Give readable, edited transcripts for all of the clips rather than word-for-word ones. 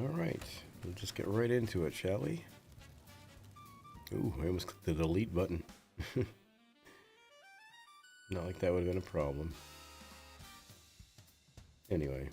Alright, we'll just get right into it, shall we? Ooh, I almost clicked the delete button. Not like that would have been a problem. Anyway.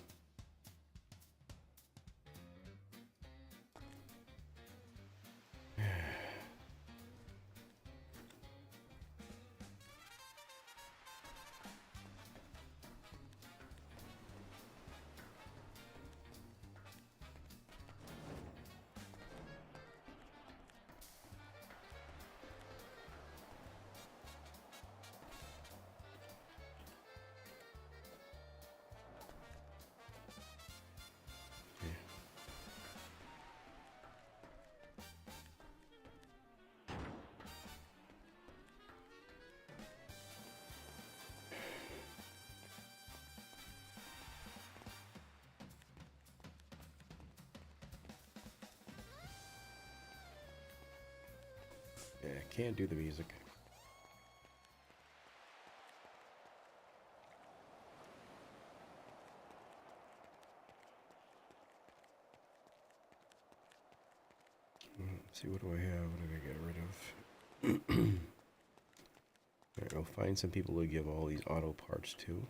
Yeah, can't do the music. Let's see, what do I have? What did I get rid of? Alright, I'll find some people to give all these auto parts to.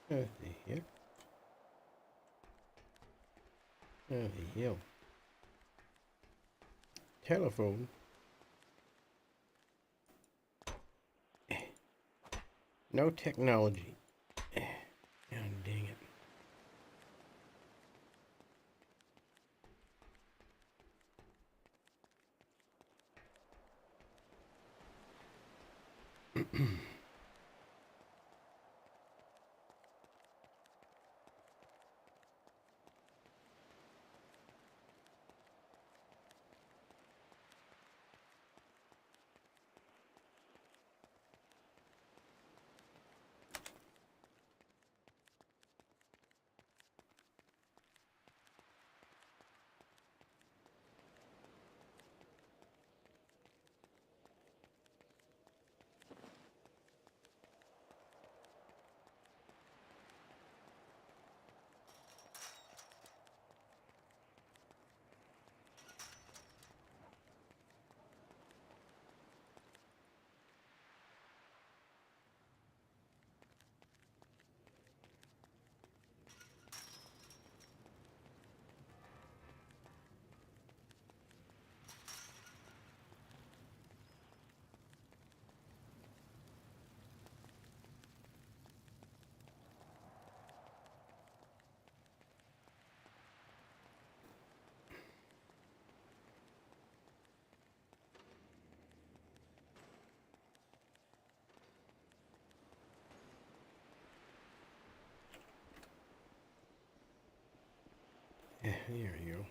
The heck? The hell? Telephone? No technology. God dang it. Yeah, here you go.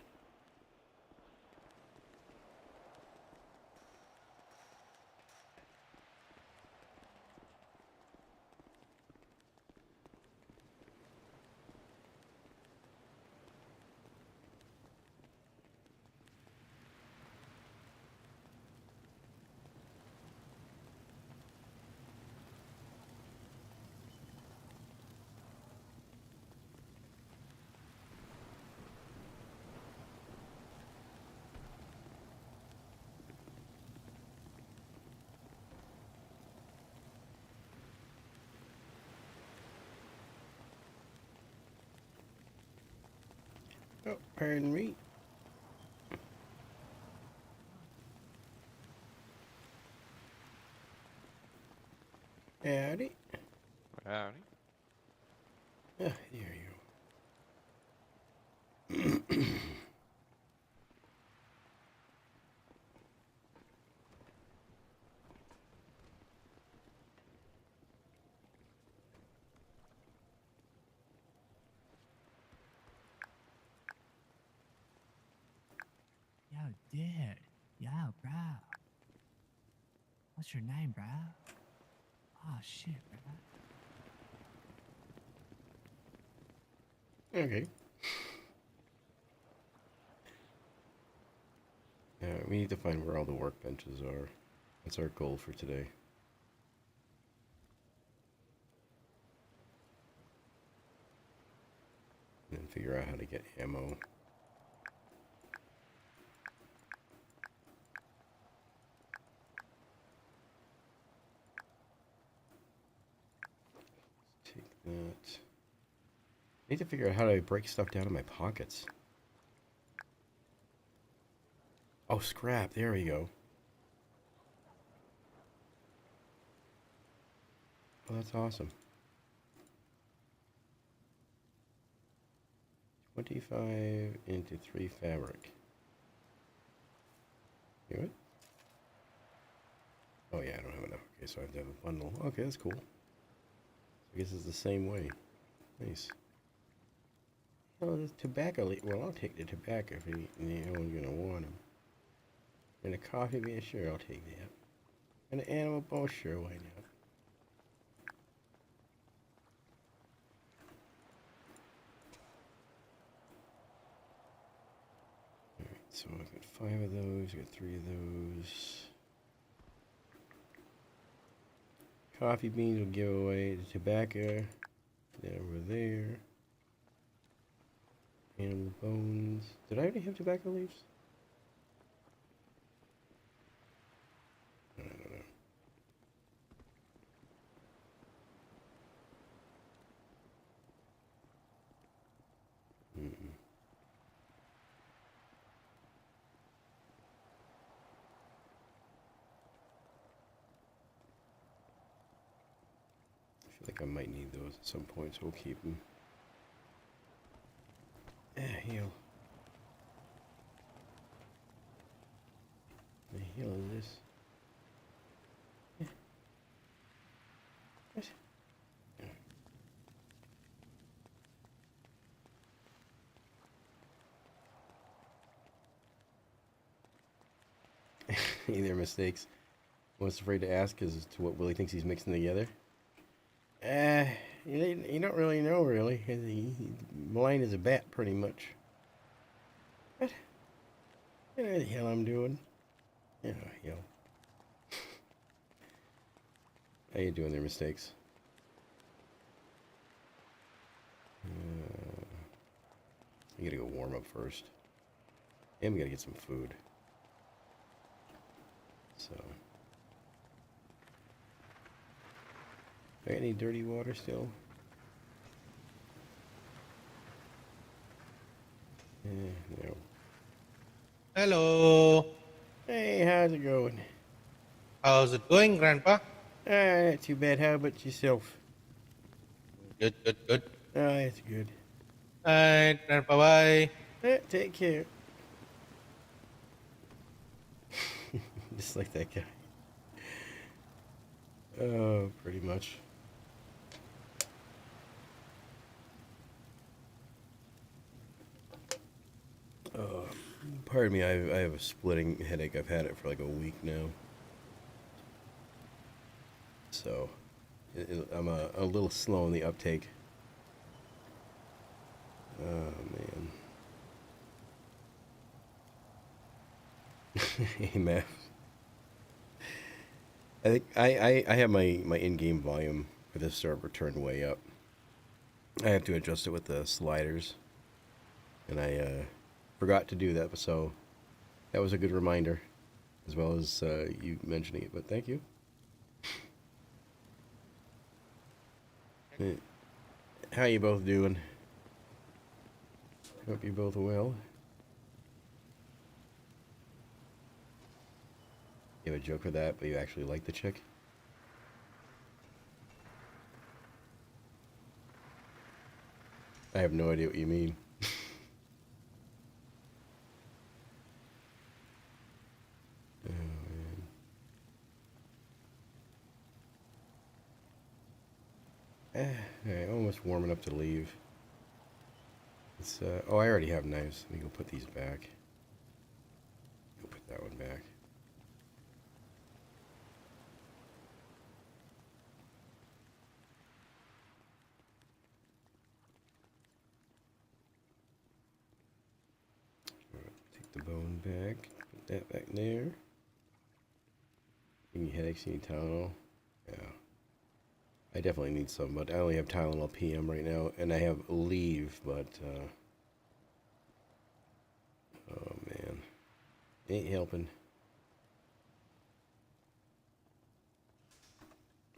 Oh, pardon me. Howdy. Howdy. Ah, there you go. dude. Yo, bro. What's your name, bro? Oh, shit, bro. Okay. We need to find where all the workbenches are. That's our goal for today. And then figure out how to get ammo. Take that. I need to figure out how to break stuff down in my pockets. Oh, scrap. There we go. Oh, that's awesome. 25 into 3 fabric. You what? Oh yeah, I don't have enough. Okay, so I have to have a bundle. Okay, that's cool. I guess it's the same way. Nice. Oh, the tobacco. Well, I'll take the tobacco if anyone's gonna want them. And a coffee bean, sure, I'll take that. And an animal bone, sure, why not? Alright, so I've got 5 of those, I've got 3 of those. Coffee beans will give away. The tobacco, over there. Animal bones. Did I already have tobacco leaves? I don't know. I feel like I might need those at some point, so we'll keep them. Heal. The hell is this? What? Either mistakes. Most afraid to ask as to what Willie thinks he's mixing together. You don't really know, really. He blind as a bat, pretty much. What? You know what the hell I'm doing? You know, hell. How you doing there, mistakes? I gotta go warm up first. And we gotta get some food. So. Do I got any dirty water still? No. Hello. Hey, how's it going? How's it going, Grandpa? Not too bad. How about yourself? Good, good, good. Oh, that's good. Alright, Grandpa, bye. Take care. Just like that guy. Oh, pretty much. Pardon me, I have a splitting headache. I've had it for like a week now. So, I'm a little slow in the uptake. Oh, man. Hey, man. I think I have my in-game volume for this server turned way up. I have to adjust it with the sliders. And I forgot to do that, so that was a good reminder. As well as you mentioning it, but thank you. How you both doing? Hope you're both well. You have a joke for that, but you actually like the chick? I have no idea what you mean. Oh, man. Alright, almost warming up to leave. It's, oh, I already have knives. Let me go put these back. that one back. Take the bone back. Put that back there. Any headaches? Any Tylenol? Yeah. I definitely need some, but I only have Tylenol PM right now, and I have leave, but oh man, ain't helping.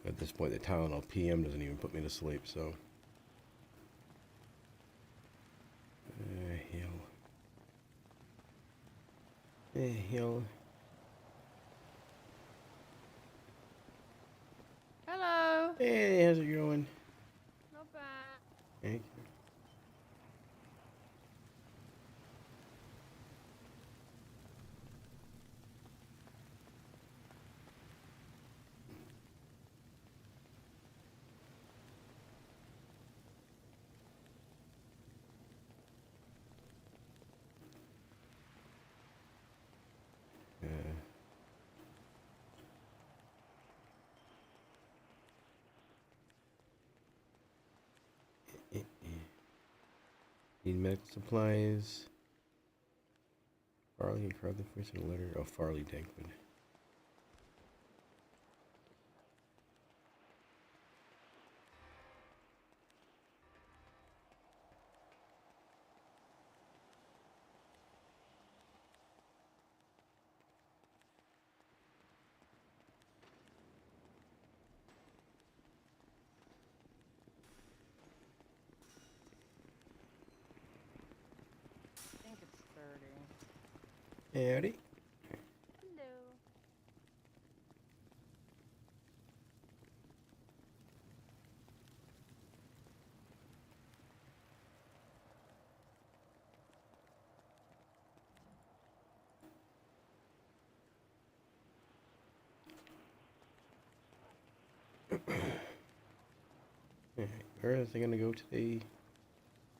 At this point, the Tylenol PM doesn't even put me to sleep, so. Hell. Hell. Hello. Hey, how's it going? Not bad. Thank you. Need medical supplies. Farley and Carl the first in a letter. Oh, Farley Dankman. I think it's 30. Howdy. Hello. Alright, where was I gonna go today?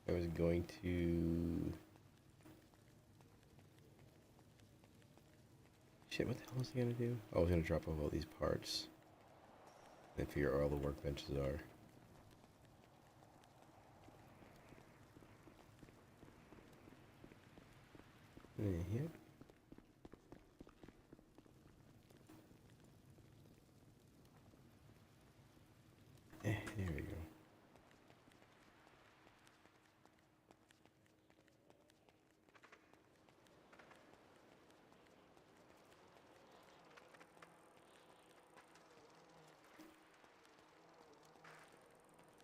I was going to. Shit, what the hell was I gonna do? I was gonna drop off all these parts. And figure out where all the workbenches are. Yep. There we go.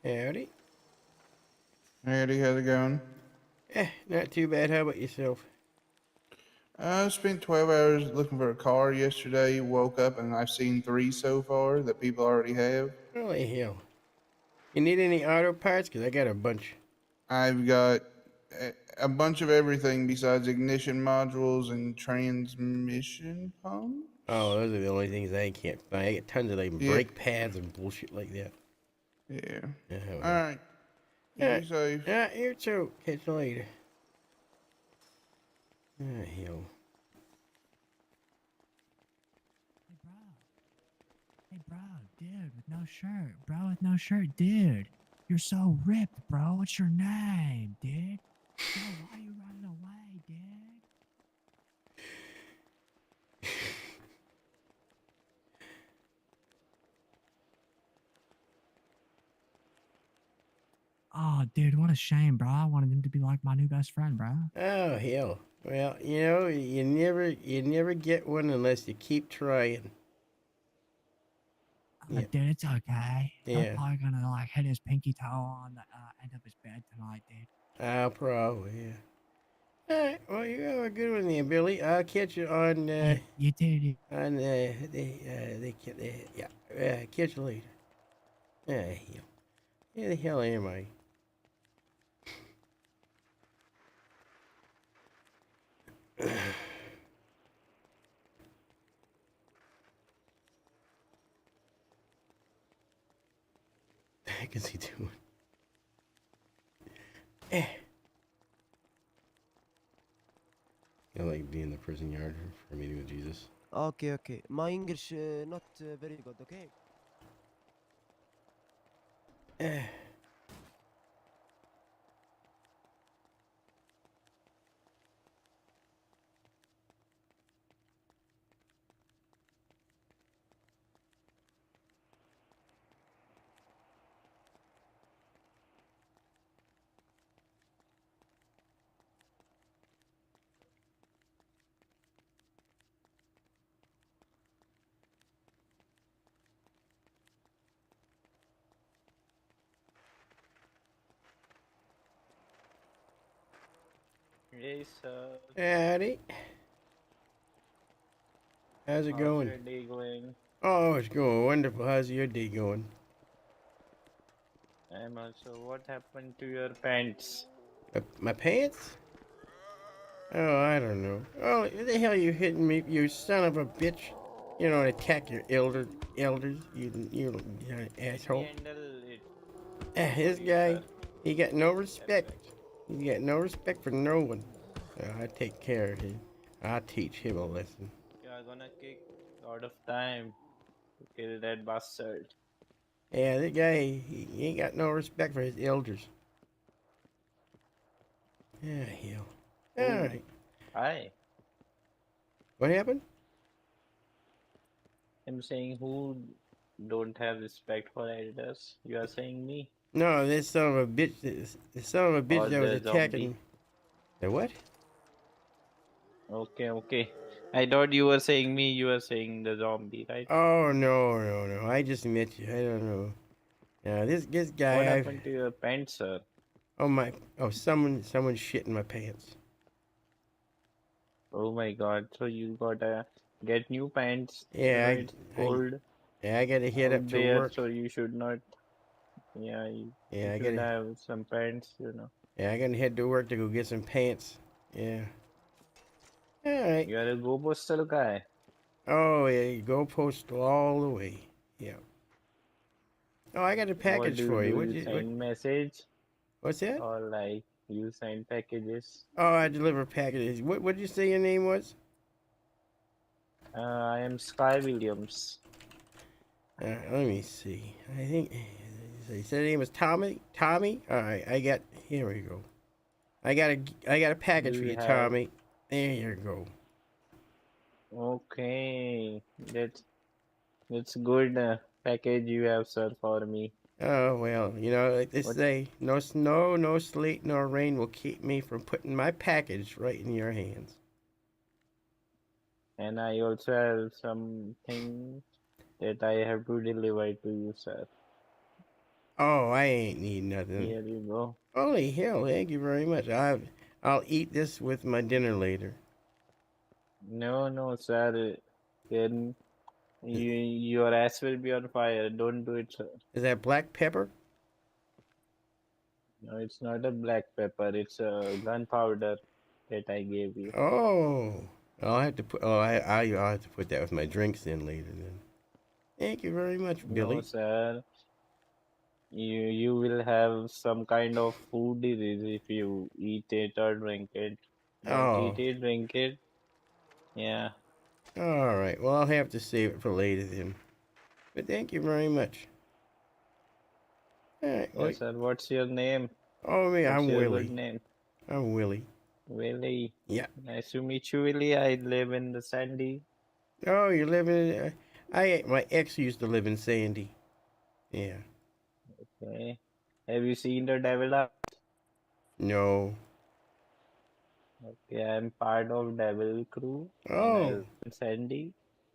Howdy. Howdy, how's it going? Not too bad. How about yourself? I spent 12 hours looking for a car yesterday, woke up, and I've seen 3 so far that people already have. Holy hell. You need any auto parts? Because I got a bunch. I've got a bunch of everything besides ignition modules and transmission pumps. Oh, those are the only things I can't find. I get tons of like Yeah. brake pads and bullshit like that. Yeah. Yeah, Alright. You be safe. Yeah, you too. Catch you later. Ah, hell. Hey, bro. Hey, bro, dude, with no shirt. Bro, with no shirt, dude. You're so ripped, bro. What's your name, dude? Bro, why are you running away, dude? Oh, dude, what a shame, bro. I wanted him to be like my new best friend, bro. Oh, hell. Well, you know, you never get one unless you keep trying. Oh, Yeah. dude, it's okay. Yeah. I'm probably gonna like hit his pinky toe on the end of his bed tonight, dude. Oh, probably, yeah. All right, well, you have a good one there, Billy. I'll catch you on, Hey, you too, dude. yeah, catch you later. Ah, hell. Where the hell am I? The heck is he doing? You know, like be in the prison yard for a meeting with Jesus. Okay, okay. My English not very good, okay? Hey sir, Howdy. How's it how's going? your day going? Oh, it's going wonderful. How's your day going? I'm also. What happened to your pants? My pants? Oh, I don't know. Oh, what the hell you hitting me, you son of a bitch? You don't attack your elders, you asshole. Handle it This for you, guy, sir. he got no Yes, respect. sir. He got no respect for no one. I take care of him. I'll teach him a lesson. You are gonna kick a lot of time to kill that bastard. Yeah, that guy, he ain't got no respect for his elders. Yeah, hell. All Oh, right. hi. What happened? I'm saying who don't have respect for elders? You are saying me No, this son of a bitch. This son of a bitch or that was the zombie? attacking. The what? Okay, okay. I thought you were saying me. You were saying the zombie, right? Oh no! I just met you. I don't know. This What guy. happened to your pants, sir? Oh my. Oh, someone shit in my pants. Oh my God! So you gotta get new pants. You Yeah, know it's cold I gotta head up out to there, work. so you should not. Yeah, you Yeah, should have some pants. I gotta head to work to go get some pants. Yeah. All right. You are a go postal guy. Oh yeah, you go postal all the way. Yeah. Oh, I got a What package do you for you. do? You send message What's that? or like you send packages? Oh, I deliver packages. What did you say your name was? I am Sky Williams. Let me see. I think he said his name was Tommy. Tommy. All right. Here we go. I got a package Do for you you, have? Tommy. There you go. Okay, that's good package you have, sir, for me. Oh well, like they What? say, no snow, no sleet, nor rain will keep me from putting my package right in your hands. And I also have something that I have to deliver to you, sir. Oh, I ain't need nothing. Here you go. Holy hell! Thank you very much. I'll eat this with my dinner later. No, no, sir. Then your ass will be on fire. Don't do it, sir. Is that black pepper? No, it's not a black pepper. It's a gunpowder that I gave you. Oh, I'll have to put. I'll have to put that with my drinks in later then. Thank you very much, No, Billy. sir. You will have some kind of food disease if you eat it or drink it. Don't Oh, eat it, drink it. Yeah. all right. Well, I'll have to save it for later then. But thank you very much. All right. Yes, sir. What's your name? Oh, me, What's I'm your good Willie. name? I'm Willie. Willie. Yeah. Nice to meet you, Willie. I live in the Sandy. Oh, you live in? My ex used to live in Sandy. Yeah. Okay. Have you seen the Devil Art? No. Okay, I'm part of Devil Crew and I Oh. live in Sandy.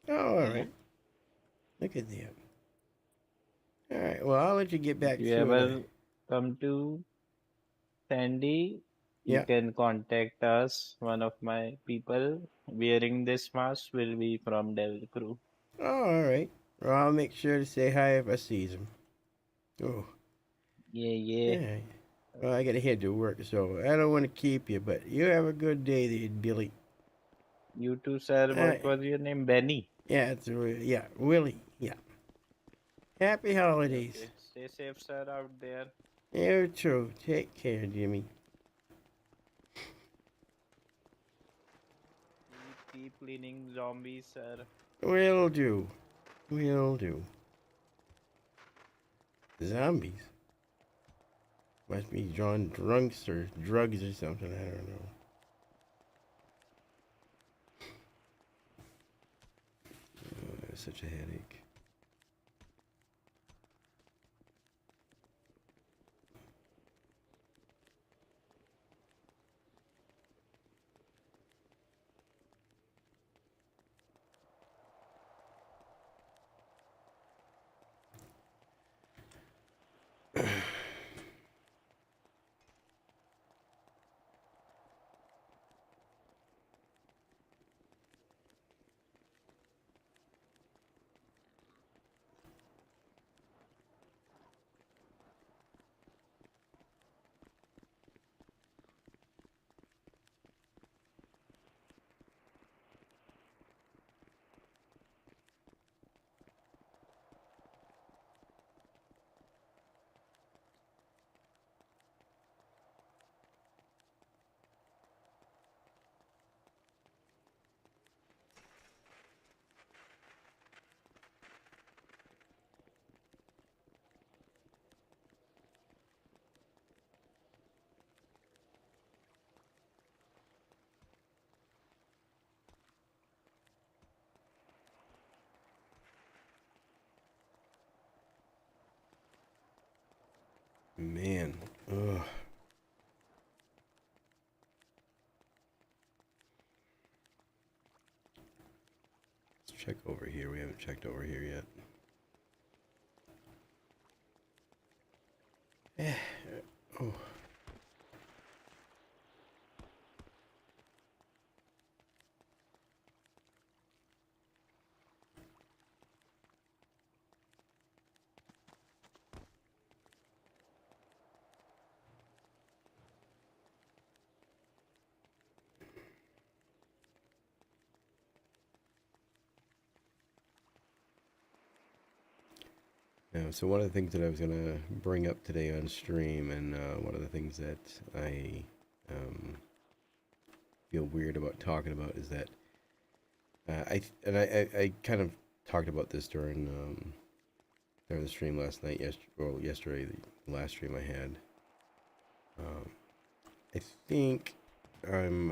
Oh, all Yeah. right. Look at that. All right. Well, I'll let you get If back you to it. ever come to Sandy, you Yeah. can contact us. One of my people wearing this mask will be from Devil Crew. Oh, all right. Well, I'll make sure to say hi if I sees him. Oh. Yeah, yeah. Yeah. Well, I gotta head to work, so I don't want to keep you, but you have a good day there, Billy. You too, sir. All What right. was your name? Benny. Yeah, yeah, Willie. Yeah. Happy holidays. Okay. Stay safe, sir, out there. You too. Take care, Jimmy. keep cleaning zombies, sir. Will do. Will do. Zombies. Must be drawn drunks or drugs or something. I don't know. Such a headache. Man, ugh. Let's check over here. We haven't checked over here yet. Oh. So one of the things that I was going to bring up today on stream, and one of the things that I feel weird about talking about, is that I kind of talked about this during the stream last night. Yesterday, the last stream I had. I think I'm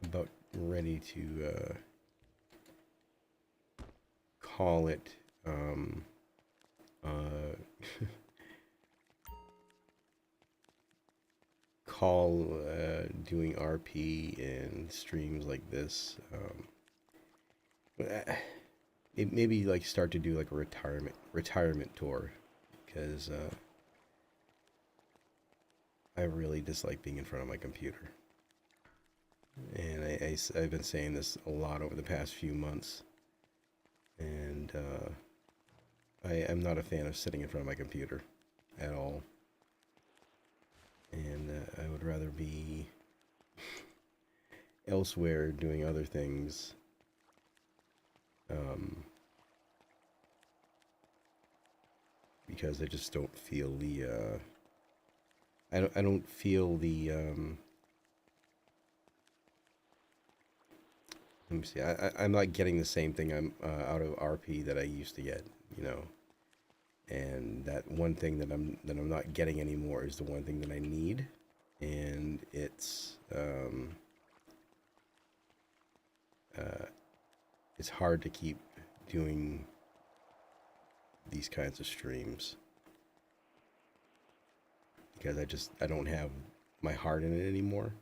about ready to call it. Call doing RP and streams like this. Maybe like start to do like a retirement tour, because I really dislike being in front of my computer, and I've been saying this a lot over the past few months, and I'm not a fan of sitting in front of my computer at all. And I would rather be elsewhere doing other things. Because I just don't feel the I don't feel the let me see. I'm not getting the same thing out of RP that I used to get, you know. And that one thing that I'm not getting anymore is the one thing that I need, and it's hard to keep doing these kinds of streams because I don't have my heart in it anymore.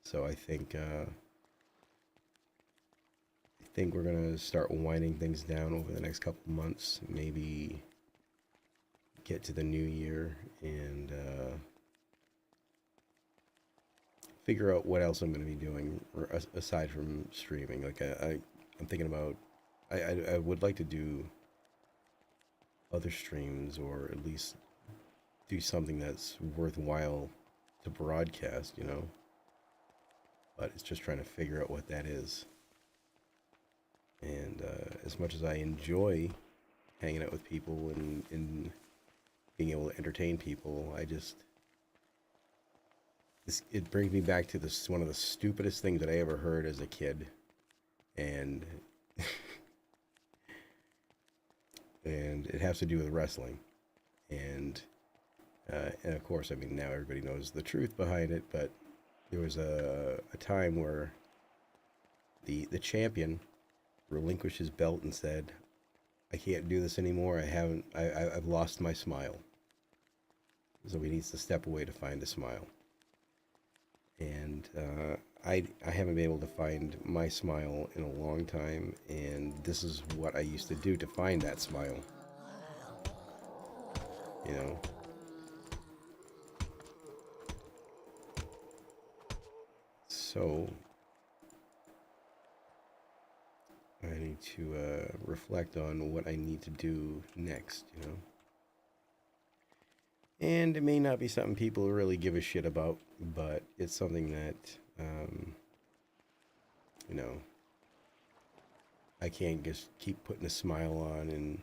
So I think we're gonna start winding things down over the next couple months, maybe get to the new year and figure out what else I'm going to be doing aside from streaming. Like I'm thinking about, I would like to do other streams, or at least do something that's worthwhile to broadcast, you know. But it's just trying to figure out what that is. And as much as I enjoy hanging out with people and being able to entertain people, it brings me back to this one of the stupidest things that I ever heard as a kid, and and it has to do with wrestling, and of course, I mean, now everybody knows the truth behind it, but there was a time where the champion relinquished his belt and said, I can't do this anymore. I've lost my smile. So he needs to step away to find a smile. And I haven't been able to find my smile in a long time, and this is what I used to do to find that smile. You know? So I need to reflect on what I need to do next, you know? And it may not be something people really give a shit about, but it's something that, you know, I can't just keep putting a smile on and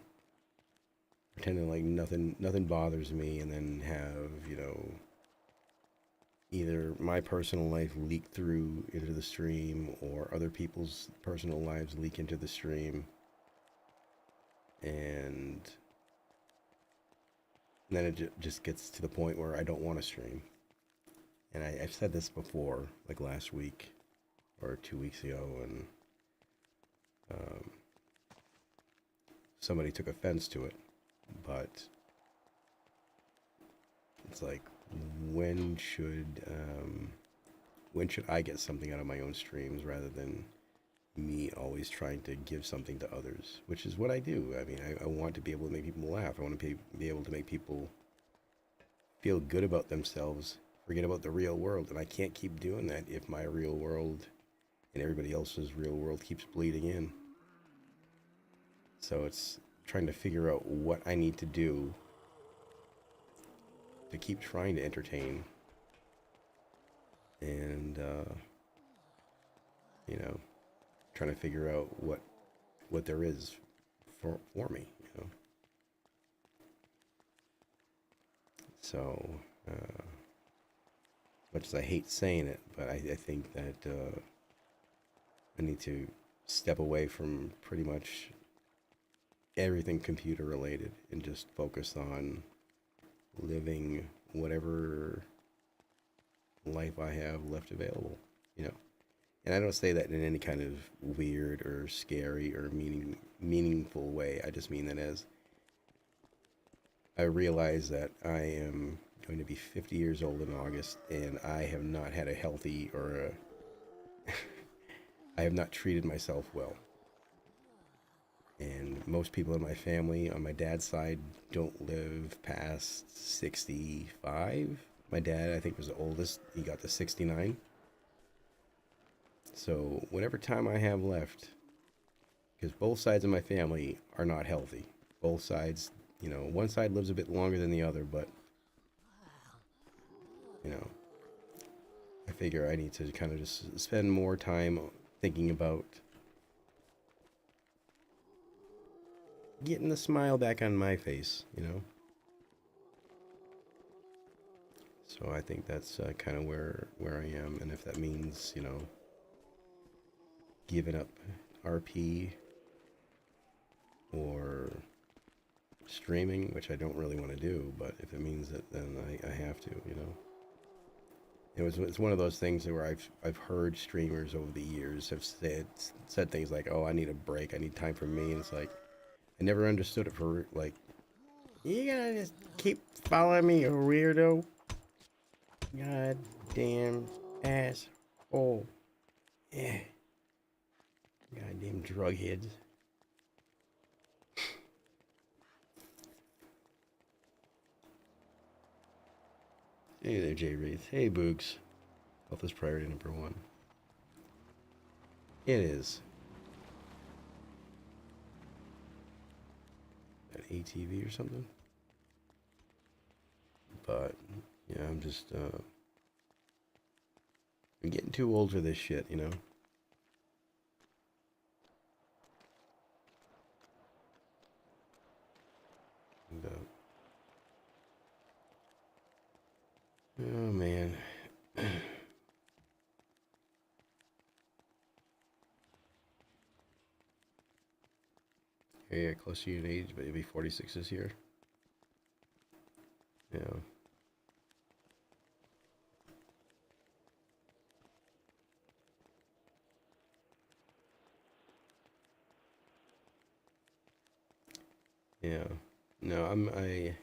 pretending like nothing bothers me, and then have, you know, either my personal life leak through into the stream or other people's personal lives leak into the stream. And then it just gets to the point where I don't want to stream. And I've said this before, like last week or 2 weeks ago, and somebody took offense to it. But it's like, when should I get something out of my own streams rather than me always trying to give something to others, which is what I do. I mean, I want to be able to make people laugh. I want to be able to make people feel good about themselves, forget about the real world. And I can't keep doing that if my real world and everybody else's real world keeps bleeding in. So it's trying to figure out what I need to do to keep trying to entertain. And, you know, trying to figure out what there is for me, you know. So, much as I hate saying it, but I think that I need to step away from pretty much everything computer related and just focus on living whatever life I have left available, you know. And I don't say that in any kind of weird or scary or meaningful way. I just mean that as I realize that I am going to be 50 years old in August, and I have not had a healthy or I have not treated myself well. And most people in my family, on my dad's side, don't live past 65. My dad, I think, was the oldest. He got to 69. So whatever time I have left, because both sides of my family are not healthy. Both sides, you know, one side lives a bit longer than the other, but, you know, I figure I need to kind of just spend more time thinking about getting the smile back on my face, you know. So I think that's kind of where I am, and if that means, you know, giving up RP or streaming, which I don't really want to do, but if it means that, then I have to, you know. It's one of those things where I've heard streamers over the years have said things like, "Oh, I need a break. I need time for me," and it's like, I never understood it for, like, you gonna just keep following me, you weirdo? God damn asshole. Yeah. Goddamn drug heads. Hey there, Jay Wraith. Hey, Boogs. Health is priority number 1. It is. An ATV or something? But, yeah, I'm just, I'm getting too old for this shit, you know? And, oh, man. Yeah, close to you in age, but you'll be 46 this year. Yeah. Yeah. No, no.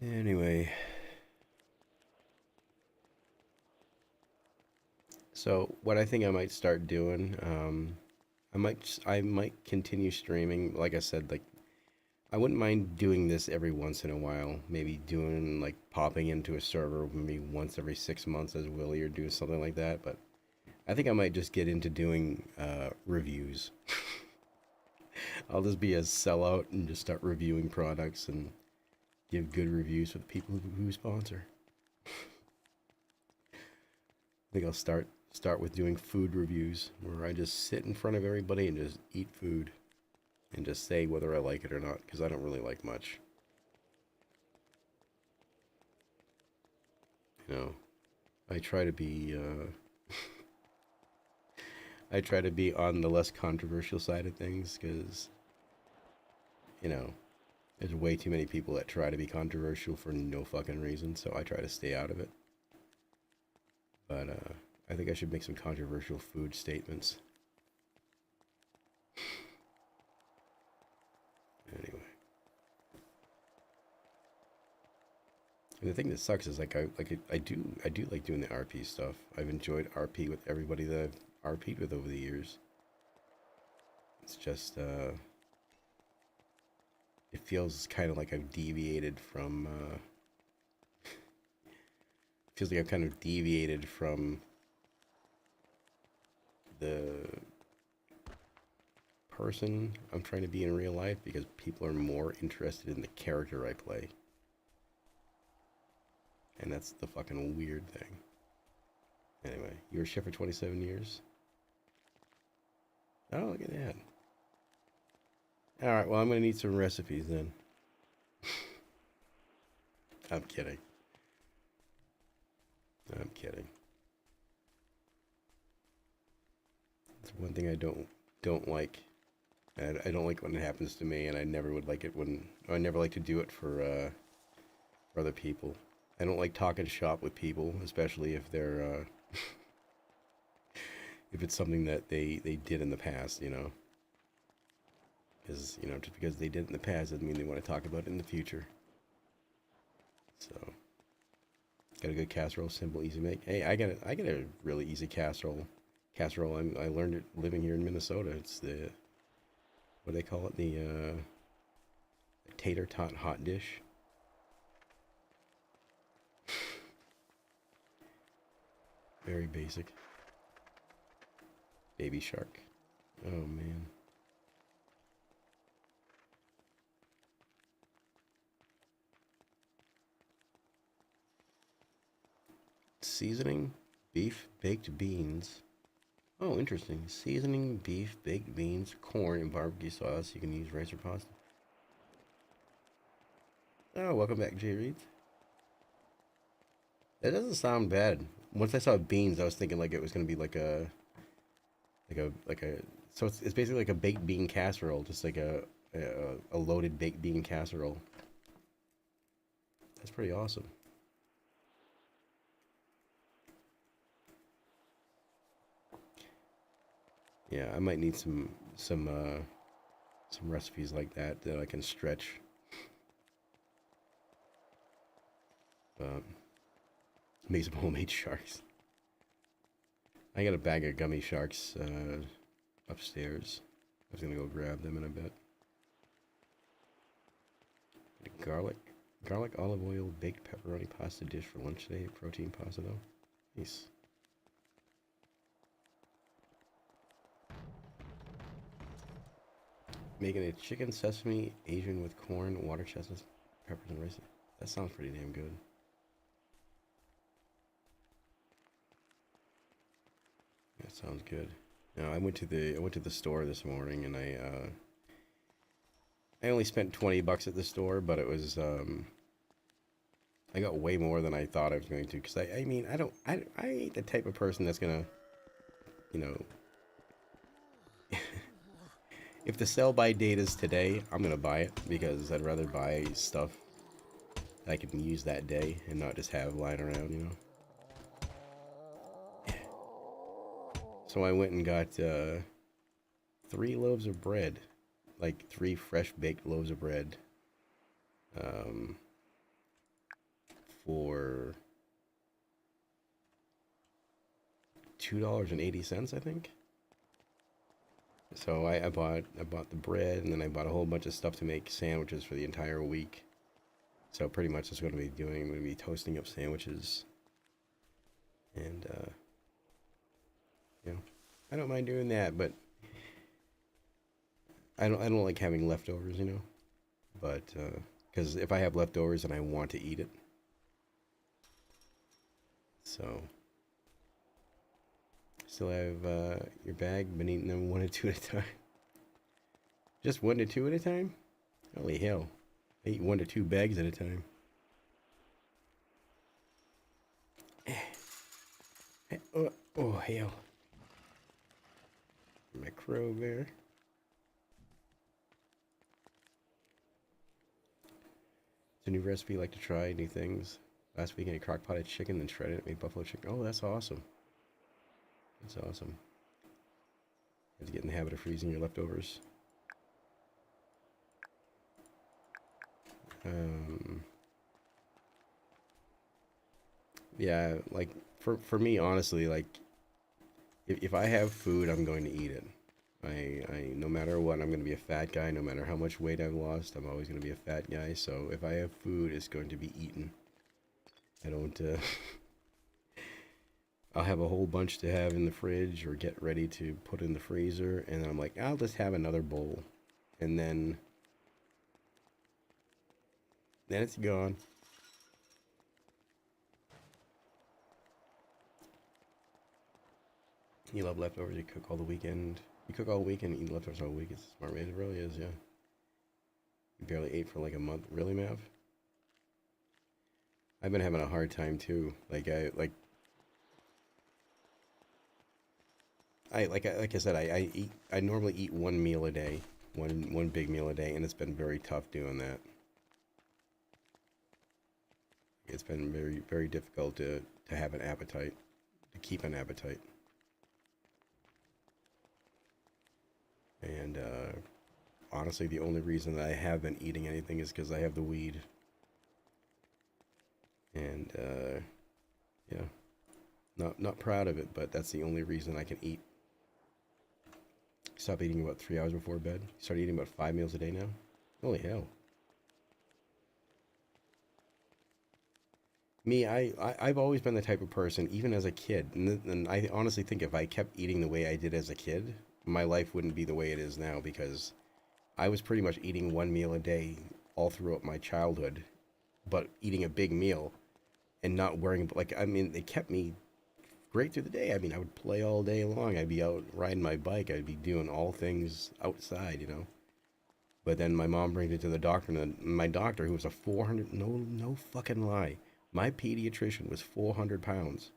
Anyway. So what I think I might start doing, I might continue streaming. Like I said, like I wouldn't mind doing this every once in a while. Maybe doing like popping into a server maybe once every 6 months as Willie or do something like that. But I think I might just get into doing reviews. I'll just be a sellout and just start reviewing products and give good reviews for the people who sponsor. I think I'll start with doing food reviews where I just sit in front of everybody and just eat food and just say whether I like it or not, because I don't really like much. You know, I try to be I try to be on the less controversial side of things because, you know, there's way too many people that try to be controversial for no fucking reason, so I try to stay out of it. But I think I should make some controversial food statements. Anyway. And the thing that sucks is like I do like doing the RP stuff. I've enjoyed RP with everybody that I've RP'd with over the years. It's just it feels kind of like I've deviated from feels like I've kind of deviated from the person I'm trying to be in real life because people are more interested in the character I play. And that's the fucking weird thing. Anyway, you were a chef for 27 years? Oh, look at that. Alright, well, I'm going to need some recipes then. I'm kidding. I'm kidding. It's one thing I don't like. I don't like when it happens to me, and I never would like it when... I never like to do it for other people. I don't like talking shop with people, especially if they're... if it's something that they did in the past, you know. Because, you know, just because they did it in the past doesn't mean they want to talk about it in the future. So, got a good casserole, simple, easy to make. Hey, I got a really easy casserole. I learned it living here in Minnesota. It's the, what do they call it? The tater tot hot dish. Very basic. Baby shark. Oh man. Seasoning beef baked beans. Oh, interesting. Seasoning beef baked beans, corn, and barbecue sauce. You can use rice or pasta. Oh, welcome back, Jay Reed. That doesn't sound bad. Once I saw beans, I was thinking like it was gonna be like a so it's basically like a baked bean casserole, just like a loaded baked bean casserole. That's pretty awesome. Yeah, I might need some recipes like that I can stretch. Make some homemade sharks. I got a bag of gummy sharks upstairs. I was gonna go grab them in a bit. Garlic olive oil baked pepperoni pasta dish for lunch today. Protein pasta though. Nice. Making a chicken sesame Asian with corn, water chestnuts, peppers, and rice. That sounds pretty damn good. That sounds good. No, I went to the store this morning, and I only spent $20 at the store, but it was I got way more than I thought I was going to, because I mean, I ain't the type of person that's gonna, you know, if the sell by date is today, I'm gonna buy it, because I'd rather buy stuff that I can use that day and not just have lying around, you know. So I went and got 3 loaves of bread, like 3 fresh baked loaves of bread, for $2.80, I think. So I bought the bread, and then I bought a whole bunch of stuff to make sandwiches for the entire week. So pretty much that's what I'm going to be toasting up sandwiches, and you know, I don't mind doing that, but I don't like having leftovers, you know. But because if I have leftovers, then I want to eat it. So still have your bag, been eating them 1 or 2 at a time. Just 1 to 2 at a time? Holy hell! I eat 1 to 2 bags at a time. Oh hell! My crow there. It's a new recipe. Like to try new things. Last week I ate crock potted chicken, then shredded it, made buffalo chicken. Oh, that's awesome. That's awesome. You have to get in the habit of freezing your leftovers. Yeah, like for me, honestly, like if I have food, I'm going to eat it. I no matter what, I'm going to be a fat guy. No matter how much weight I've lost, I'm always going to be a fat guy. So if I have food, it's going to be eaten. I don't. I'll have a whole bunch to have in the fridge or get ready to put in the freezer, and I'm like, I'll just have another bowl, and then it's gone. You love leftovers. You cook all the weekend. You cook all weekend and eat leftovers all week. It's a smart way. It really is, yeah. You barely ate for like a month. Really, Mav? I've been having a hard time too. Like I said, I normally eat 1 meal a day, one big meal a day, and it's been very tough doing that. It's been very, very difficult to have an appetite, to keep an appetite. And honestly, the only reason that I have been eating anything is because I have the weed. And yeah, not proud of it, but that's the only reason I can eat. Stop eating about 3 hours before bed. Start eating about 5 meals a day now. Holy hell. Me, I've always been the type of person, even as a kid, and I honestly think if I kept eating the way I did as a kid, my life wouldn't be the way it is now, because I was pretty much eating 1 meal a day all throughout my childhood, but eating a big meal and not worrying, like, I mean, it kept me great through the day. I mean, I would play all day long. I'd be out riding my bike. I'd be doing all things outside, you know. But then my mom brings it to the doctor, and my doctor, who was a 400, no fucking lie, my pediatrician was 400 pounds.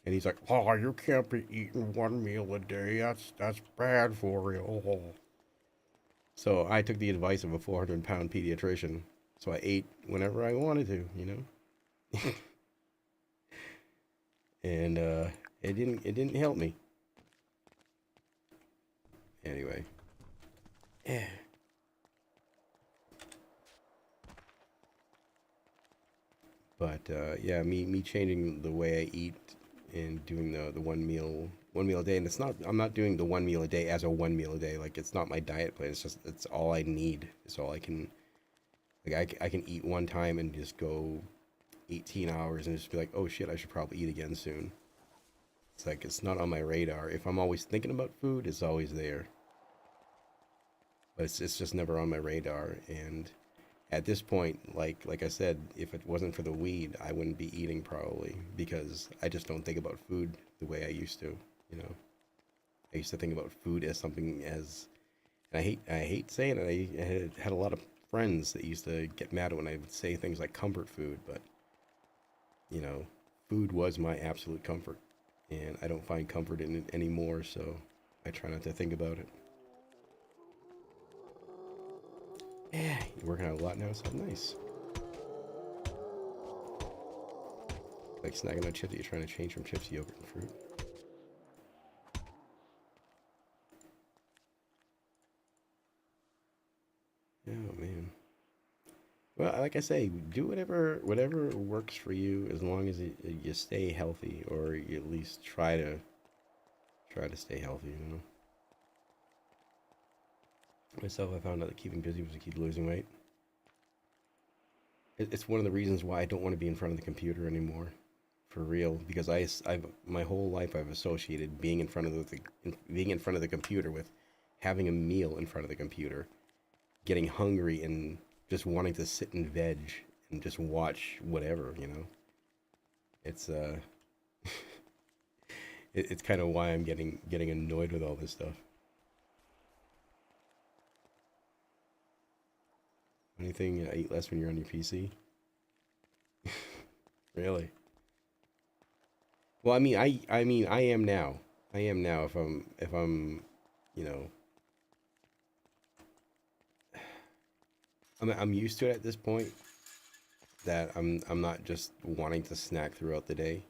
And he's like, oh, you can't be eating 1 meal a day. That's bad for you. Oh. So I took the advice of a 400-pound pediatrician. So I ate whenever I wanted to, you know. And it didn't help me. Anyway. Yeah. But yeah, me changing the way I eat and doing the 1 meal a day, and I'm not doing the 1 meal a day as a 1 meal a day. Like, it's not my diet plan. It's all I need. It's all I can. Like, I can eat one time and just go 18 hours and just be like, oh shit, I should probably eat again soon. It's like, it's not on my radar. If I'm always thinking about food, it's always there. But it's just never on my radar. And at this point, like I said, if it wasn't for the weed, I wouldn't be eating probably, because I just don't think about food the way I used to, you know. I used to think about food as something as, and I hate saying it. I had a lot of friends that used to get mad when I would say things like comfort food, but you know, food was my absolute comfort, and I don't find comfort in it anymore. So I try not to think about it. Yeah, you're working out a lot now, so nice. Like snacking on chips that you're trying to change from chips to yogurt and fruit. Oh man. Well, like I say, do whatever works for you, as long as you stay healthy, or you at least try to stay healthy. You know. Myself, I found out that keeping busy was the key to losing weight. It's one of the reasons why I don't want to be in front of the computer anymore, for real. Because I've my whole life I've associated being in front of the computer with having a meal in front of the computer, getting hungry, and just wanting to sit and veg and just watch whatever, you know. It's it's kind of why I'm getting annoyed with all this stuff. Anything eat less when you're on your PC? Really? Well, I mean, I am now. I am now. If I'm, you know, I'm used to it at this point. That I'm not just wanting to snack throughout the day.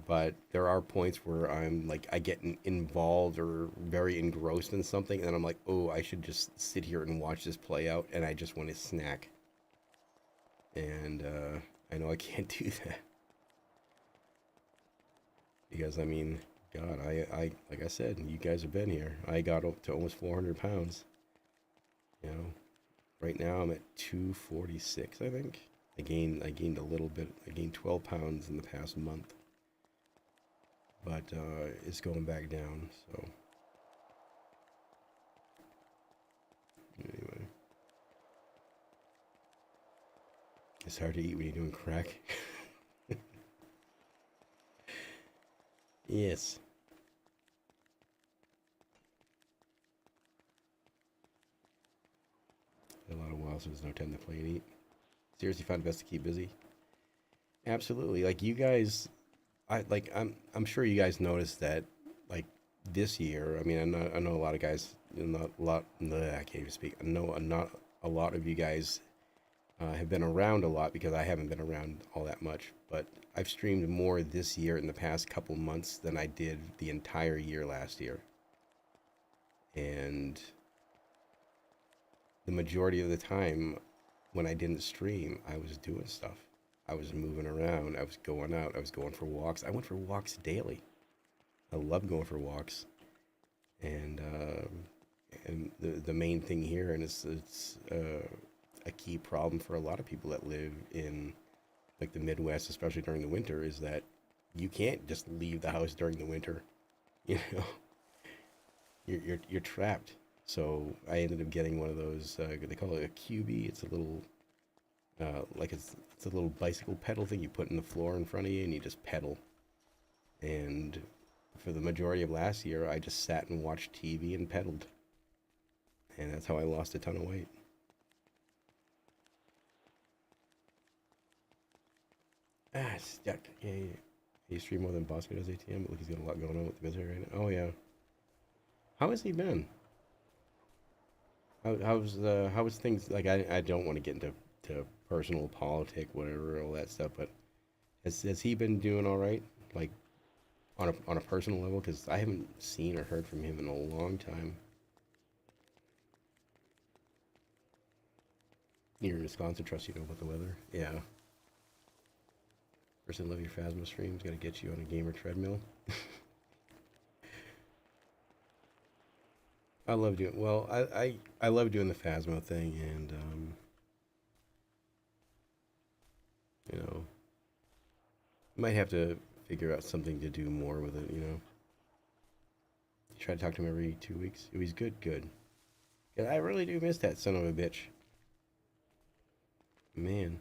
But there are points where I'm like, I get involved or very engrossed in something, and then I'm like, oh, I should just sit here and watch this play out, and I just want to snack. And I know I can't do that. Because, I mean, God, I like I said, you guys have been here. I got up to almost 400 pounds. You know, right now I'm at 246, I think. I gained a little bit. I gained 12 pounds in the past month. But it's going back down, so. Anyway. It's hard to eat when you're doing crack. Yes. A lot of while, so there's no time to play and eat. Seriously, find it best to keep busy. Absolutely, like you guys, I'm sure you guys noticed that, like this year. I mean, I know a lot of guys, not a lot. I can't even speak. I know not a lot of you guys have been around a lot, because I haven't been around all that much. But I've streamed more this year in the past couple months than I did the entire year last year. And the majority of the time when I didn't stream, I was doing stuff. I was moving around. I was going out. I was going for walks. I went for walks daily. I love going for walks. And the main thing here, and it's a key problem for a lot of people that live in like the Midwest, especially during the winter, is that you can't just leave the house during the winter. You know, you're trapped. So I ended up getting one of those. They call it a QB. It's a little like it's a little bicycle pedal thing you put in the floor in front of you, and you just pedal. And for the majority of last year, I just sat and watched TV and pedaled, and that's how I lost a ton of weight. Ah, stuck. Yeah. He streamed more than Bosco does ATM, but look, he's got a lot going on with the business right now. Oh yeah. How has he been? How's things? Like, I don't want to get into personal politic, whatever, all that stuff, but has he been doing all right? Like on a personal level, because I haven't seen or heard from him in a long time. You're in Wisconsin, trust you know about the weather. Yeah. Person love your Phasmo streams. Got to get you on a gamer treadmill. I love doing I love doing the Phasmo thing, and you know, might have to figure out something to do more with it. You know, try to talk to him every 2 weeks. If he's good. Yeah, I really do miss that son of a bitch. Man.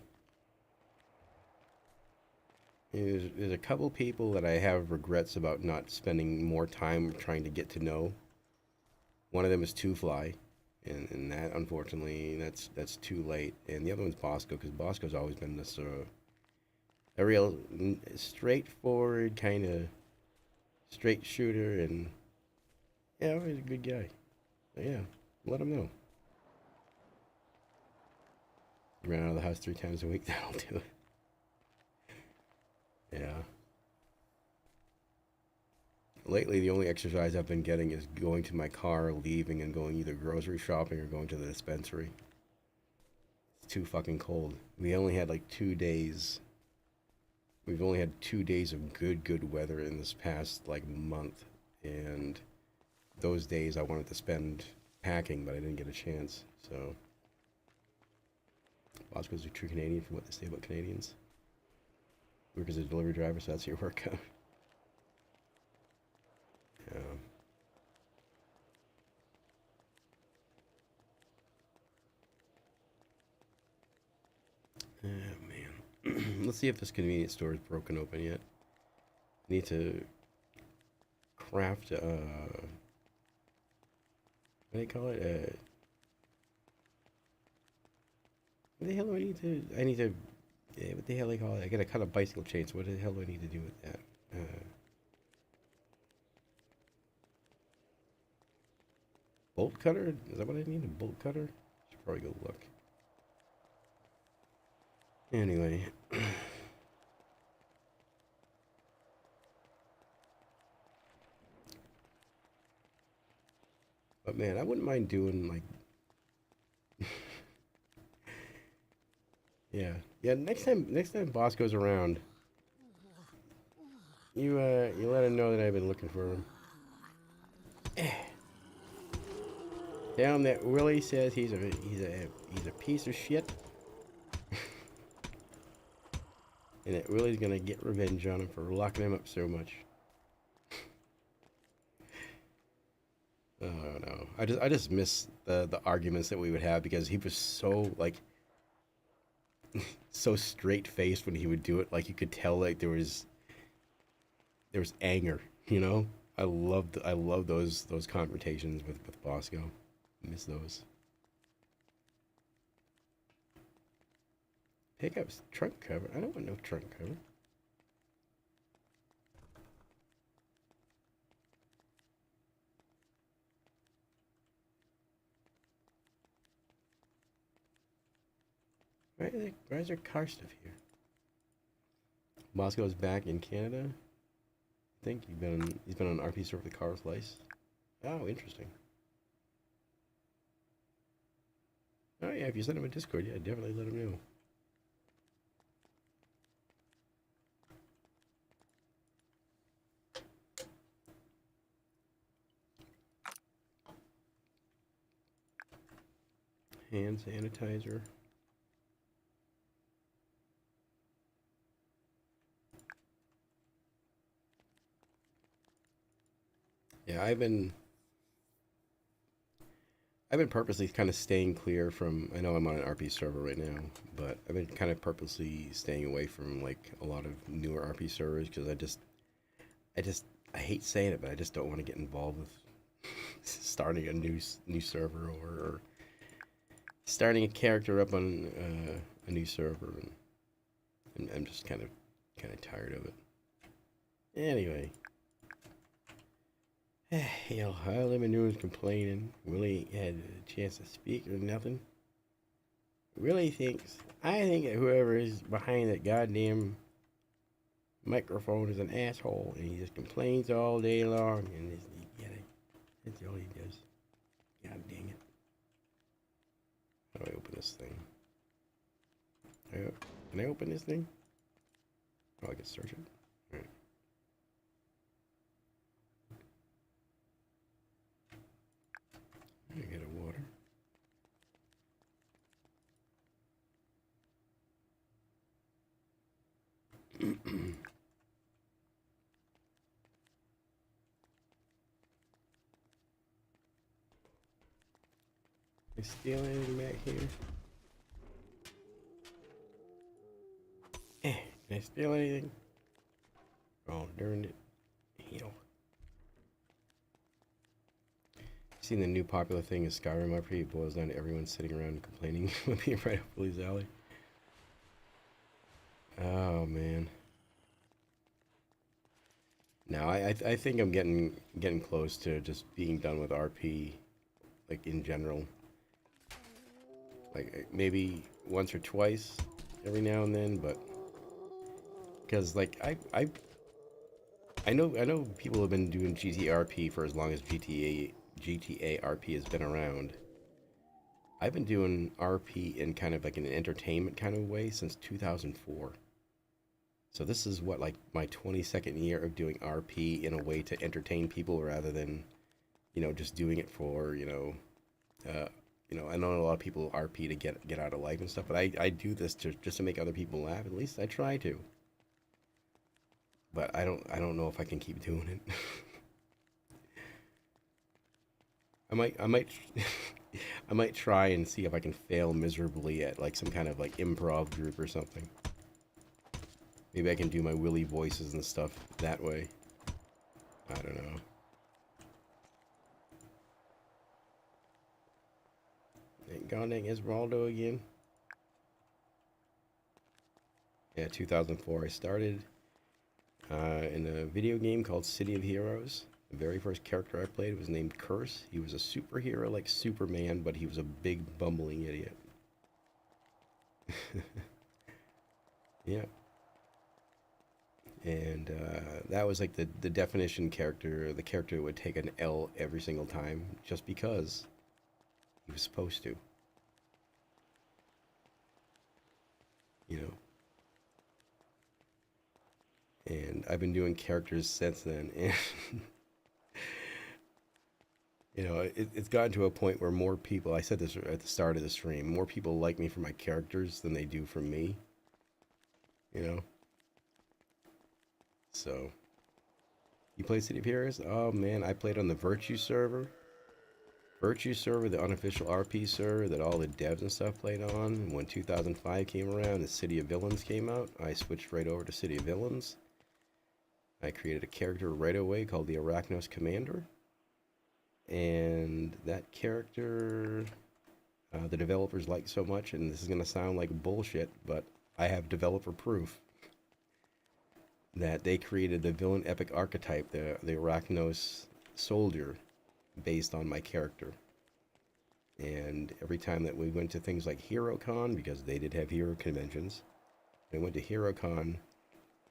There's a couple people that I have regrets about not spending more time trying to get to know. One of them is Two Fly, and that unfortunately that's too late. And the other one's Bosco, because Bosco's always been this a real straightforward kind of straight shooter, and yeah, he's a good guy. So yeah, let him know. Ran out of the house 3 times a week. That'll do it. Yeah. Lately, the only exercise I've been getting is going to my car, leaving, and going either grocery shopping or going to the dispensary. It's too fucking cold. We only had like 2 days. We've only had 2 days of good weather in this past like month, and those days I wanted to spend packing, but I didn't get a chance. So, Bosco's a true Canadian from what they say about Canadians. Work as a delivery driver, so that's your workout. Yeah. Oh, man. Let's see if this convenience store is broken open yet. I need to craft, what do they call it? What the hell do I need to, yeah, what the hell do they call it? I gotta cut a bicycle chain, so what the hell do I need to do with that? Bolt cutter? Is that what I need? A bolt cutter? Should probably go look. Anyway. But man, I wouldn't mind doing like yeah. Yeah, next time Boss goes around, you let him know that I've been looking for him. Tell him that Willie says he's a piece of shit. And that Willie's gonna get revenge on him for locking him up so much. Oh no. I just miss the arguments that we would have, because he was so like so straight faced when he would do it. Like you could tell like there was anger, you know? I love those confrontations with Bosco. I miss those. Pickups, trunk cover. I don't want no trunk cover. Why is there car stuff here? Bosco's back in Canada. I think he's been on RP server with the car with lice. Oh, interesting. Oh yeah, if you send him a Discord, yeah, definitely let him know. Hand sanitizer. Yeah, I've been purposely kind of staying clear from, I know I'm on an RP server right now, but I've been kind of purposely staying away from like a lot of newer RP servers, because I hate saying it, but I just don't want to get involved with starting a new server, or starting a character up on a new server, and I'm just kind of tired of it. Anyway. You know, all I've been doing is complaining. Willie had a chance to speak or nothing. Willie I think that whoever is behind that goddamn microphone is an asshole, and he just complains all day long, and that's all he does. God dang it. How do I open this thing? Can I open this thing? Oh, I can search it. Alright. I get a water. I steal anything back here? Can I steal anything? Darn it. Heal. Seen the new popular thing is Skyrim RP. It boils down to everyone sitting around complaining about being right up Willie's alley. Oh man. No, I think I'm getting close to just being done with RP, like in general. Like maybe once or twice every now and then, but because like I know people have been doing GTRP for as long as GTA RP has been around. I've been doing RP in kind of like an entertainment kind of way since 2004. So this is what, like my 22nd year of doing RP in a way to entertain people rather than, you know, just doing it for, you know, I know a lot of people RP to get out of life and stuff, but I do this just to make other people laugh. At least I try to. But I don't know if I can keep doing it. I might I might try and see if I can fail miserably at like some kind of like improv group or something. Maybe I can do my Willie voices and stuff that way. I don't know. God dang, Esmeralda again. Yeah, 2004 I started in a video game called City of Heroes. The very first character I played was named Kerse. He was a superhero like Superman, but he was a big bumbling idiot. Yeah. And that was like the definition character, the character that would take an L every single time just because he was supposed to. You know. And I've been doing characters since then, and you know, it's gotten to a point where more people, I said this at the start of the stream, more people like me for my characters than they do for me, you know? So, you play City of Heroes? Oh man, I played on the Virtue server. Virtue server, the unofficial RP server that all the devs and stuff played on. And when 2005 came around, the City of Villains came out, I switched right over to City of Villains. I created a character right away called the Arachnos Commander. And that character, the developers liked so much, and this is going to sound like bullshit, but I have developer proof that they created the villain epic archetype, the Arachnos soldier, based on my character. And every time that we went to things like HeroCon, because they did have hero conventions, I went to HeroCon,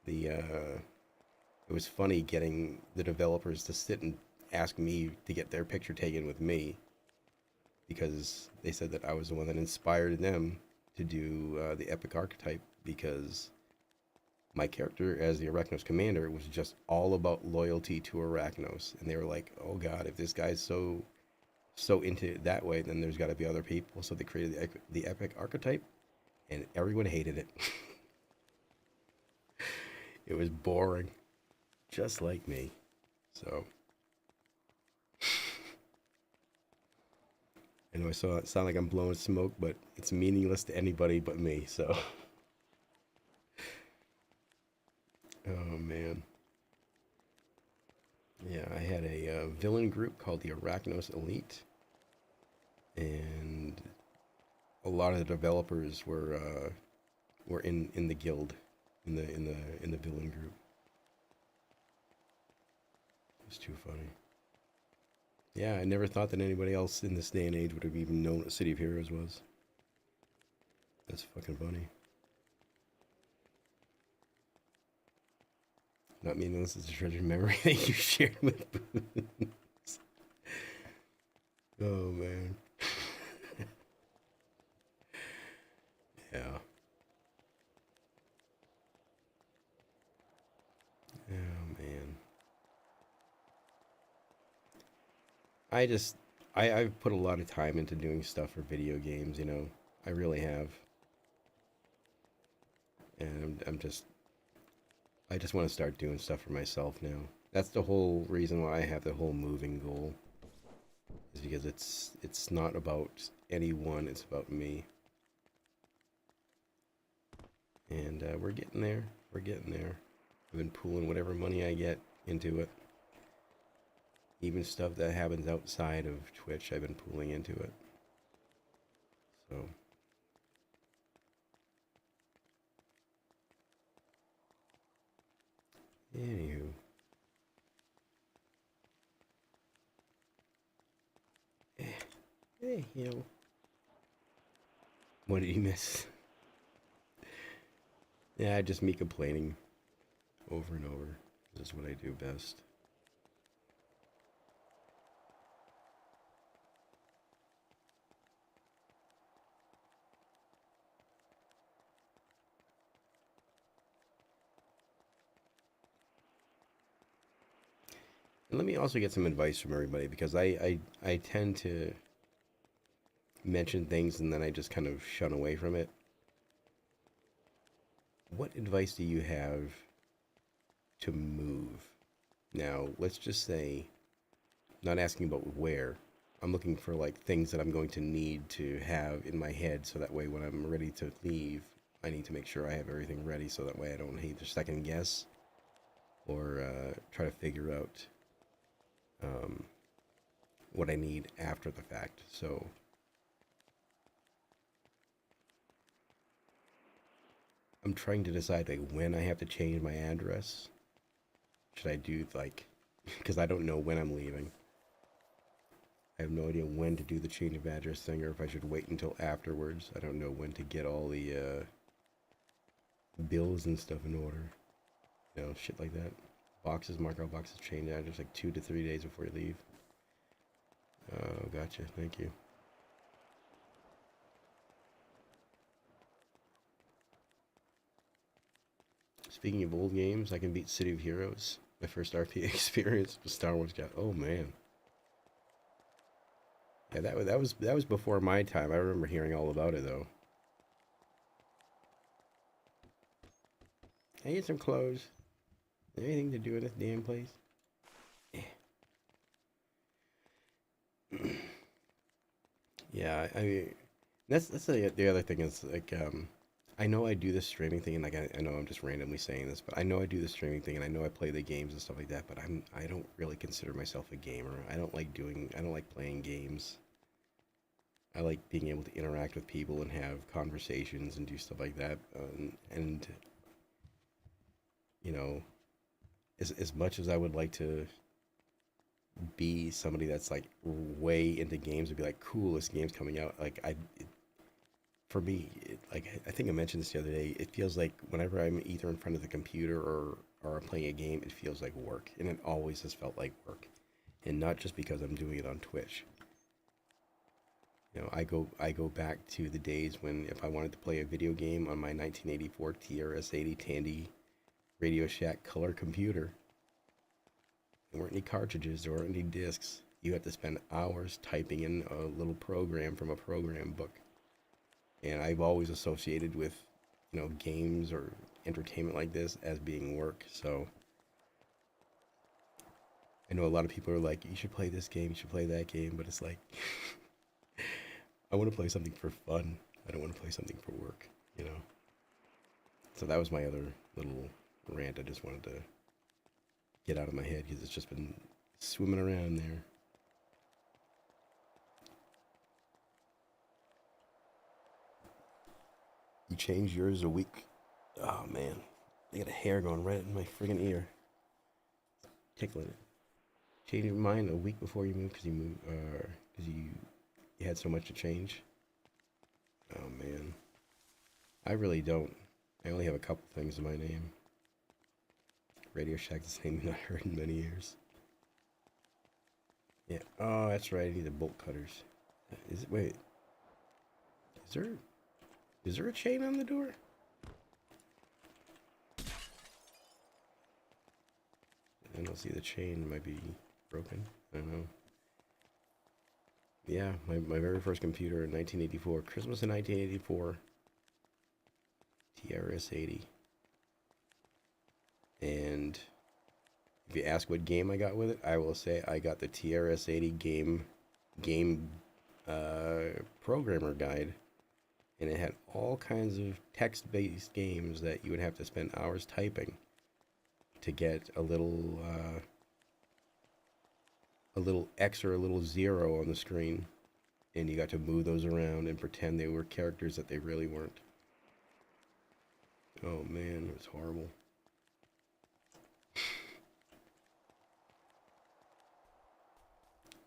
it was funny getting the developers to sit and ask me to get their picture taken with me, because they said that I was the one that inspired them to do the epic archetype, because my character as the Arachnos Commander was just all about loyalty to Arachnos, and they were like, oh god, if this guy's so into it that way, then there's got to be other people. So they created the epic archetype, and everyone hated it. It was boring, just like me. So I know I sound like I'm blowing smoke, but it's meaningless to anybody but me, so. Oh, man. Yeah, I had a villain group called the Arachnos Elite, and a lot of the developers were in the guild, in the villain group. It's too funny. Yeah, I never thought that anybody else in this day and age would have even known what City of Heroes was. That's fucking funny. Not meaningless, it's a treasured memory that you shared with Boots. Oh, man. Yeah. Oh, man. I've put a lot of time into doing stuff for video games, you know. I really have. And I just want to start doing stuff for myself now. That's the whole reason why I have the whole moving goal. Is because it's not about anyone, it's about me. And we're getting there. We're getting there. I've been pooling whatever money I get into it. Even stuff that happens outside of Twitch, I've been pooling into it. So. Anywho. Hey, you know. What did you miss? Yeah, just me complaining over and over. This is what I do best. And let me also get some advice from everybody, because I tend to mention things and then I just kind of shun away from it. What advice do you have to move? Now, let's just say, not asking about where. I'm looking for like things that I'm going to need to have in my head, so that way when I'm ready to leave, I need to make sure I have everything ready, so that way I don't either second guess or try to figure out what I need after the fact. So I'm trying to decide like when I have to change my address. Should I do like, because I don't know when I'm leaving. I have no idea when to do the change of address thing, or if I should wait until afterwards. I don't know when to get all the bills and stuff in order. You know, shit like that. Boxes, mark out boxes, change address like 2 to 3 days before you leave. Oh, gotcha. Thank you. Speaking of old games, I can beat City of Heroes. My first RP experience with Star Wars guy. Oh man. Yeah, that was before my time. I remember hearing all about it though. I need some clothes. Anything to do in this damn place? Yeah, I mean, that's the other thing is like, I know I do this streaming thing, and like I know I'm just randomly saying this, but I know I do the streaming thing, and I know I play the games and stuff like that, but I don't really consider myself a gamer. I don't like playing games. I like being able to interact with people and have conversations and do stuff like that, and you know, as much as I would like to be somebody that's like way into games and be like, cool, this game's coming out, like for me, like I think I mentioned this the other day, it feels like whenever I'm either in front of the computer or I'm playing a game, it feels like work, and it always has felt like work, and not just because I'm doing it on Twitch. You know, I go back to the days when if I wanted to play a video game on my 1984 TRS-80 Tandy Radio Shack color computer, there weren't any cartridges, there weren't any discs. You had to spend hours typing in a little program from a program book. And I've always associated with, you know, games or entertainment like this as being work. So I know a lot of people are like, you should play this game, you should play that game, but it's like, I want to play something for fun. I don't want to play something for work, you know? So that was my other little rant I just wanted to get out of my head, because it's just been swimming around there. You change yours a week. Oh man, I got a hair going right in my friggin' ear. Tickling it. Changing mine a week before you moved because you moved, because you had so much to change. Oh man, I really don't. I only have a couple things in my name. Radio Shack's the name I've not heard in many years. Yeah. Oh, that's right. I need the bolt cutters. Is it? Wait. Is there a chain on the door? I don't see the chain. It might be broken. I don't know. Yeah, my very first computer in 1984. Christmas in 1984. TRS-80. And if you ask what game I got with it, I will say I got the TRS-80 game programmer guide. And it had all kinds of text-based games that you would have to spend hours typing. to get a little X or a little 0 on the screen, and you got to move those around and pretend they were characters that they really weren't. Oh man, it was horrible.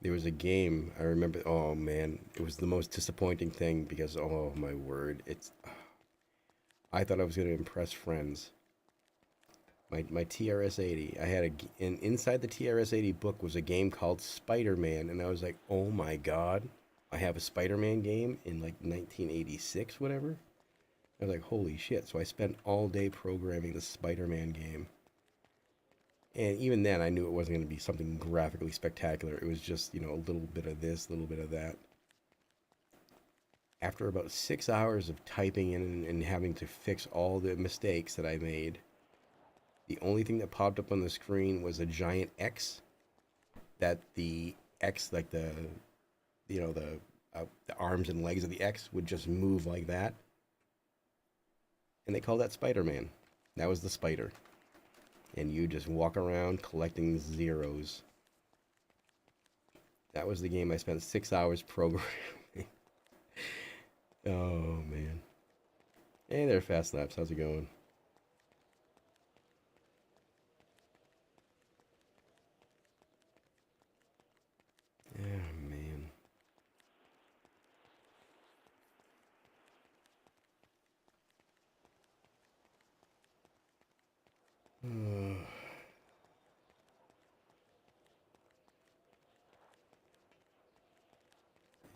There was a game, I remember, oh man, it was the most disappointing thing because, oh my word, I thought I was going to impress friends. My TRS-80, I had and inside the TRS-80 book was a game called Spider-Man, and I was like, oh my god, I have a Spider-Man game in like 1986, whatever. I was like, holy shit, so I spent all day programming the Spider-Man game. And even then, I knew it wasn't going to be something graphically spectacular. It was just, you know, a little bit of this, a little bit of that. After about 6 hours of typing in and having to fix all the mistakes that I made, the only thing that popped up on the screen was a giant X. That the X, like the arms and legs of the X would just move like that. And they called that Spider-Man. That was the spider. And you just walk around collecting zeros. That was the game I spent 6 hours programming. Oh, man. Hey there, Fast Laps. How's it going? Yeah, man.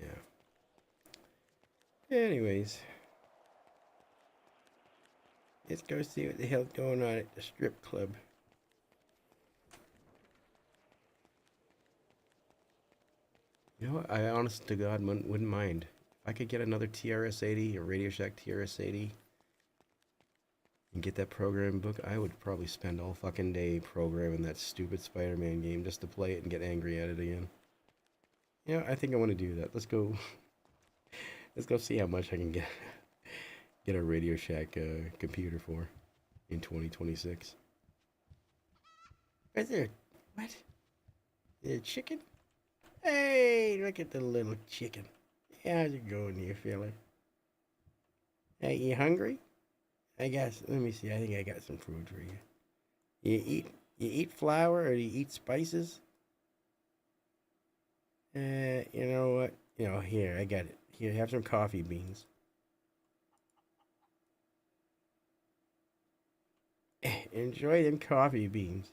Yeah. Anyways, let's go see what the hell's going on at the strip club. You know what? I honest to God wouldn't mind. If I could get another TRS-80, a Radio Shack TRS-80, and get that program book, I would probably spend all fucking day programming that stupid Spider-Man game just to play it and get angry at it again. Yeah, I think I want to do that. Let's go. Let's go see how much I can get a Radio Shack computer for in 2026. Is there? What? Is there a chicken? Hey, look at the little chicken. How's it going there, fella? Hey, you hungry? I guess. Let me see. I think I got some food for you. You eat flour or you eat spices? You know what? You know, here, I got it. Here, have some coffee beans. Enjoy them coffee beans.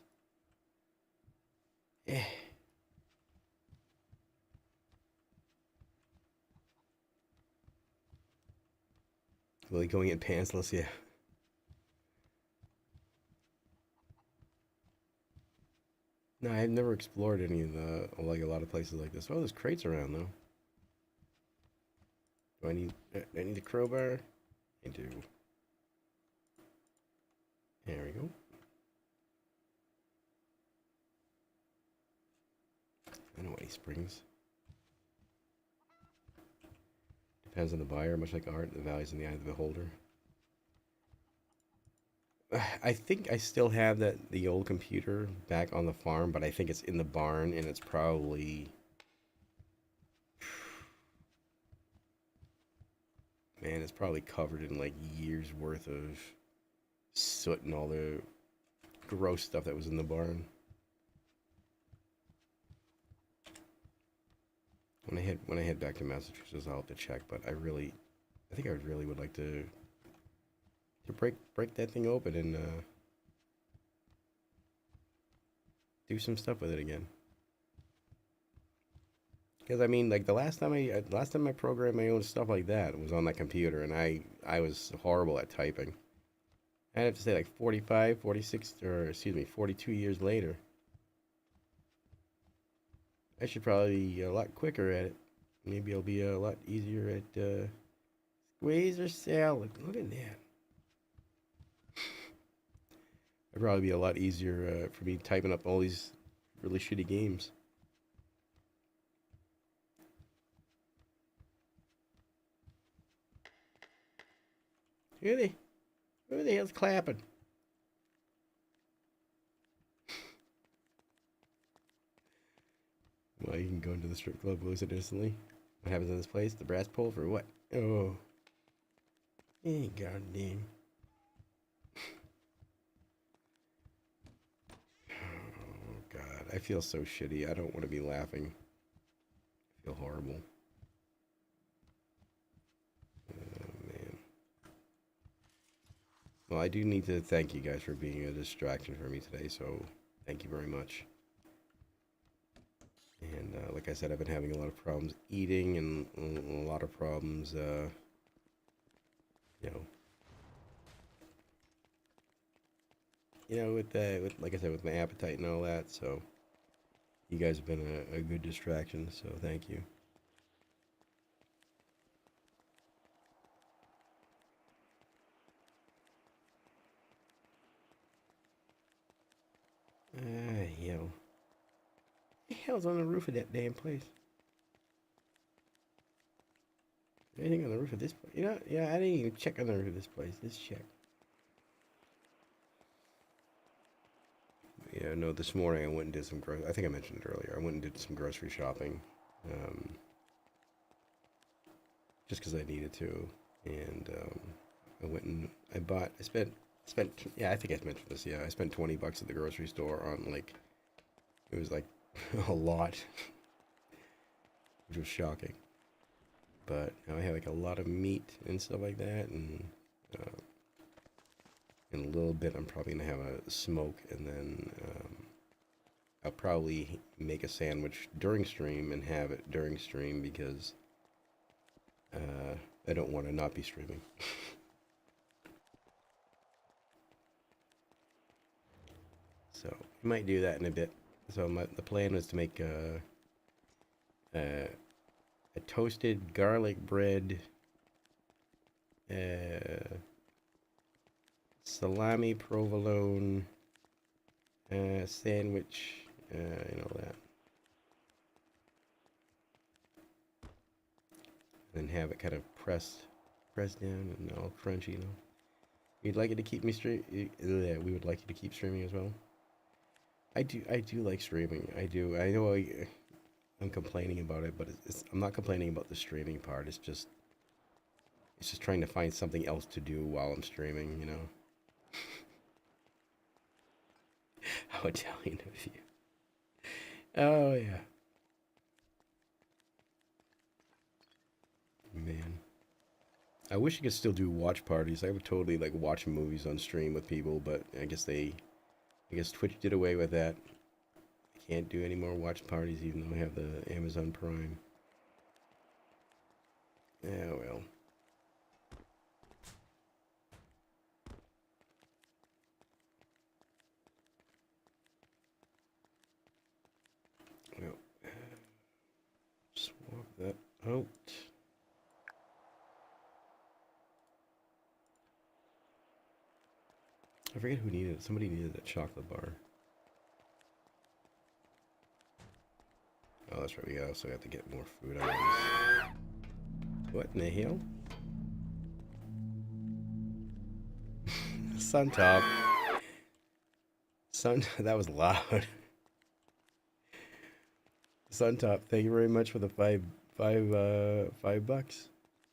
Willie going in pantsless, yeah. No, I've never explored any of the, like a lot of places like this. Oh, there's crates around though. Do I need the crowbar? I do. There we go. I know any springs. Depends on the buyer, much like art, the value's in the eye of the beholder. I think I still have the old computer back on the farm, but I think it's in the barn and it's probably, man, it's probably covered in like years worth of soot and all the gross stuff that was in the barn. When I head back to Massachusetts, I'll have to check, but I think I really would like to break that thing open and do some stuff with it again. Because I mean, like the last time I programmed my own stuff like that was on that computer, and I was horrible at typing. I'd have to say like 45, 46, or excuse me, 42 years later. I should probably be a lot quicker at it. Maybe I'll be a lot easier at squeeze or salad. Look at that. It'd probably be a lot easier for me typing up all these really shitty games. Who the hell's clapping? Well, you can go into the strip club, lose it instantly. What happens in this place? The brass pole for what? Oh. Hey, goddamn. Oh, God. I feel so shitty. I don't want to be laughing. I feel horrible. Oh, man. Well, I do need to thank you guys for being a distraction for me today, so thank you very much. And like I said, I've been having a lot of problems eating and a lot of problems, you know, with like I said, with my appetite and all that. So you guys have been a good distraction. So thank you. What the hell's on the roof of that damn place? Anything on the roof of this place? You know, yeah, I didn't even check on the roof of this place. Let's check. Yeah, no, this morning I went and did some I think I mentioned it earlier. I went and did some grocery shopping. Just because I needed to. And I went and I spent, yeah, I think I mentioned this. Yeah, I spent $20 at the grocery store on, like, it was like a lot, which was shocking. But now I have like a lot of meat and stuff like that, and in a little bit I'm probably gonna have a smoke, and then I'll probably make a sandwich during stream and have it during stream because I don't want to not be streaming. So I might do that in a bit. So the plan was to make a toasted garlic bread, salami provolone sandwich, and all that. And have it kind of pressed down and all crunchy, you know. You'd like it to keep me yeah, we would like you to keep streaming as well. I do like streaming. I do. I know I'm complaining about it, but I'm not complaining about the streaming part. It's just trying to find something else to do while I'm streaming, you know. How Italian of you. Oh yeah. Man. I wish you could still do watch parties. I would totally like watch movies on stream with people, but I guess Twitch did away with that. I can't do any more watch parties even though I have the Amazon Prime. Yeah, well. Well, swap that out. I forget who needed it. Somebody needed a chocolate bar. Oh, that's right. We also got to get more food items. What in the hell? Suntop. That was loud. Suntop, thank you very much for the $5.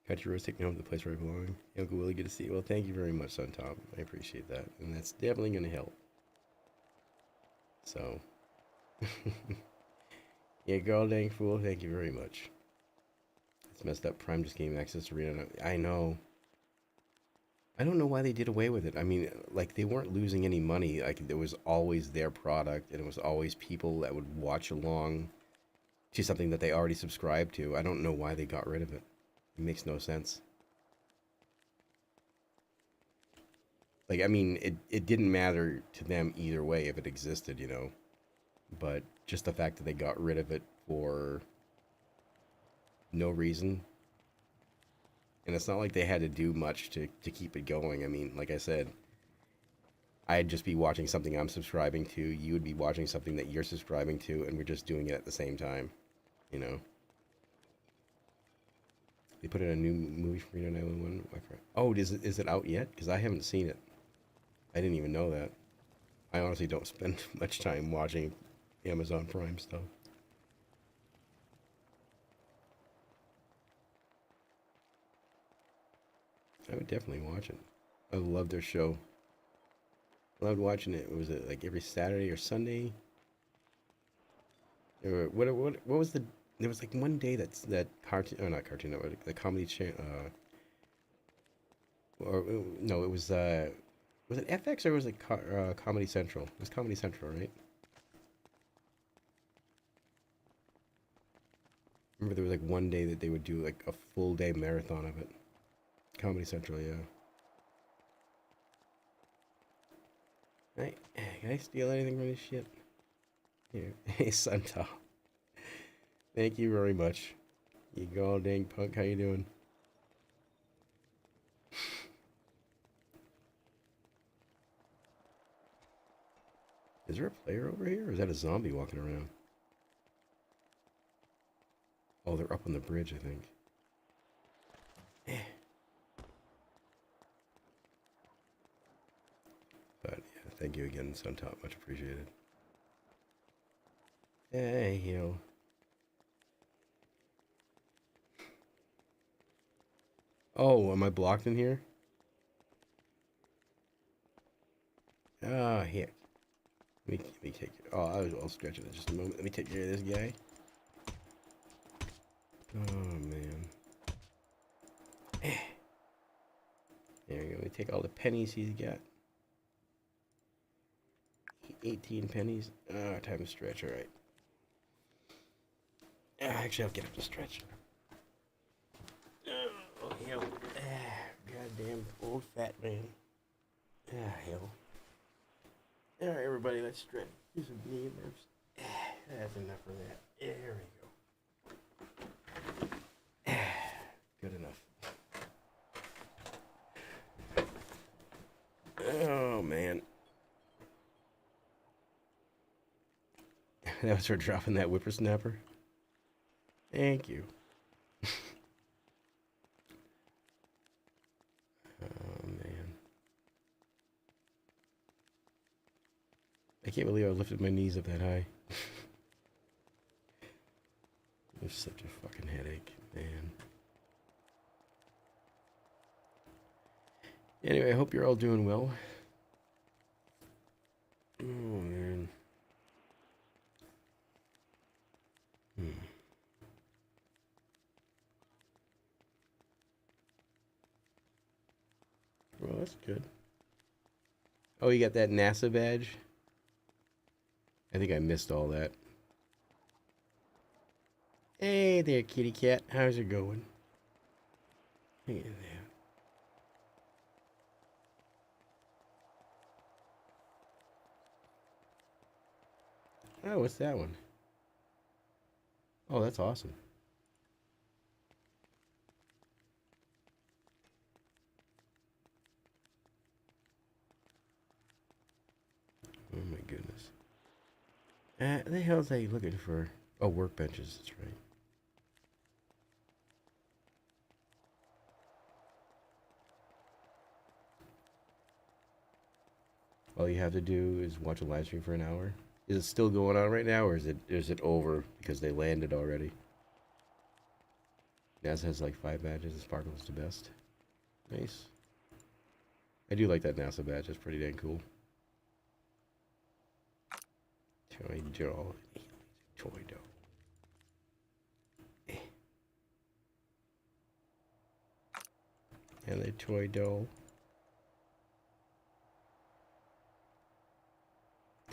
Country Rose, take me home to the place where I belong. Uncle Willie, good to see you. Well, thank you very much, Suntop. I appreciate that. And that's definitely going to help. So. Yeah, girl dang fool, thank you very much. It's messed up. Prime just gave access to Arena. I know. I don't know why they did away with it. I mean, like, they weren't losing any money. Like, there was always their product, and it was always people that would watch along to something that they already subscribed to. I don't know why they got rid of it. It makes no sense. Like, I mean, it didn't matter to them either way if it existed, you know. But just the fact that they got rid of it for no reason. And it's not like they had to do much to keep it going. I mean, like I said, I'd just be watching something I'm subscribing to. You would be watching something that you're subscribing to, and we're just doing it at the same time, you know. They put in a new movie for Reno 911. Oh, is it out yet? Because I haven't seen it. I didn't even know that. I honestly don't spend much time watching Amazon Prime stuff. I would definitely watch it. I love their show. I loved watching it. Was it like every Saturday or Sunday? Or what was the? There was like one day that cartoon, or not cartoon, no, the comedy channel. Or no, it was it FX or was it Comedy Central? It was Comedy Central, right? Remember there was like one day that they would do like a full day marathon of it. Comedy Central, yeah. Can I steal anything from this shit? Here. Hey, Suntop. Thank you very much. You go dang punk, how you doing? Is there a player over here, or is that a zombie walking around? Oh, they're up on the bridge, I think. But yeah, thank you again, Suntop. Much appreciated. Hey, yo. Oh, am I blocked in here? Ah, here. Let me take. Oh, I'll stretch it in just a moment. Let me take care of this guy. Oh man. There we go. Let me take all the pennies he's got. 18 pennies. Time to stretch. All right. Actually, I'll get up to stretch. Oh, hell. Goddamn old fat man. Hell. All right, everybody, let's stretch. Do some knee lifts. That's enough of that. There we go. Good enough. Oh, man. That was for dropping that whippersnapper. Thank you. Oh, man. I can't believe I lifted my knees up that high. It's such a fucking headache, man. Anyway, I hope you're all doing well. Oh, man. Well, that's good. Oh, you got that NASA badge? I think I missed all that. Hey there, kitty cat. How's it going? Hey there. Oh, what's that one? Oh, that's awesome. Oh my goodness. The hell is they looking for? Oh, workbenches, that's right. All you have to do is watch a live stream for an hour. Is it still going on right now, or is it over because they landed already? NASA has like 5 badges, and Sparkle is the best. Nice. I do like that NASA badge, that's pretty dang cool. Toy doll. Toy doll. And the toy doll.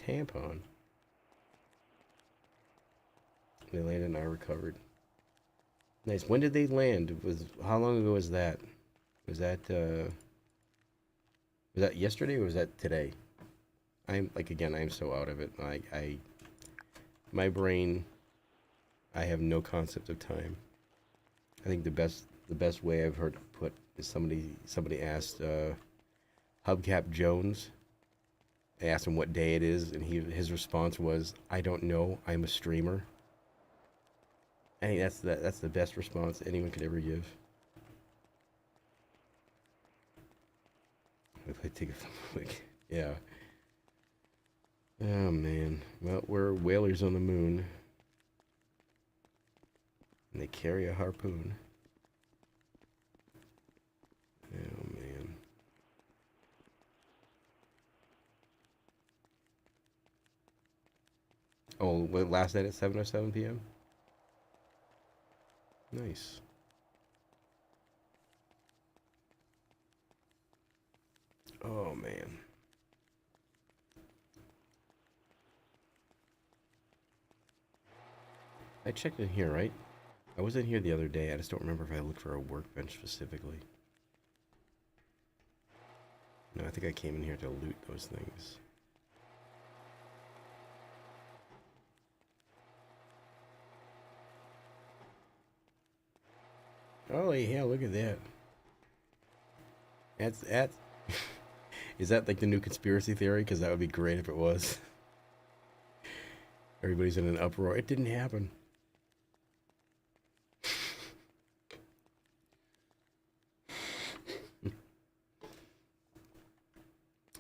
Tampon. They landed and I recovered. Nice. When did they land? How long ago was that? Was that yesterday or was that today? I'm like, again, I'm so out of it. My brain, I have no concept of time. I think the best way I've heard put is somebody asked Hubcap Jones. I asked him what day it is, and his response was, "I don't know. I'm a streamer." I think that's the best response anyone could ever give. If I take a look, yeah. Oh man, well, we're whalers on the moon, and they carry a harpoon. Oh last night at 7:07 p.m.? Nice. Oh, man. I checked in here, right? I was in here the other day. I just don't remember if I looked for a workbench specifically. No, I think I came in here to loot those things. Holy hell, look at that. That's is that like the new conspiracy theory? Because that would be great if it was. Everybody's in an uproar. It didn't happen.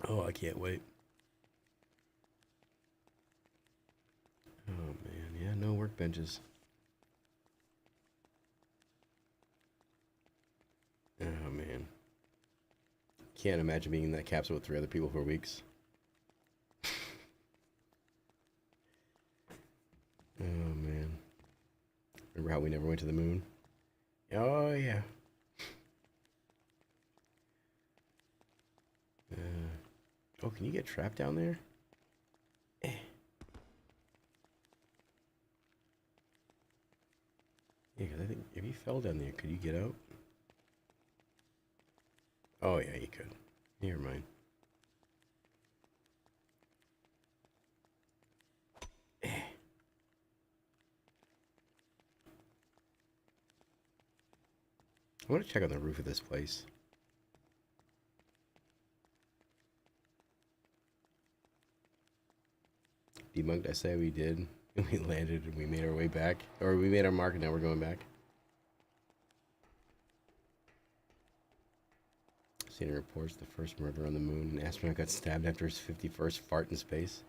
Oh, I can't wait. Oh, man. Yeah, no workbenches. Oh, man. Can't imagine being in that capsule with 3 other people for weeks. Oh, man. Remember how we never went to the moon? Oh, yeah. Oh, can you get trapped down there? Eh. Yeah, because I think if you fell down there, could you get out? Oh, yeah, you could. Never mind. Eh. I want to check on the roof of this place. Debunked, I say we did. We landed and we made our way back. Or we made our mark and now we're going back. CNN reports the first murder on the moon. An astronaut got stabbed after his 51st fart in space.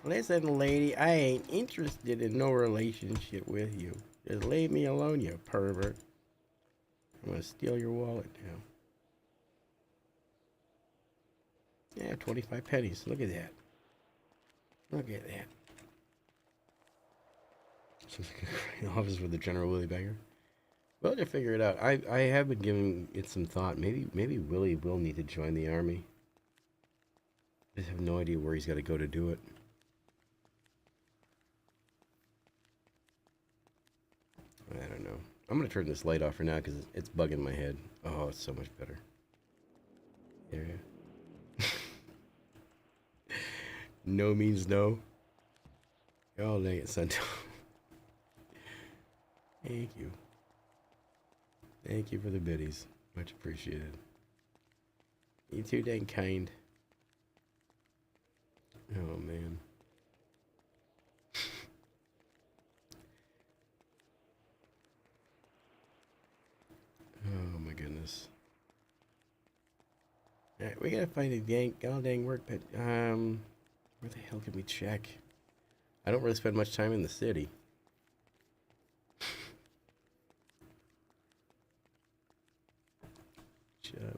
Listen, lady, I ain't interested in no relationship with you. Just leave me alone, you pervert. I'm gonna steal your wallet now. Yeah, 25 pennies. Look at that. Look at that. Sounds like a great office for the General Willie Bagger. Well, to figure it out. I have been giving it some thought. Maybe Willie will need to join the army. I just have no idea where he's got to go to do it. I don't know. I'm going to turn this light off for now because it's bugging my head. Oh, it's so much better. There. No means no. Oh, dang it, Santo. Thank you. Thank you for the biddies. Much appreciated. You too dang kind. Oh, man. Oh, my goodness. Alright, we gotta find a dang workbench. Where the hell can we check? I don't really spend much time in the city.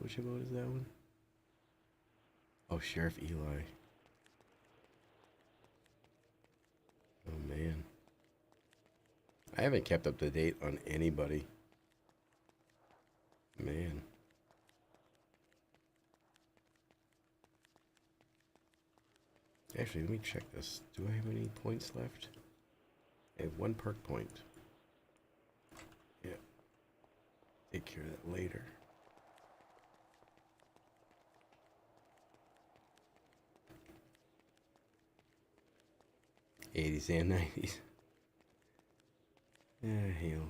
Which vote is that one? Oh, Sheriff Eli. Oh, man. I haven't kept up to date on anybody. Man. Actually, let me check this. Do I have any points left? I have 1 perk point. Yeah. Take care of that later. '80s and '90s. Ah, hell.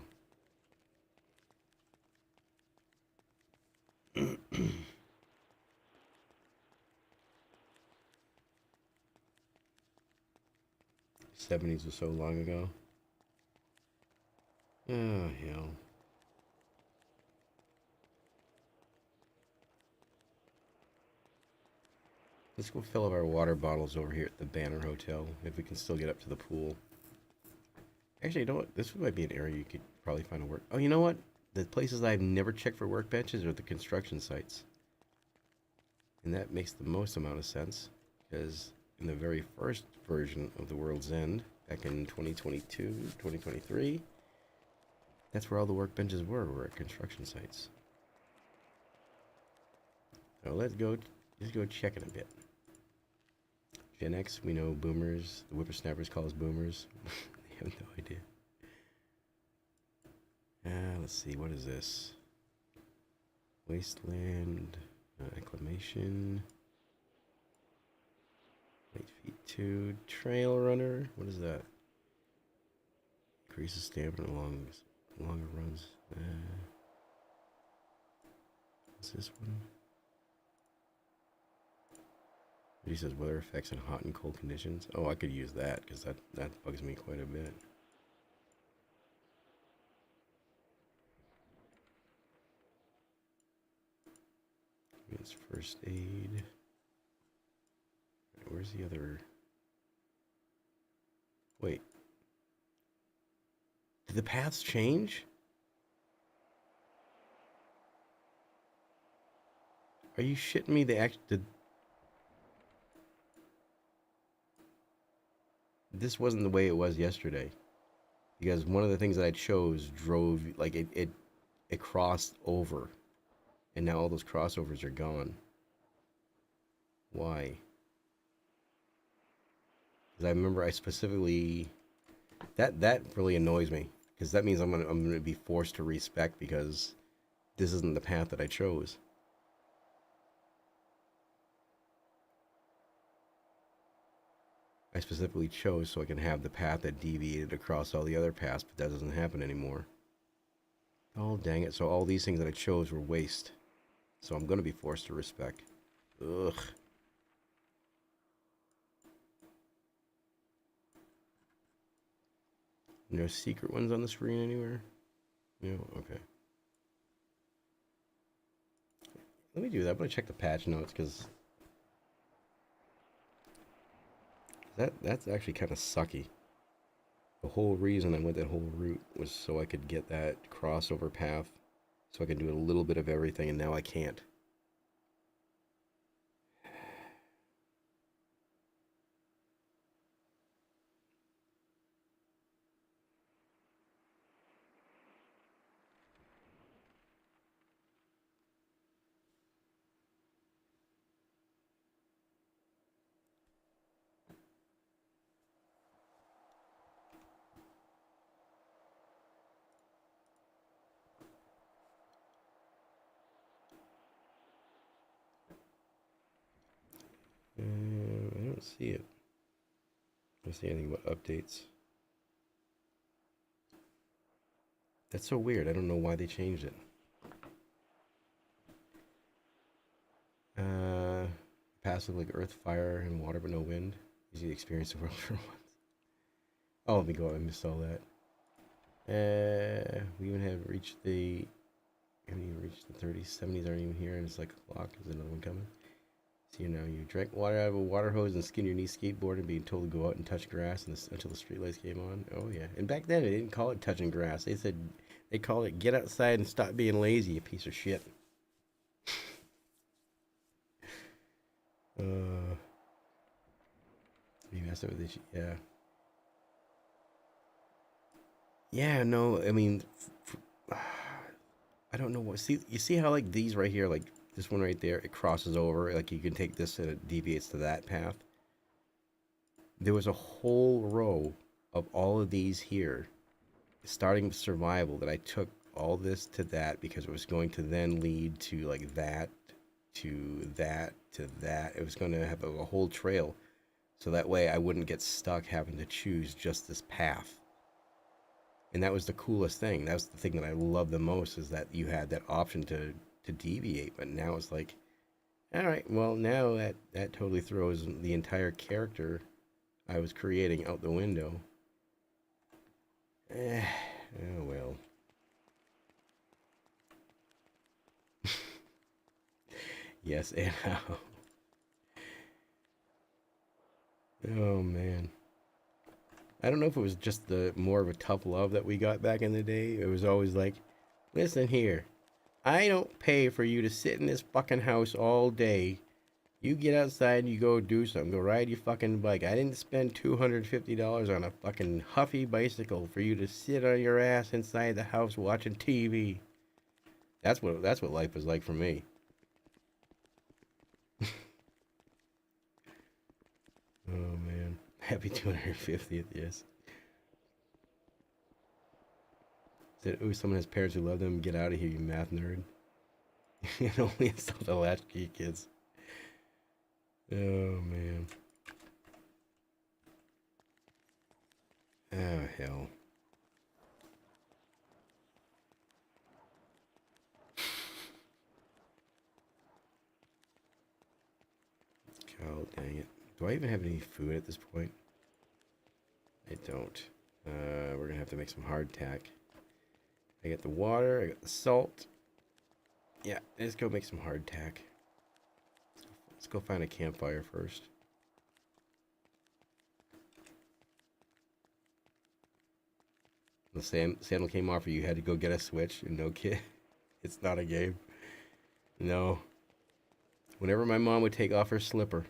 '70s was so long ago. Oh, hell. Let's go fill up our water bottles over here at the Banner Hotel, if we can still get up to the pool. Actually, you know what? This might be an area you could probably find a work... Oh, you know what? The places I've never checked for workbenches are the construction sites. And that makes the most amount of sense, because in the very first version of The World's End, back in 2022, 2023. That's where all the workbenches were at construction sites. So let's go check it a bit. Gen X, we know boomers, the whippersnappers call us boomers. They have no idea. Let's see, what is this? Wasteland, acclamation. 8 feet 2, trail runner. What is that? Increases stamina longer runs. What's this one? He says weather effects in hot and cold conditions. Oh, I could use that because that bugs me quite a bit. It's first aid. Where's the other? Wait. Did the paths change? Are you shitting me? This wasn't the way it was yesterday. Because one of the things that I chose drove, like, it crossed over. And now all those crossovers are gone. Why? Because I remember I specifically... That really annoys me. Because that means I'm gonna be forced to respec because this isn't the path that I chose. I specifically chose so I can have the path that deviated across all the other paths, but that doesn't happen anymore. Oh, dang it. So all these things that I chose were waste. So I'm going to be forced to respec. Ugh. No secret ones on the screen anywhere? No? Okay. Let me do that. I'm going to check the patch notes because that's actually kind of sucky. The whole reason I went that whole route was so I could get that crossover path so I could do a little bit of everything, and now I can't. I don't see it. I don't see anything about updates. That's so weird. I don't know why they changed it. Passive like earth, fire, and water, but no wind. Easy to experience the world for once. Oh, let me go. I missed all that. We even have reached the. We haven't even reached the 30s, 70s aren't even here, and it's like a clock. There's another one coming. So you drank water out of a water hose and skinned your knee skateboard and being told to go out and touch grass until the streetlights came on. Oh yeah, and back then they didn't call it touching grass. They called it get outside and stop being lazy, you piece of shit. You messed up with this, yeah. Yeah, no, I mean, I don't know what. See, you see how like these right here, like this one right there, it crosses over. Like you can take this and it deviates to that path. There was a whole row of all of these here, starting with survival, that I took all this to that because it was going to then lead to like that, to that, to that. It was going to have a whole trail. So that way I wouldn't get stuck having to choose just this path. And that was the coolest thing. That was the thing that I loved the most, is that you had that option to deviate. But now it's like, all right, well, now that totally throws the entire character I was creating out the window. Oh, well. Yes, and how. Oh, man. I don't know if it was just the more of a tough love that we got back in the day. It was always like, listen here, I don't pay for you to sit in this fucking house all day You get outside and you go do something. Go ride your fucking bike. I didn't spend $250 on a fucking Huffy bicycle for you to sit on your ass inside the house watching TV. That's what life was like for me. Oh man. Happy 250th, yes. Said, ooh, someone has parents who love them. Get out of here, you math nerd. And only install the latchkey kids. Oh man. Oh hell. God dang it. Do I even have any food at this point? I don't. We're gonna have to make some hardtack. I got the water, I got the salt. Yeah, let's go make some hardtack. Let's go find a campfire first. The sandal came off, or you had to go get a Switch, and no kid. It's not a game. No. Whenever my mom would take off her slipper,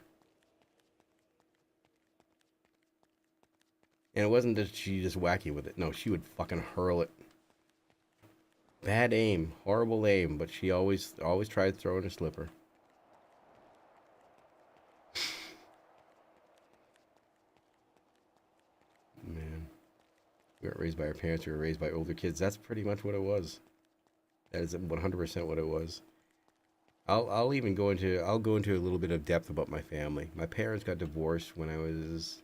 and it wasn't that she just whack you with it. No, she would fucking hurl it. Bad aim, horrible aim, but she always tried throwing her slipper. Man, we weren't raised by our parents. We were raised by older kids. That's pretty much what it was. That is 100% what it was. I'll go into a little bit of depth about my family. My parents got divorced when I was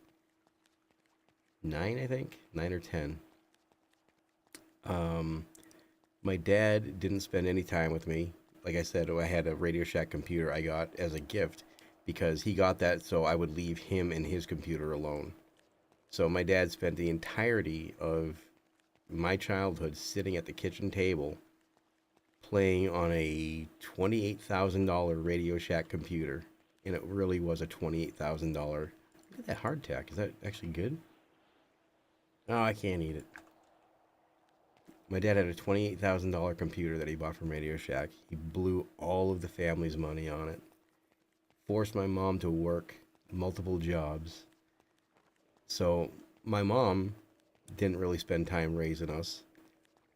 9, I think, 9 or 10. My dad didn't spend any time with me. Like I said, I had a Radio Shack computer I got as a gift because he got that so I would leave him and his computer alone. So my dad spent the entirety of my childhood sitting at the kitchen table playing on a $28,000 Radio Shack computer. And it really was a $28,000. Look at that hardtack. Is that actually good? Oh, I can't eat it. My dad had a $28,000 computer that he bought from Radio Shack. He blew all of the family's money on it. Forced my mom to work multiple jobs. So my mom didn't really spend time raising us.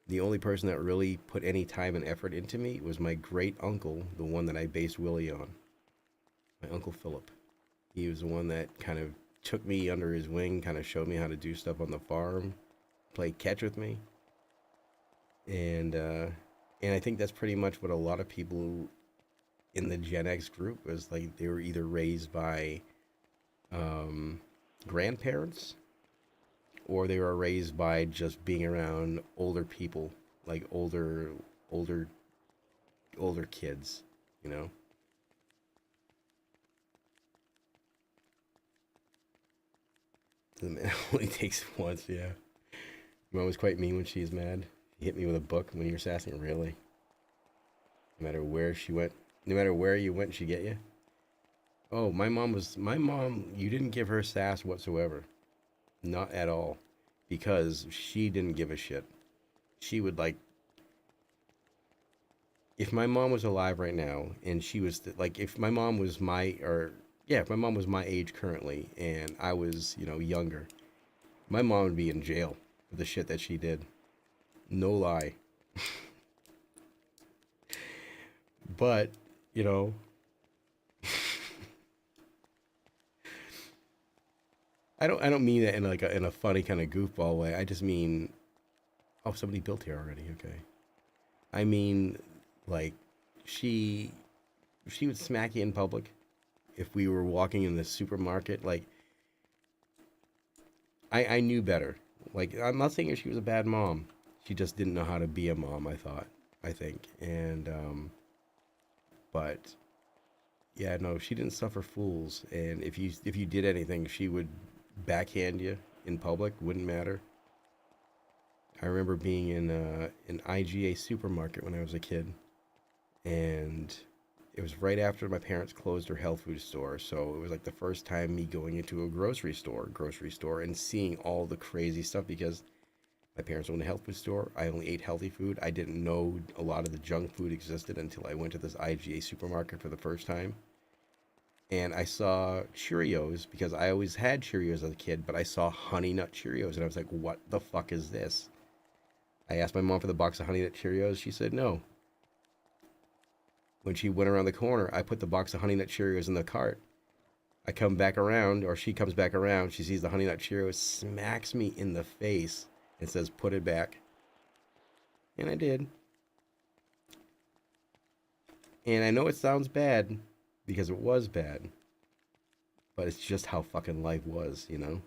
The only person that really put any time and effort into me was my great uncle, the one that I based Willie on. My Uncle Philip. He was the one that kind of took me under his wing, kind of showed me how to do stuff on the farm, played catch with me. And I think that's pretty much what a lot of people in the Gen X group was like. They were either raised by grandparents, or they were raised by just being around older people, like older kids, you know. It only takes once, yeah. Mom was quite mean when she's mad. She hit me with a book when you were sassing, really. No matter where she went, no matter where you went, she'd get you. Oh, my mom, you didn't give her sass whatsoever. Not at all. Because she didn't give a shit. She would like, if my mom was alive right now, and she was, like, if my mom was if my mom was my age currently, and I was, younger, my mom would be in jail for the shit that she did. No lie. But, I don't mean that in a funny kind of goofball way. I just mean, oh, somebody built here already. Okay. I mean, like, she would smack you in public if we were walking in the supermarket. Like, I knew better. Like, I'm not saying she was a bad mom. She just didn't know how to be a mom, I think. And, but, yeah, no, she didn't suffer fools. And if you did anything, she would backhand you in public. Wouldn't matter. I remember being in an IGA supermarket when I was a kid. And it was right after my parents closed their health food store. So it was like the first time me going into a grocery store and seeing all the crazy stuff, because my parents owned a health food store. I only ate healthy food. I didn't know a lot of the junk food existed until I went to this IGA supermarket for the first time. and I saw Cheerios because I always had Cheerios as a kid, but I saw Honey Nut Cheerios, and I was like, what the fuck is this? I asked my mom for the box of Honey Nut Cheerios. She said no. When she went around the corner, I put the box of Honey Nut Cheerios in the cart. I come back around, or she comes back around, she sees the Honey Nut Cheerios, smacks me in the face, and says, put it back. And I did. And I know it sounds bad, because it was bad. But it's just how fucking life was, you know?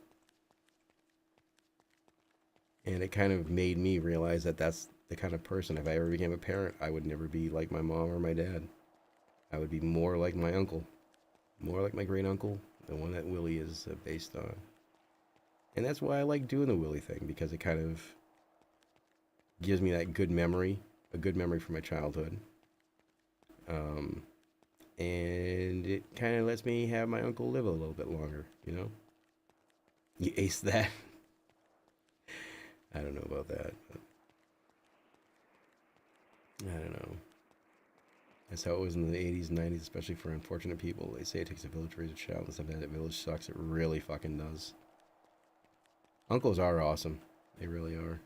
And it kind of made me realize that that's the kind of person, if I ever became a parent, I would never be like my mom or my dad. I would be more like my uncle. More like my great uncle, the one that Willie is based on. And that's why I like doing the Willie thing, because it kind of gives me that good memory, a good memory from my childhood. And it kind of lets me have my uncle live a little bit longer, you know? You ace that? I don't know about that. But I don't know. That's how it was in the 80s and 90s, especially for unfortunate people. They say it takes a village to raise a child, and sometimes that village sucks. It really fucking does. Uncles are awesome. They really are.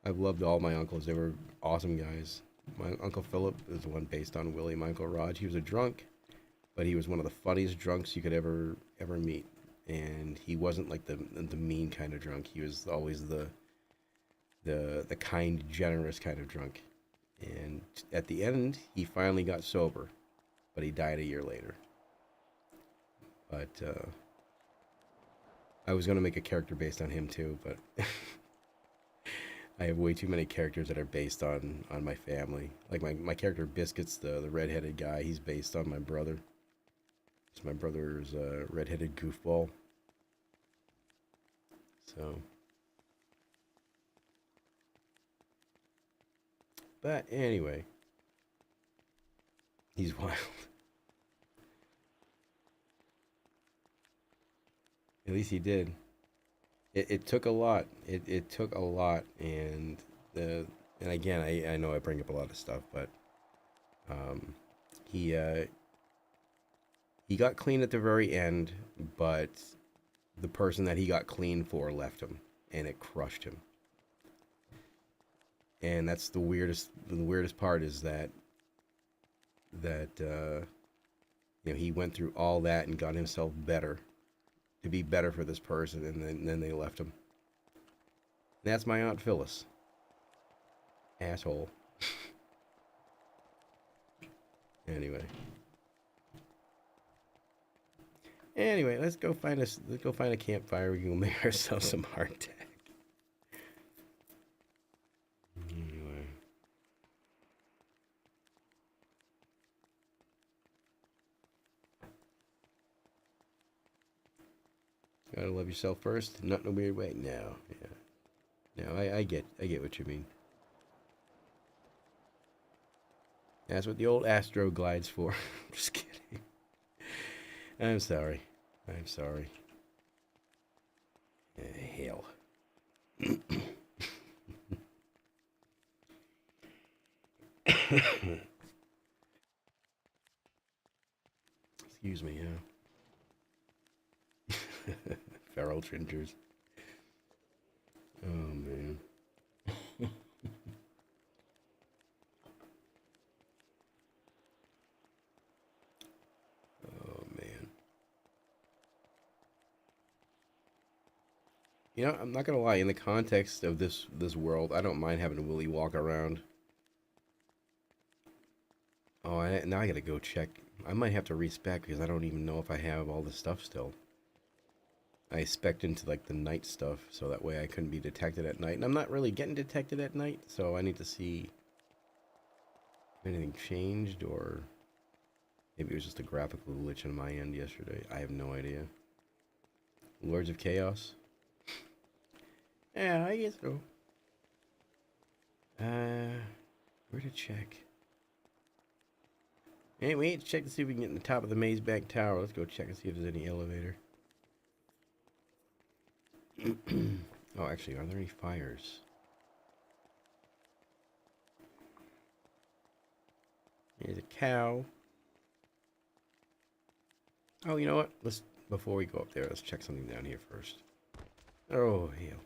I've loved all my uncles. They were awesome guys. My Uncle Philip is the one based on Willie. My Uncle Raj, he was a drunk, but he was one of the funniest drunks you could ever meet. And he wasn't like the mean kind of drunk. He was always the kind, generous kind of drunk. And at the end, he finally got sober, but he died a year later. But I was going to make a character based on him too, but I have way too many characters that are based on my family. Like my character Biscuits, the redheaded guy, he's based on my brother. It's my brother's redheaded goofball. So, but anyway, he's wild. At least he did. It took a lot. It took a lot, and again, I know I bring up a lot of stuff, but he got clean at the very end, but the person that he got clean for left him, and it crushed him. And that's the weirdest part is that you know, he went through all that and got himself better to be better for this person, and then they left him. And that's my Aunt Phyllis. Asshole. Anyway, let's go find a campfire. We can make ourselves some hardtack. Anyway. Gotta love yourself first, not in a weird way. No, yeah. No, I get what you mean. That's what the old Astro glide's for. Just kidding. I'm sorry. Hell. Excuse me, yeah. Feral Trinters. Oh, man. Oh, man. You know, I'm not gonna lie, in the context of this world, I don't mind having a Willie walk around. Oh, now I gotta go check. I might have to respec because I don't even know if I have all the stuff still. I spec'd into like the night stuff so that way I couldn't be detected at night. And I'm not really getting detected at night, so I need to see if anything changed, or maybe it was just a graphical glitch on my end yesterday. I have no idea. Lords of Chaos? Yeah, I guess so. Where to check? Anyway, we need to check to see if we can get in the top of the Maze Bank Tower. Let's go check and see if there's any elevator. Oh, actually, are there any fires? There's a cow. Oh, you know what? Before we go up there, let's check something down here first. Oh, hell.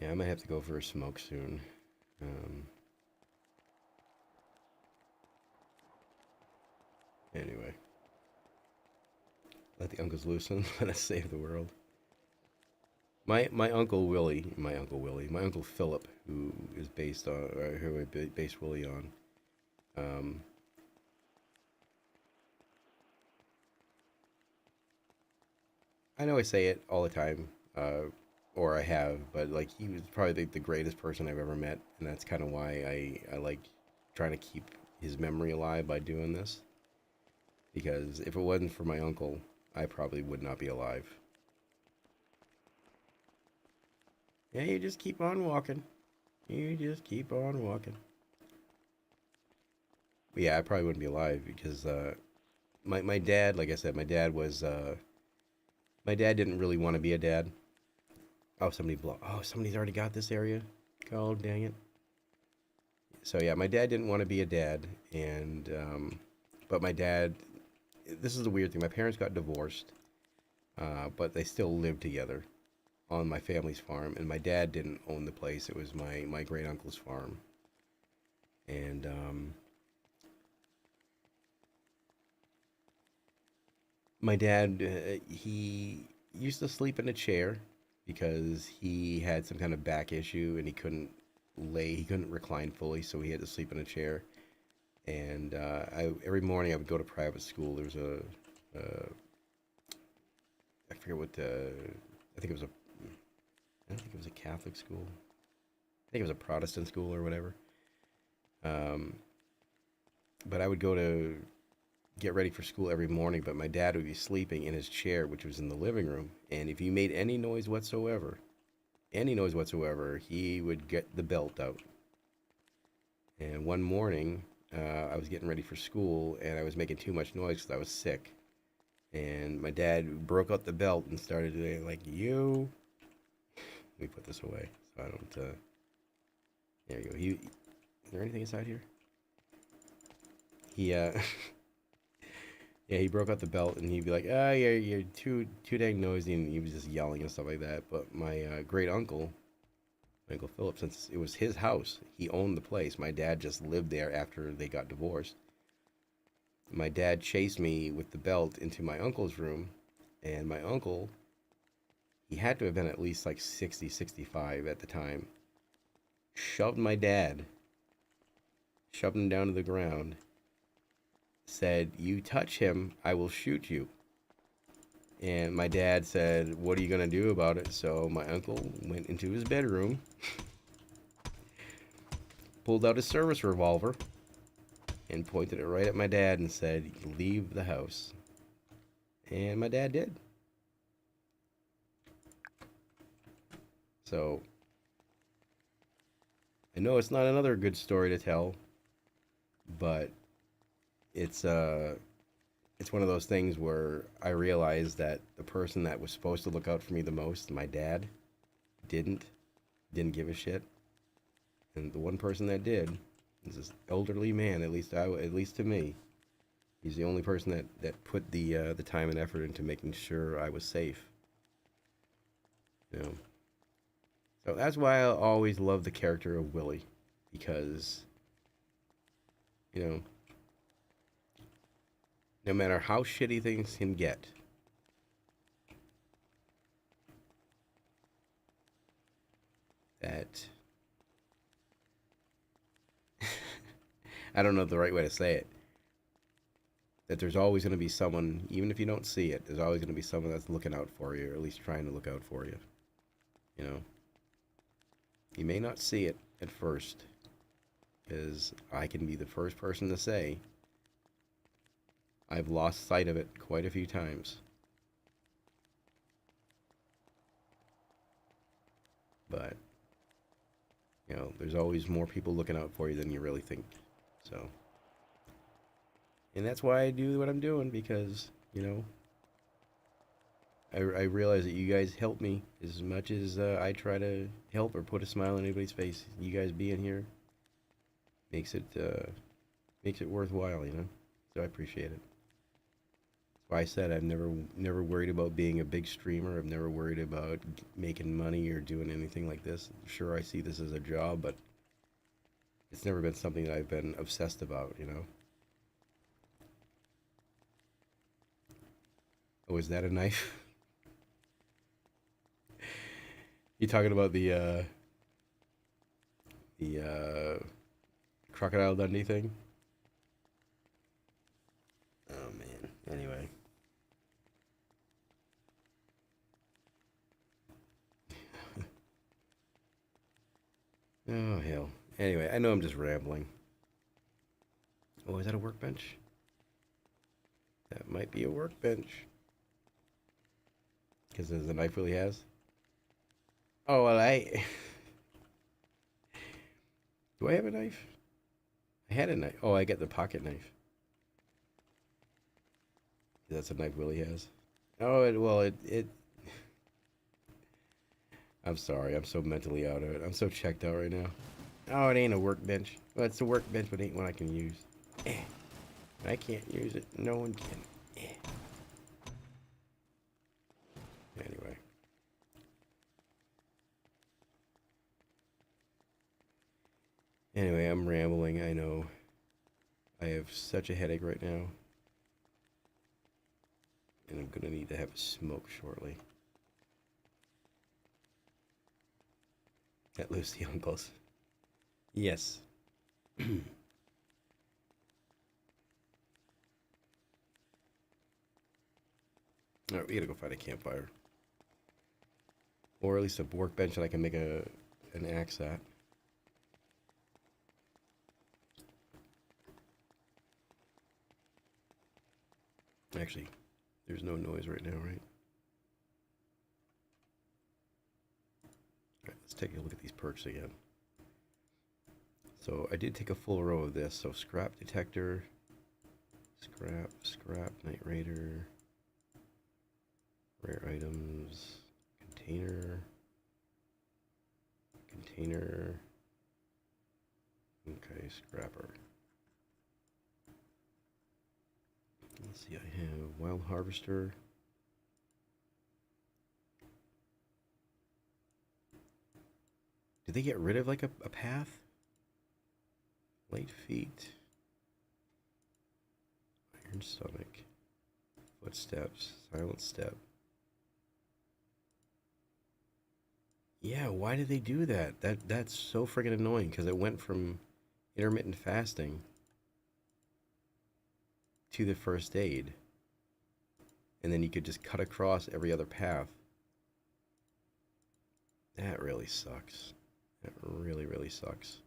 Yeah, I might have to go for a smoke soon. Anyway. Let the uncles loose and let us save the world. My uncle Willie, my uncle Philip, who is based on, who I based Willie on. I know I say it all the time, or I have, but like he was probably the greatest person I've ever met, and that's kind of why I like trying to keep his memory alive by doing this. Because if it wasn't for my uncle, I probably would not be alive. Yeah, you just keep on walking. You just keep on walking. But yeah, I probably wouldn't be alive because my dad, like I said, my dad didn't really want to be a dad. Oh, somebody's already got this area. Oh, dang it. So yeah, my dad didn't want to be a dad, and but my dad, this is the weird thing. My parents got divorced, but they still lived together on my family's farm, and my dad didn't own the place. It was my great uncle's farm, and my dad he used to sleep in a chair because he had some kind of back issue and he couldn't recline fully, so he had to sleep in a chair. And every morning I would go to private school. There was I forget what I think it was I don't think it was a Catholic school. I think it was a Protestant school or whatever. But I would go to get ready for school every morning, but my dad would be sleeping in his chair, which was in the living room. And if you made any noise whatsoever, he would get the belt out. And one morning, I was getting ready for school, and I was making too much noise because I was sick. And my dad broke out the belt and started doing like, you. Let me put this away so I don't. There you go. Is there anything inside here? He yeah, he broke out the belt and he'd be like, "Ah, you're too dang noisy," and he was just yelling and stuff like that. But my great uncle, Uncle Philip, since it was his house, he owned the place. My dad just lived there after they got divorced. My dad chased me with the belt into my uncle's room, and my uncle, he had to have been at least like 60, 65 at the time, shoved my dad, shoved him down to the ground, said, "You touch him, I will shoot you." And my dad said, "What are you going to do about it?" So my uncle went into his bedroom, pulled out his service revolver, and pointed it right at my dad and said, "Leave the house." And my dad did. So I know it's not another good story to tell, but it's one of those things where I realized that the person that was supposed to look out for me the most, my dad, didn't give a shit, and the one person that did is this elderly man. At least to me, he's the only person that put the time and effort into making sure I was safe. You know. So that's why I always love the character of Willie, because, you know, no matter how shitty things can get, that I don't know the right way to say it, that there's always going to be someone, even if you don't see it, there's always going to be someone that's looking out for you, or at least trying to look out for you. You know, you may not see it at first, because I can be the first person to say I've lost sight of it quite a few times. But, you know, there's always more people looking out for you than you really think. So, and that's why I do what I'm doing, because, you know, I realize that you guys help me as much as I try to help or put a smile on anybody's face. You guys being here makes it worthwhile, you know. So I appreciate it. That's why I said I've never worried about being a big streamer. I've never worried about making money or doing anything like this. Sure, I see this as a job, but it's never been something that I've been obsessed about, you know. Oh, is that a knife? You talking about the Crocodile Dundee thing? Oh man. Anyway. Oh hell. Anyway, I know I'm just rambling. Oh, is that a workbench? That might be a workbench. Because there's a knife Willie has. Oh, well, do I have a knife? I had a knife. Oh, I got the pocket knife. That's a knife Willie has. Oh, it I'm sorry. I'm so mentally out of it. I'm so checked out right now. Oh, it ain't a workbench. Well, it's a workbench, but it ain't one I can use. I can't use it. No one can. Anyway. Anyway, I'm rambling. I know. I have such a headache right now. And I'm gonna need to have a smoke shortly. At Lucy Uncles. Yes. Alright, we gotta go find a campfire. Or at least a workbench that I can make an axe at. Actually, there's no noise right now, right? Alright, let's take a look at these perks again. So I did take a full row of this. So scrap detector, scrap, Night Raider, rare items, container, okay, scrapper. Let's see, I have wild harvester. Did they get rid of like a path? Light feet. Iron stomach. Footsteps. Silent step. Yeah, why did they do that? That's so friggin' annoying because it went from intermittent fasting to the first aid. And then you could just cut across every other path. That really sucks. That really, really sucks.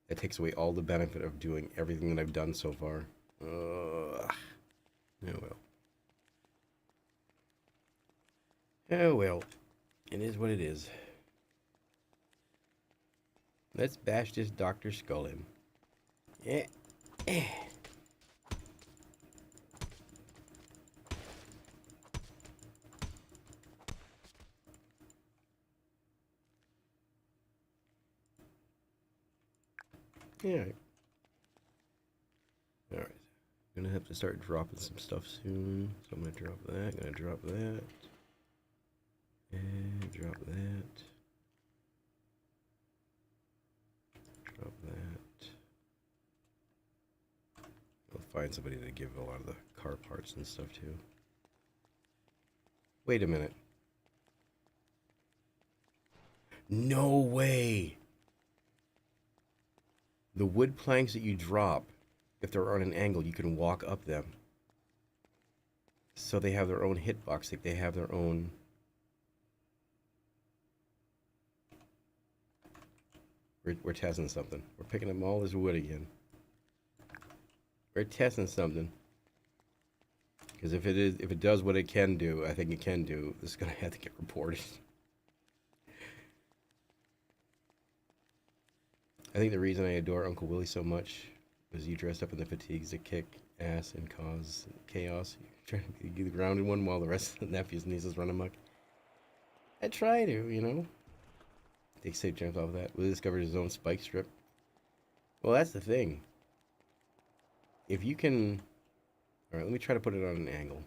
That takes away all the benefit of doing everything that I've done so far. Oh well. Oh well. It is what it is. Let's bash this Dr. Skull in. Yeah. Alright. Alright. I'm gonna have to start dropping some stuff soon. So I'm gonna drop that, gonna drop that. And drop that. Drop that. I'll find somebody to give a lot of the car parts and stuff too. Wait a minute. No way! The wood planks that you drop, if they're on an angle, you can walk up them. So they have their own hitbox, like they have their own... We're testing something. We're picking up all this wood again. We're testing something. Because if it does what it can do, I think it can do, this is gonna have to get reported. I think the reason I adore Uncle Willie so much was you dressed up in the fatigues to kick ass and cause chaos. You're trying to be the grounded one while the rest of the nephews and nieces run amok. I try to, you know. Take safe jumps off of that. Willie discovered his own spike strip. Well, that's the thing. If you can... Alright, let me try to put it on an angle.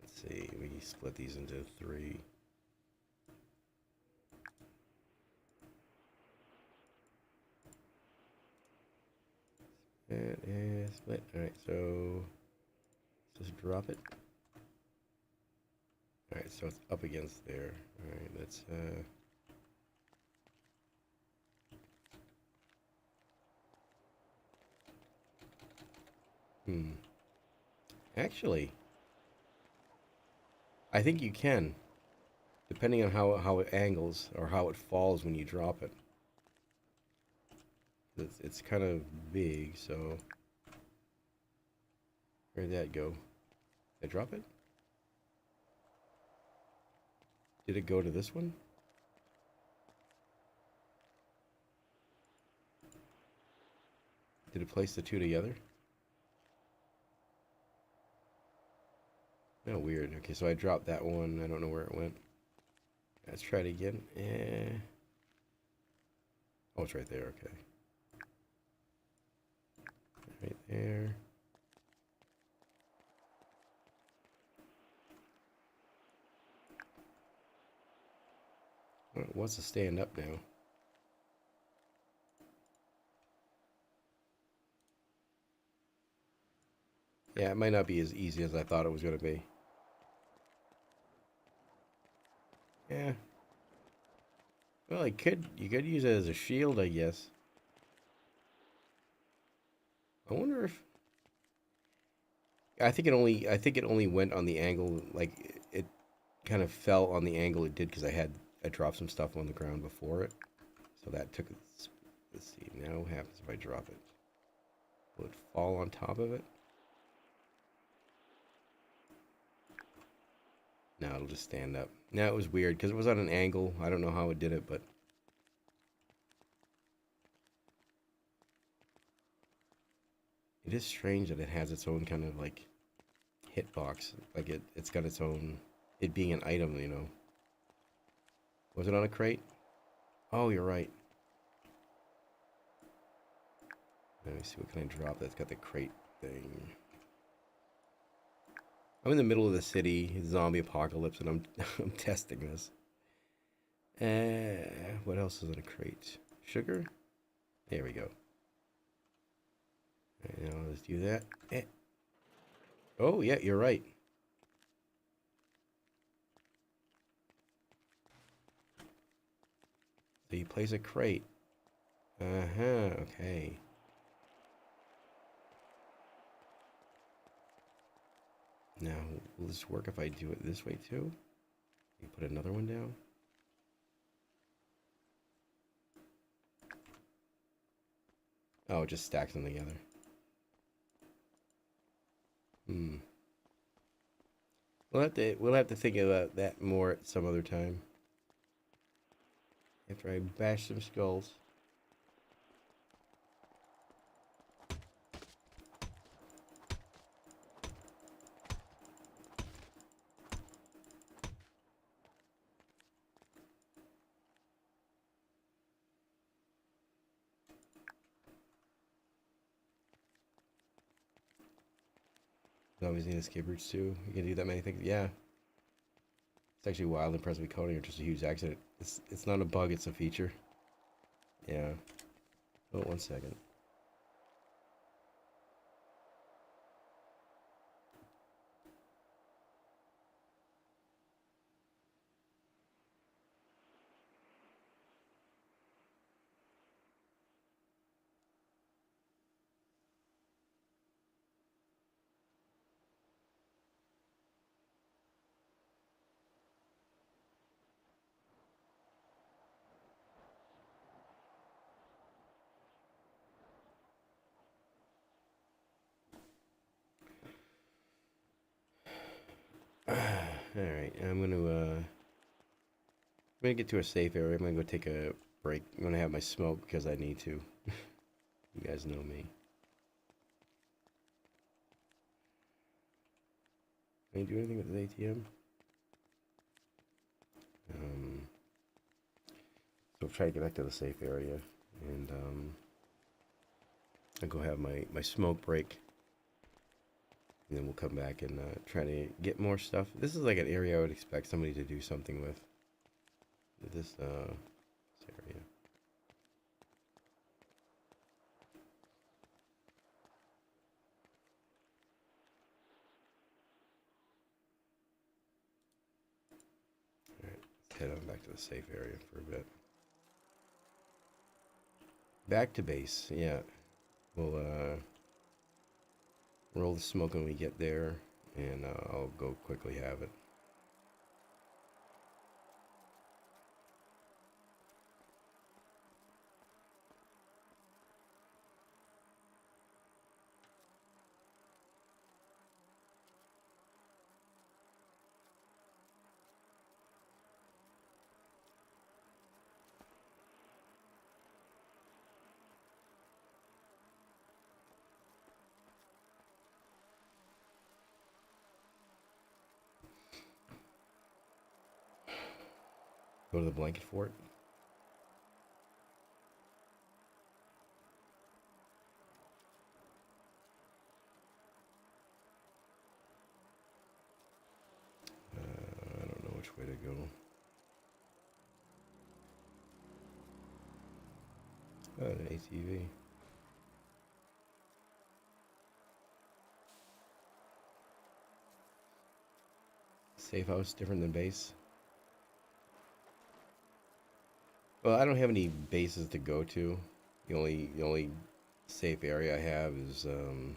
Let's see, we split these into 3. That is split. Alright, so let's just drop it. Alright, so it's up against there. Alright, let's Actually, I think you can, depending on how it angles or how it falls when you drop it. It's kind of big, so where'd that go? Did I drop it? Did it go to this one? Did it place the 2 together? Oh, weird. Okay, so I dropped that one. I don't know where it went. Let's try it again. Oh, it's right there. Okay. Right there. Oh, it wants to stand up now. Yeah, it might not be as easy as I thought it was going to be. Yeah. Well, you could use it as a shield, I guess. I wonder if I think it only went on the angle, like it kind of fell on the angle it did because I dropped some stuff on the ground before it. So that took it. Let's see. Now what happens if I drop it? Will it fall on top of it? No, it'll just stand up. Now it was weird because it was on an angle. I don't know how it did it, but it is strange that it has its own kind of like hitbox. Like it's got its own, it being an item, you know. Was it on a crate? Oh, you're right. Let me see, what can I drop that's got the crate thing? I'm in the middle of the city, zombie apocalypse, and I'm testing this. What else is in a crate? Sugar? There we go. All right, now let's do that. Oh, yeah, you're right. So you place a crate. Okay. Now, will this work if I do it this way too? You put another one down. Oh, it just stacks them together. We'll have to think about that more at some other time. After I bash some skulls. Zombies need escape routes too. You can do that many things. Yeah. It's actually wild and presently coding or just a huge accident. It's not a bug, it's a feature. Yeah. Oh, 1 second. Alright, I'm gonna get to a safe area. I'm gonna go take a break. I'm gonna have my smoke because I need to. You guys know me. Can I do anything with the ATM? So try to get back to the safe area. and I'll go have my smoke break, and then we'll come back and try to get more stuff. This is like an area I would expect somebody to do something with. This area. Alright, let's head on back to the safe area for a bit. Back to base, yeah. We'll roll the smoke when we get there, and I'll go quickly have it. Go to the blanket fort. I don't know which way to go. Oh, an ATV. Safe house, different than base. Well, I don't have any bases to go to. The only safe area I have is the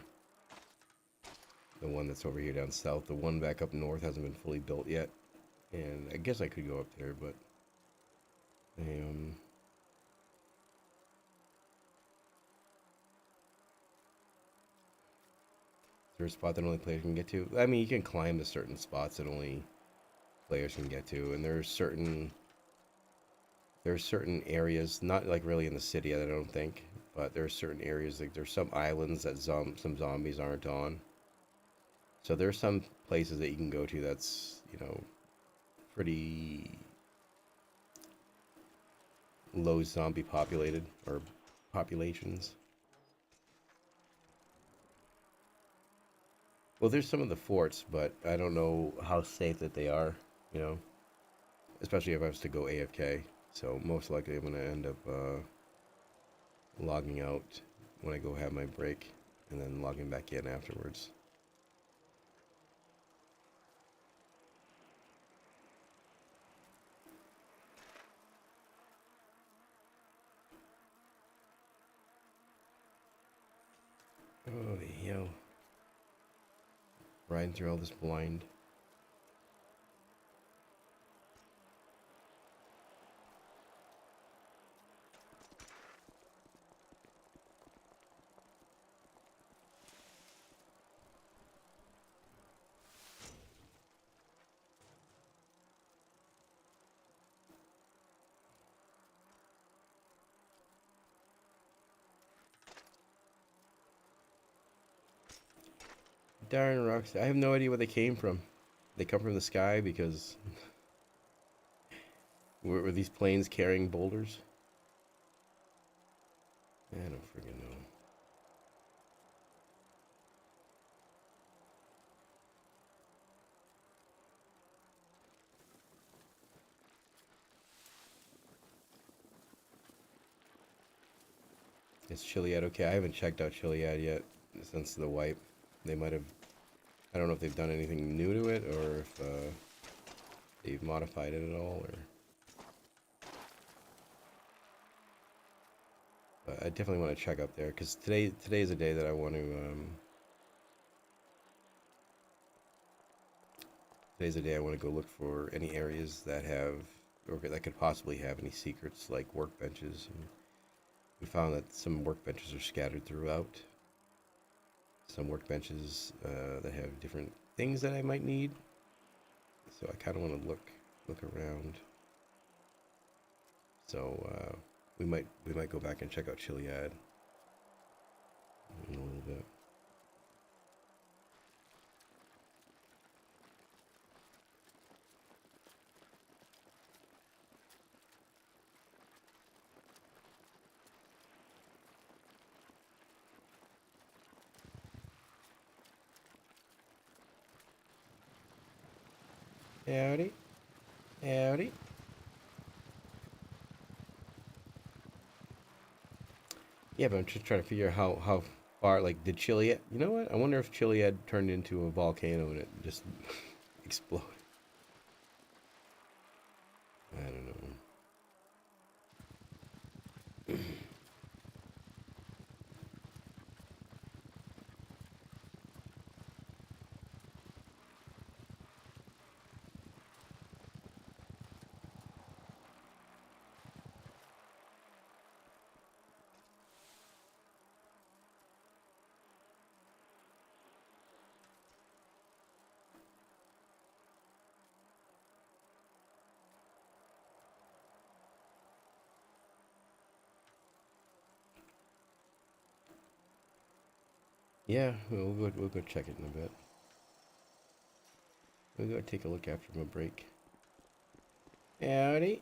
one that's over here down south. The one back up north hasn't been fully built yet, and I guess I could go up there, but is there a spot that only players can get to? I mean, you can climb to certain spots that only players can get to, and there's certain areas, not like really in the city, I don't think, but there are certain areas, like there's some islands that some zombies aren't on. So there's some places that you can go to that's, you know, pretty low zombie populated, or populations. Well, there's some of the forts, but I don't know how safe that they are, you know, especially if I was to go AFK. So most likely I'm going to end up logging out when I go have my break, and then logging back in afterwards. Oh, the hell. Riding through all this blind. Darn rocks. I have no idea where they came from. They come from the sky because... were these planes carrying boulders? I don't friggin' know. Is Chiliad okay? I haven't checked out Chiliad yet since the wipe. They might have... I don't know if they've done anything new to it, or if they've modified it at all, or... But I definitely want to check up there, because today is a day that I want to... today's a day I want to go look for any areas that have... or that could possibly have any secrets, like workbenches. And we found that some workbenches are scattered throughout. Some workbenches that have different things that I might need. So I kind of want to look around. So we might go back and check out Chiliad in a little bit. Howdy. Howdy. Yeah, but I'm just trying to figure out how far, like, did Chile... You know what? I wonder if Chile had turned into a volcano and it just exploded. I don't know. Yeah, we'll go check it in a bit. We'll go take a look after my break. Howdy.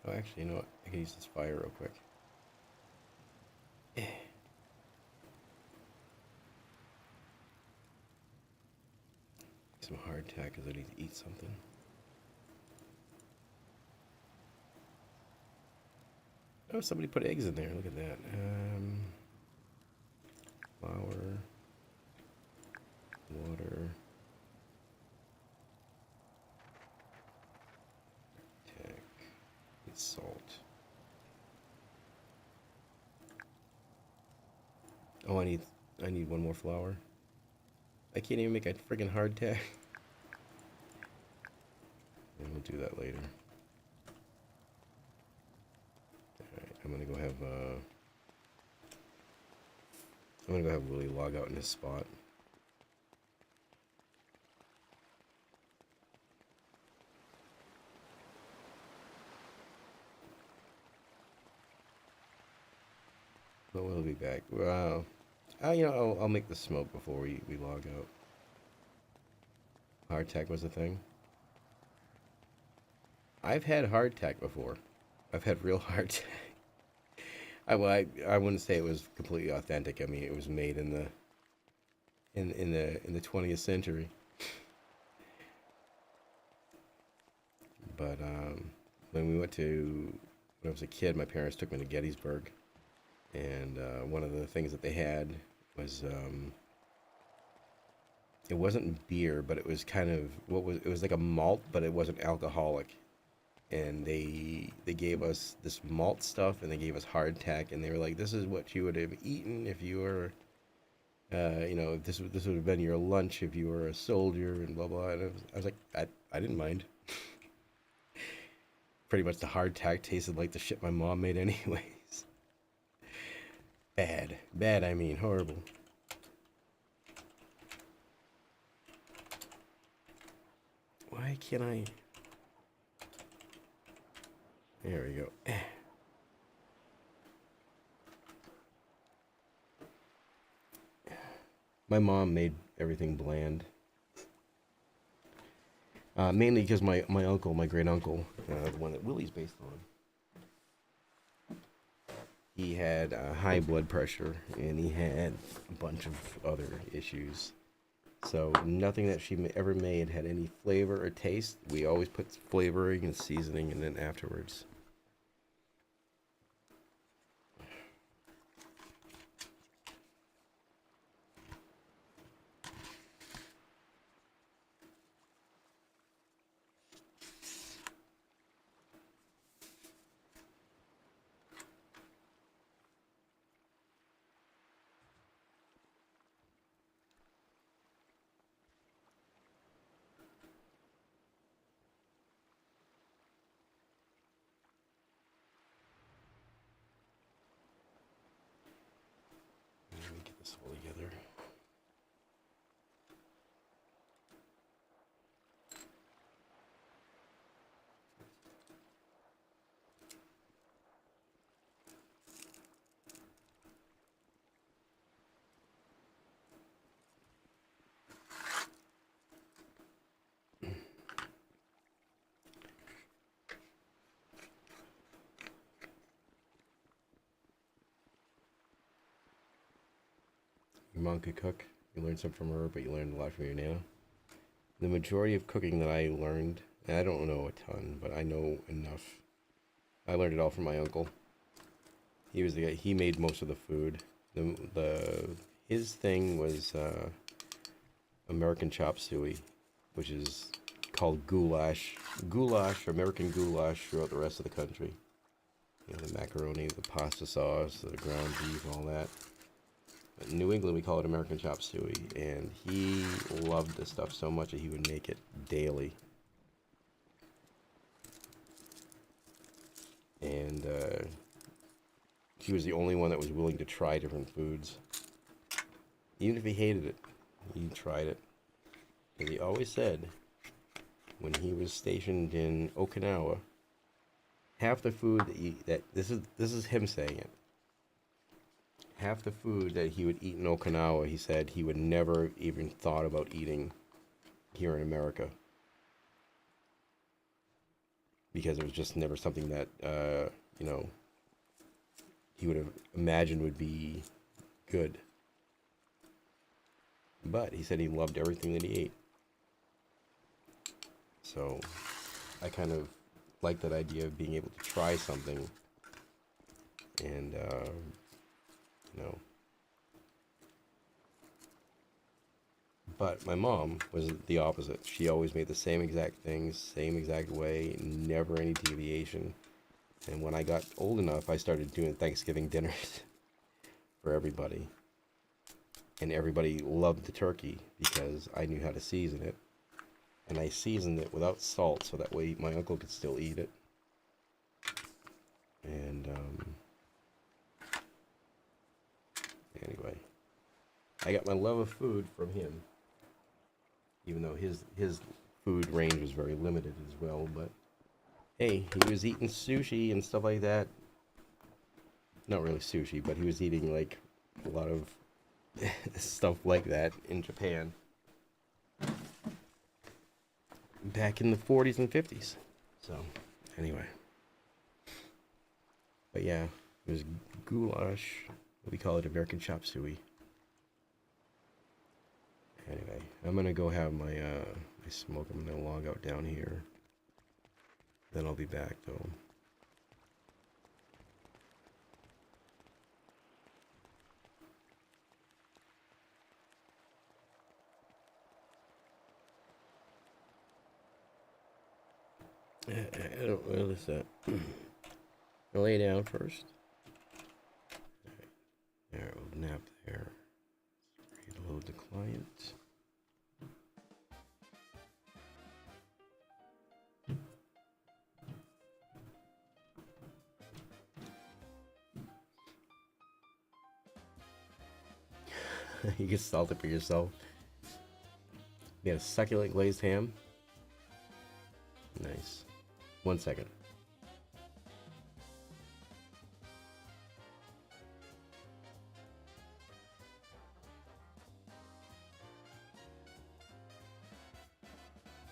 Oh, actually, you know what? I can use this fire real quick. Some hardtack because I need to eat something. Oh, somebody put eggs in there. Look at that. Flour, water, tack, and salt. Oh, I need one more flour. I can't even make a friggin' hardtack. And we'll do that later. Alright, I'm gonna go have Willie log out in his spot. But we'll be back. Well, you know, I'll make the smoke before we log out. Hardtack was a thing. I've had hardtack before. I've had real hardtack. I wouldn't say it was completely authentic. I mean, it was made in the 20th century. But when I was a kid, my parents took me to Gettysburg, and one of the things that they had was it wasn't beer, but it was kind of it was like a malt, but it wasn't alcoholic. And they gave us this malt stuff, and they gave us hardtack, and they were like, "This is what you would have eaten if you were, you know, if this would have been your lunch if you were a soldier," and blah blah. And I was like, I didn't mind. Pretty much the hardtack tasted like the shit my mom made, anyways. Bad. I mean, horrible. Why can't I? There we go. My mom made everything bland. Mainly because my uncle, my great uncle, the one that Willie's based on, he had high blood pressure and he had a bunch of other issues. So nothing that she ever made had any flavor or taste. We always put flavoring and seasoning in it afterwards. Your mom could cook. You learned some from her, but you learned a lot from your nana. The majority of cooking that I learned, and I don't know a ton, but I know enough. I learned it all from my uncle. He was the guy. He made most of the food. His thing was American chop suey, which is called goulash. Goulash, American goulash throughout the rest of the country. You know, the macaroni, the pasta sauce, the ground beef, all that. But in New England, we call it American chop suey, and he loved this stuff so much that he would make it daily. And he was the only one that was willing to try different foods. Even if he hated it, he tried it. And he always said, when he was stationed in Okinawa, half the food this is him saying it. Half the food that he would eat in Okinawa, he said he would never even thought about eating here in America. Because it was just never something that, you know, he would have imagined would be good. But he said he loved everything that he ate. So I kind of like that idea of being able to try something and, you know. But my mom was the opposite. She always made the same exact things, same exact way, never any deviation. And when I got old enough, I started doing Thanksgiving dinners for everybody. And everybody loved the turkey because I knew how to season it. And I seasoned it without salt so that way my uncle could still eat it. And anyway, I got my love of food from him. Even though his food range was very limited as well, but hey, he was eating sushi and stuff like that. Not really sushi, but he was eating like a lot of stuff like that in Japan back in the 40s and 50s. So anyway, but yeah, it was goulash. We call it American chop suey. Anyway, I'm gonna go have my my smoke. I'm gonna log out down here. Then I'll be back though. I don't. What is that? I'll lay down first. Right. There, we'll nap there. Reload the client. You can salt it for yourself. You got a succulent glazed ham. Nice. 1 second.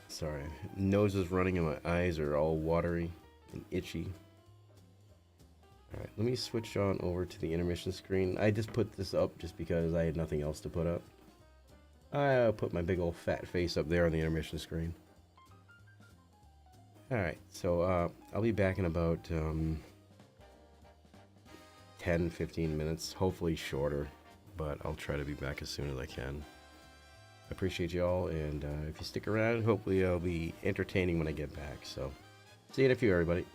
Sorry, nose is running and my eyes are all watery and itchy. Alright, let me switch on over to the intermission screen. I just put this up just because I had nothing else to put up. I'll put my big old fat face up there on the intermission screen. Alright, so I'll be back in about 10-15 minutes, hopefully shorter, but I'll try to be back as soon as I can. I appreciate you all, and if you stick around, hopefully I'll be entertaining when I get back. So, see you in a few, everybody.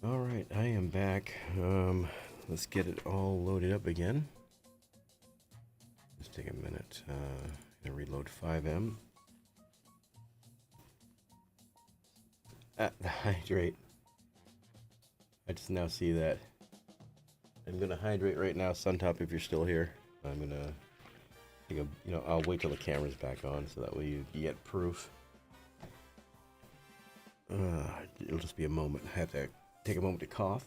All right, I am back. Let's get it all loaded up again. Just take a minute. Gonna reload 5M. The hydrate. I just now see that. I'm gonna hydrate right now, Suntop, if you're still here. I'm gonna take a, I'll wait till the camera's back on so that way you get proof. It'll just be a moment. I have to take a moment to cough.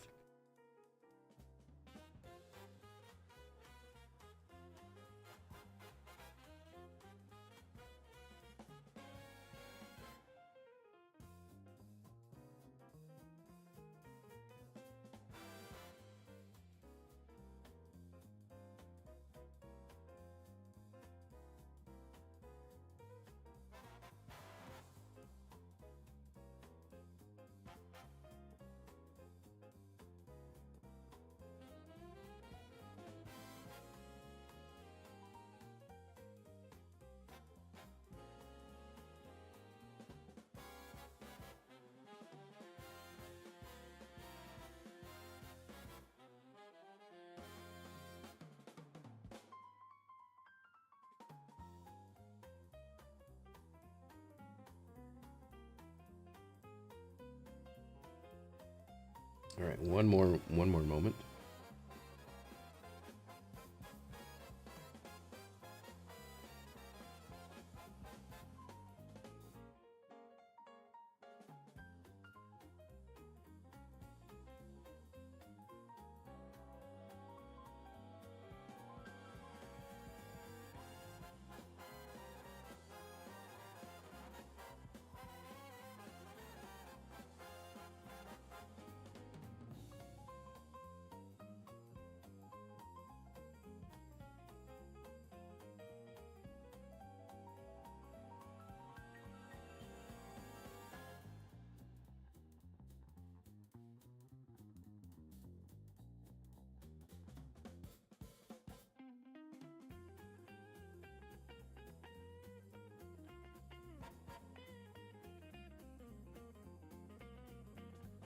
All right, one more moment.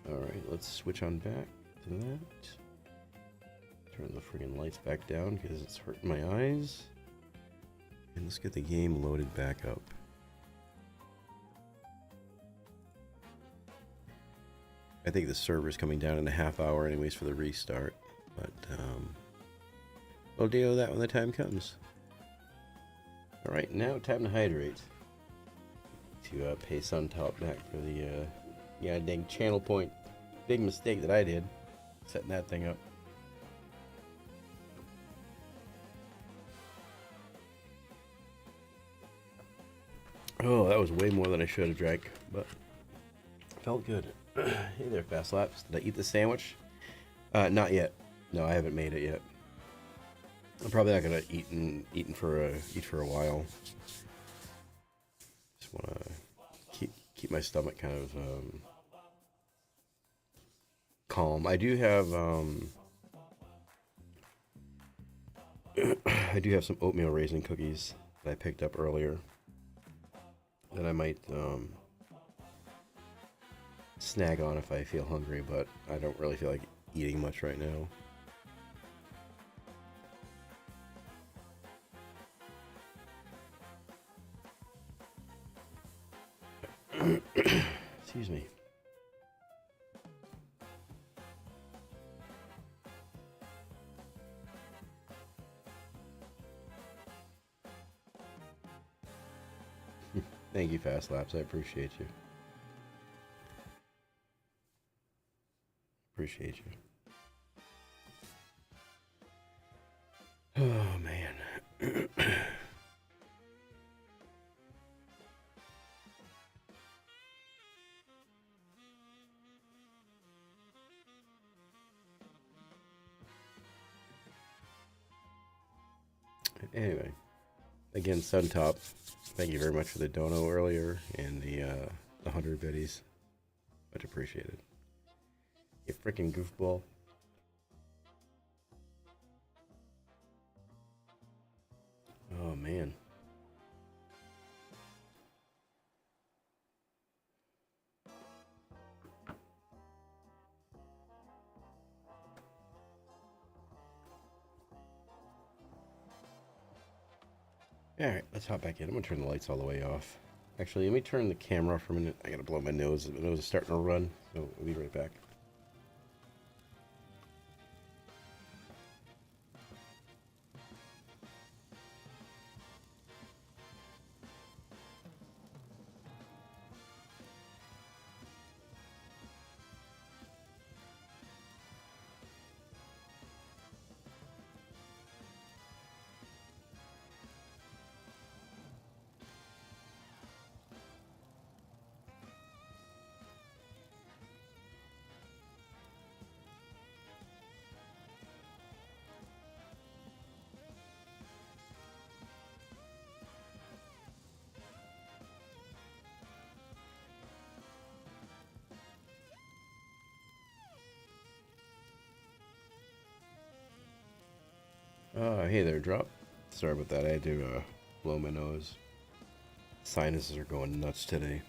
All right, let's switch on back to that. Turn the friggin' lights back down because it's hurting my eyes. And let's get the game loaded back up. I think the server's coming down in a half hour anyways for the restart. But, we'll deal with that when the time comes. All right, now time to hydrate. To pay Suntop back for the, yeah, dang channel point. Big mistake that I did, setting that thing up. Oh, that was way more than I should have drank, but felt good. Hey there, Fast Laps. Did I eat the sandwich? Not yet. No, I haven't made it yet. I'm probably not gonna eat for a while. Just wanna keep my stomach kind of calm. I do have I do have some oatmeal raisin cookies that I picked up earlier that I might snag on if I feel hungry, but I don't really feel like eating much right now. Excuse me. Thank you, Fast Laps. I appreciate you. Appreciate you. Oh, man. Anyway, again, Suntop, thank you very much for the dono earlier and the 100 biddies. Much appreciated. You freaking goofball. Oh, man. Alright, let's hop back in. I'm gonna turn the lights all the way off. Actually, let me turn the camera off for a minute. I gotta blow my nose. My nose is starting to run, so we'll be right back. Hey there, Drop. Sorry about that. I had to blow my nose. Sinuses are going nuts today.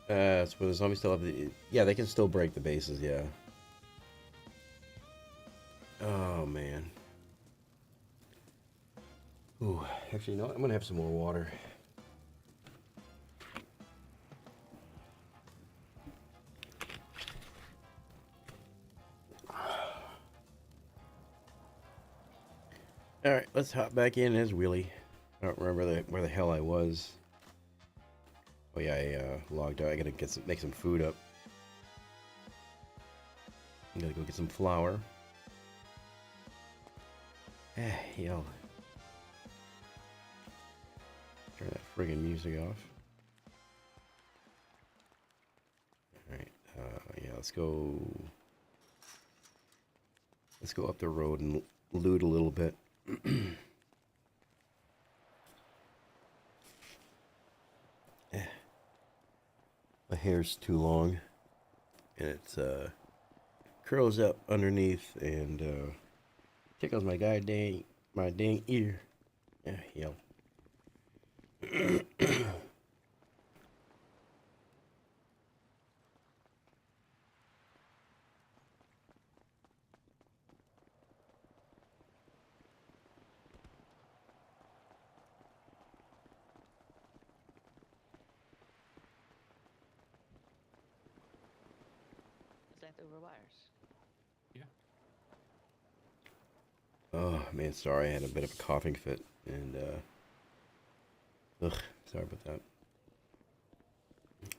So the zombies still have the... Yeah, they can still break the bases, yeah. Oh, man. Ooh, actually, you know what? I'm gonna have some more water. Alright, let's hop back in as Willie. I don't remember where the hell I was. Oh yeah, I logged out. I gotta make some food up. I gotta go get some flour. Yo. Turn that friggin' music off. Alright, yeah, let's go up the road and loot a little bit. My hair's too long, and it curls up underneath and tickles my dang ear. Yeah, yo. Over wires. Oh man, sorry, I had a bit of a coughing fit, and sorry about that.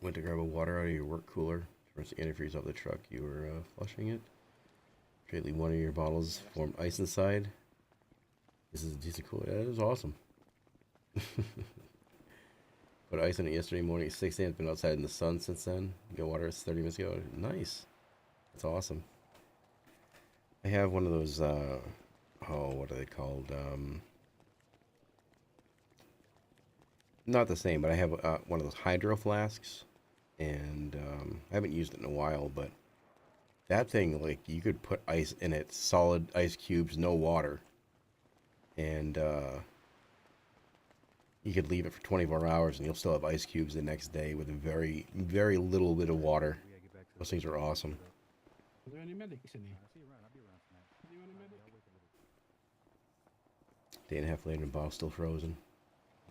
Went to grab a water out of your work cooler. First antifreeze off the truck. You were flushing it. Straightly, one of your bottles formed ice inside. This is a decent cooler. That is awesome. Put ice in it yesterday morning at 6 a.m. Been outside in the sun since then. Got water 30 minutes ago. Nice. That's awesome. I have one of those, oh, what are they called? Not the same, but I have one of those hydro flasks, and I haven't used it in a while, but that thing, like, you could put ice in it, solid ice cubes, no water, and you could leave it for 24 hours, and you'll still have ice cubes the next day with a very, very little bit of water. Those things are awesome. Are there any medics in here? Anyone a medic? Day and a half later, and bottle's still frozen.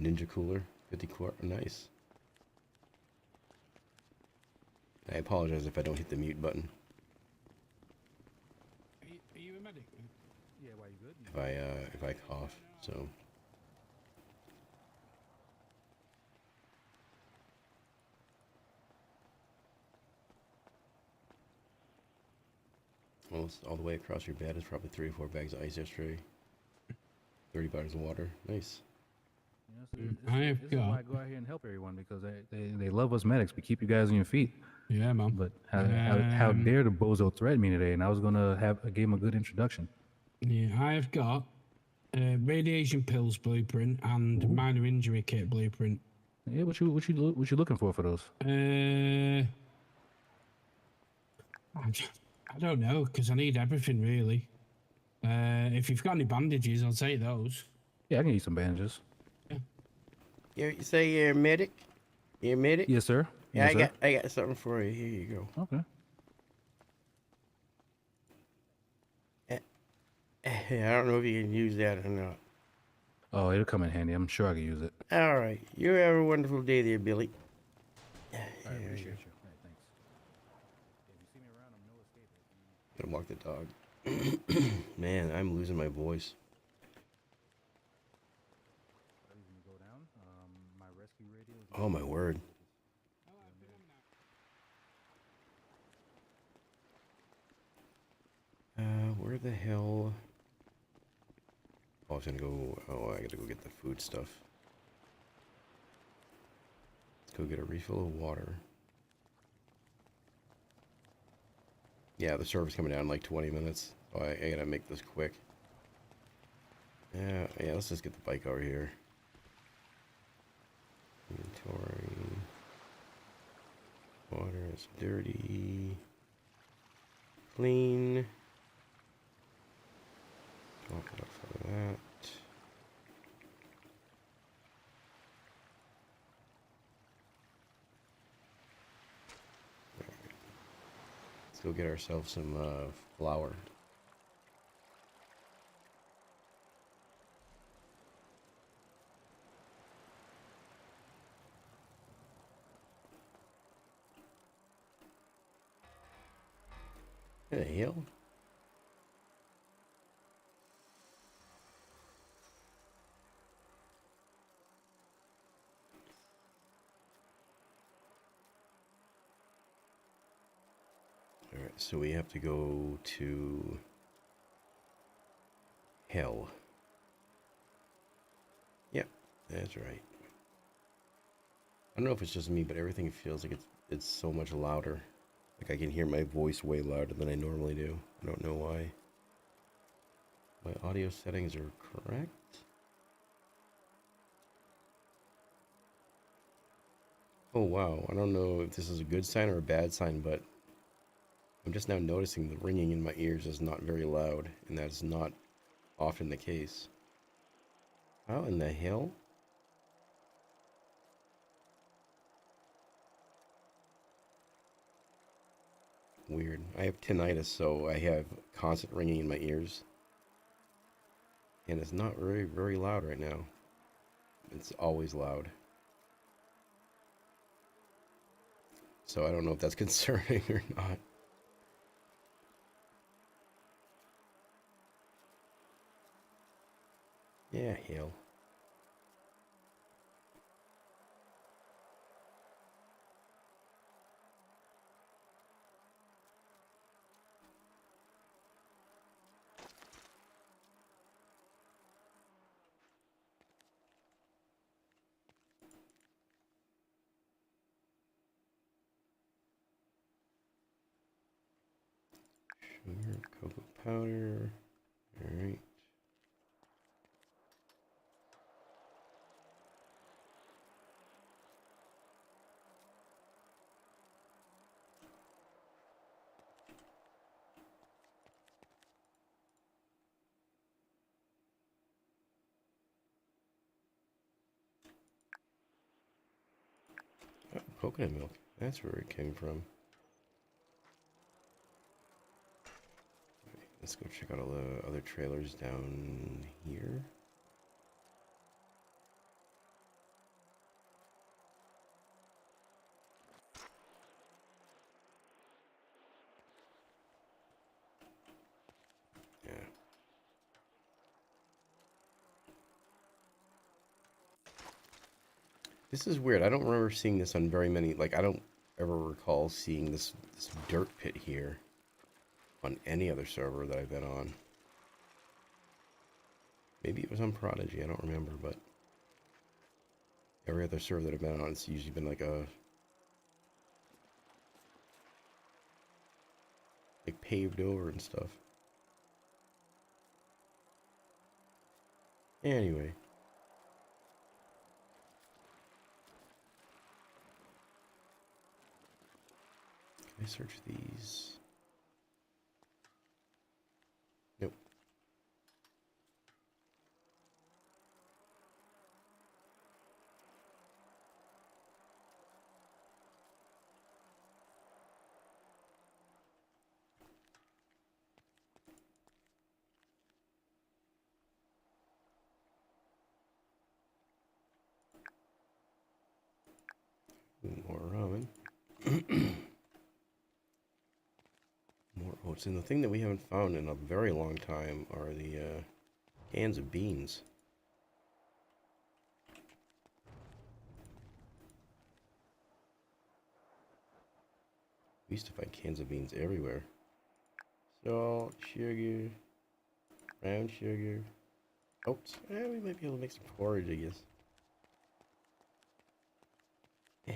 Ninja cooler, 50 quart, nice. I apologize if I don't hit the mute button. Are you a medic? Yeah, why you good? If I cough, so. Almost all the way across your bed is probably 3 or 4 bags of ice yesterday. 30 bottles of water. Nice. I have This is why I go out here and help everyone, because they love us medics. We keep you guys on your feet. Yeah, man. But how dare the bozo threaten me today? And I was gonna give him a good introduction. Yeah, I have got radiation pills blueprint and minor injury kit blueprint. Yeah, what you looking for those? I don't know, because I need everything really. If you've got any bandages, I'll take those. Yeah, I can use some bandages. You say you're a medic? You're a medic? Yes, sir. Yeah, Yes, I got something for you. Here you go. Okay. Yeah, I don't know if you can use that or not. Oh, it'll come in handy. I'm sure I can use it. All right. You have a wonderful day there, Billy. All right, appreciate you. All right, thanks. If you see me around, I'm no escape. Gonna walk the dog. Man, I'm losing my voice. Go down. My rescue radio is Oh my word. Where the hell? Oh, I was gonna go. Oh, I gotta go get the food stuff. Let's go get a refill of water. Yeah, the server's coming down in like 20 minutes. So I gotta make this quick. Yeah, let's just get the bike over here. Inventory. Water is dirty. Clean. Swap it up for that. Let's go get ourselves some flour. What the hell? Alright, so we have to go to hell. Yep, that's right. I don't know if it's just me, but everything feels like it's so much louder. Like I can hear my voice way louder than I normally do. I don't know why. My audio settings are correct. Oh wow, I don't know if this is a good sign or a bad sign, but I'm just now noticing the ringing in my ears is not very loud, and that's not often the case. How in the hell? Weird. I have tinnitus, so I have constant ringing in my ears. And it's not very, very loud right now. It's always loud. So I don't know if that's concerning or not. Yeah, hell. Sugar, cocoa powder. Alright. Oh, coconut milk. That's where it came from. Let's go check out all the other trailers down here. Yeah. This is weird. I don't remember seeing this on very many, like I don't ever recall seeing this dirt pit here on any other server that I've been on. Maybe it was on Prodigy, I don't remember, but every other server that I've been on, it's usually been like paved over and stuff. Anyway. Can I search these? Nope. More oats. And the thing that we haven't found in a very long time are the cans of beans. We used to find cans of beans everywhere. Salt, sugar, brown sugar, oats. We might be able to make some porridge, I guess. Yeah.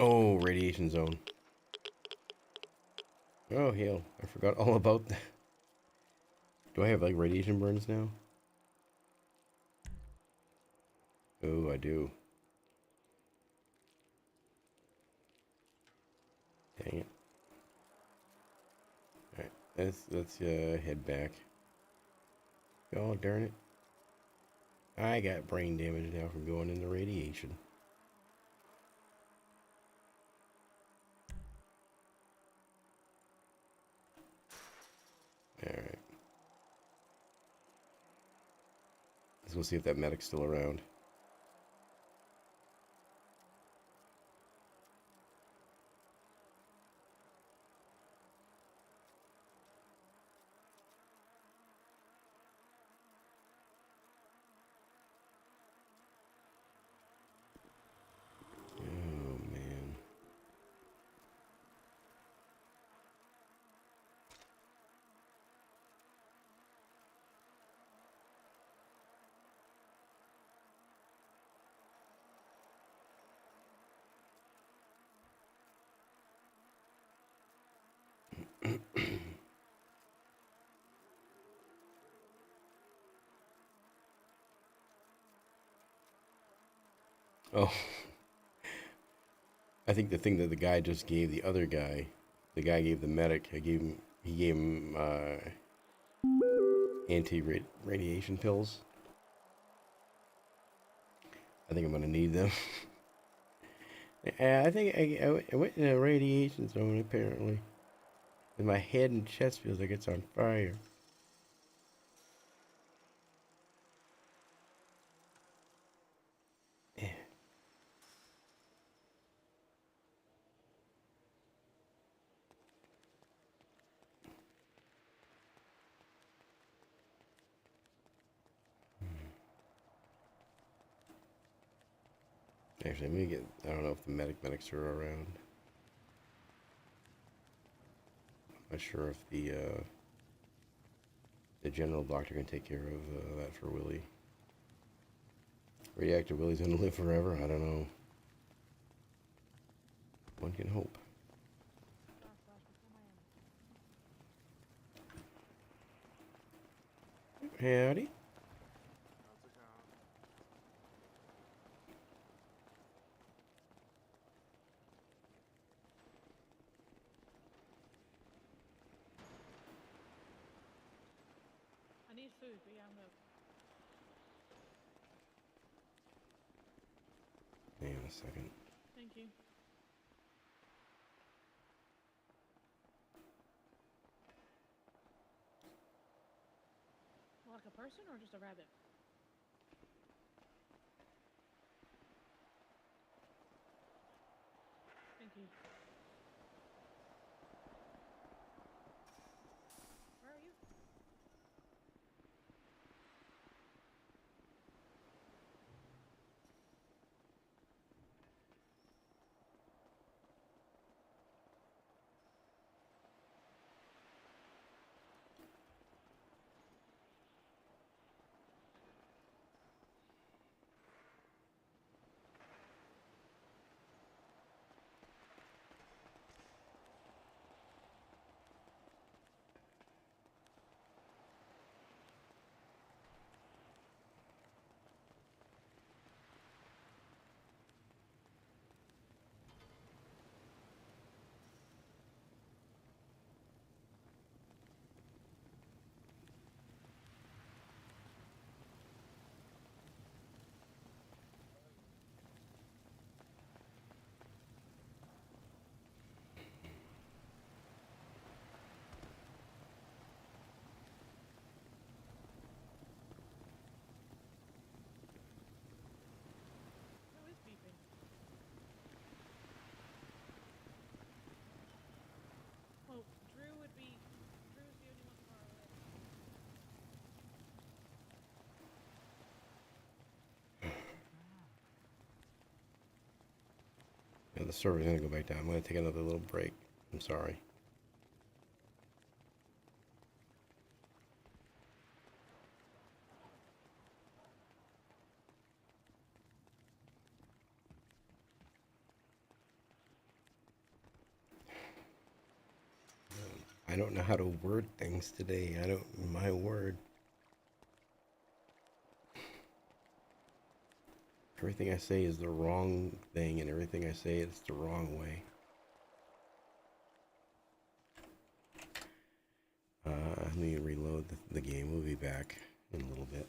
Oh, radiation zone. Oh, hell. I forgot all about that. Do I have, like, radiation burns now? Oh, I do. Dang it. Alright, let's head back. Oh, darn it. I got brain damage now from going in the radiation. Alright. Let's go see if that medic's still around. Oh, man. Oh. I think the thing that the guy just gave the other guy, the guy gave the medic, he gave him anti-radiation pills. I think I'm gonna need them. I think I went in a radiation zone apparently. And my head and chest feels like it's on fire. Actually, let me get. I don't know if the medics are around. I'm not sure if the general doctor can take care of that for Willie. Radioactive Willie's gonna live forever. I don't know. One can hope. Howdy. I need food, but yeah, I'm good. Hang on a second. Thank you. Like a person or just a rabbit? Thank you. Where are you? The server's gonna go back down. I'm gonna take another little break. I'm sorry. I don't know how to word things today. My word. Everything I say is the wrong thing, and everything I say it's the wrong way. Let me reload the game. We'll be back in a little bit.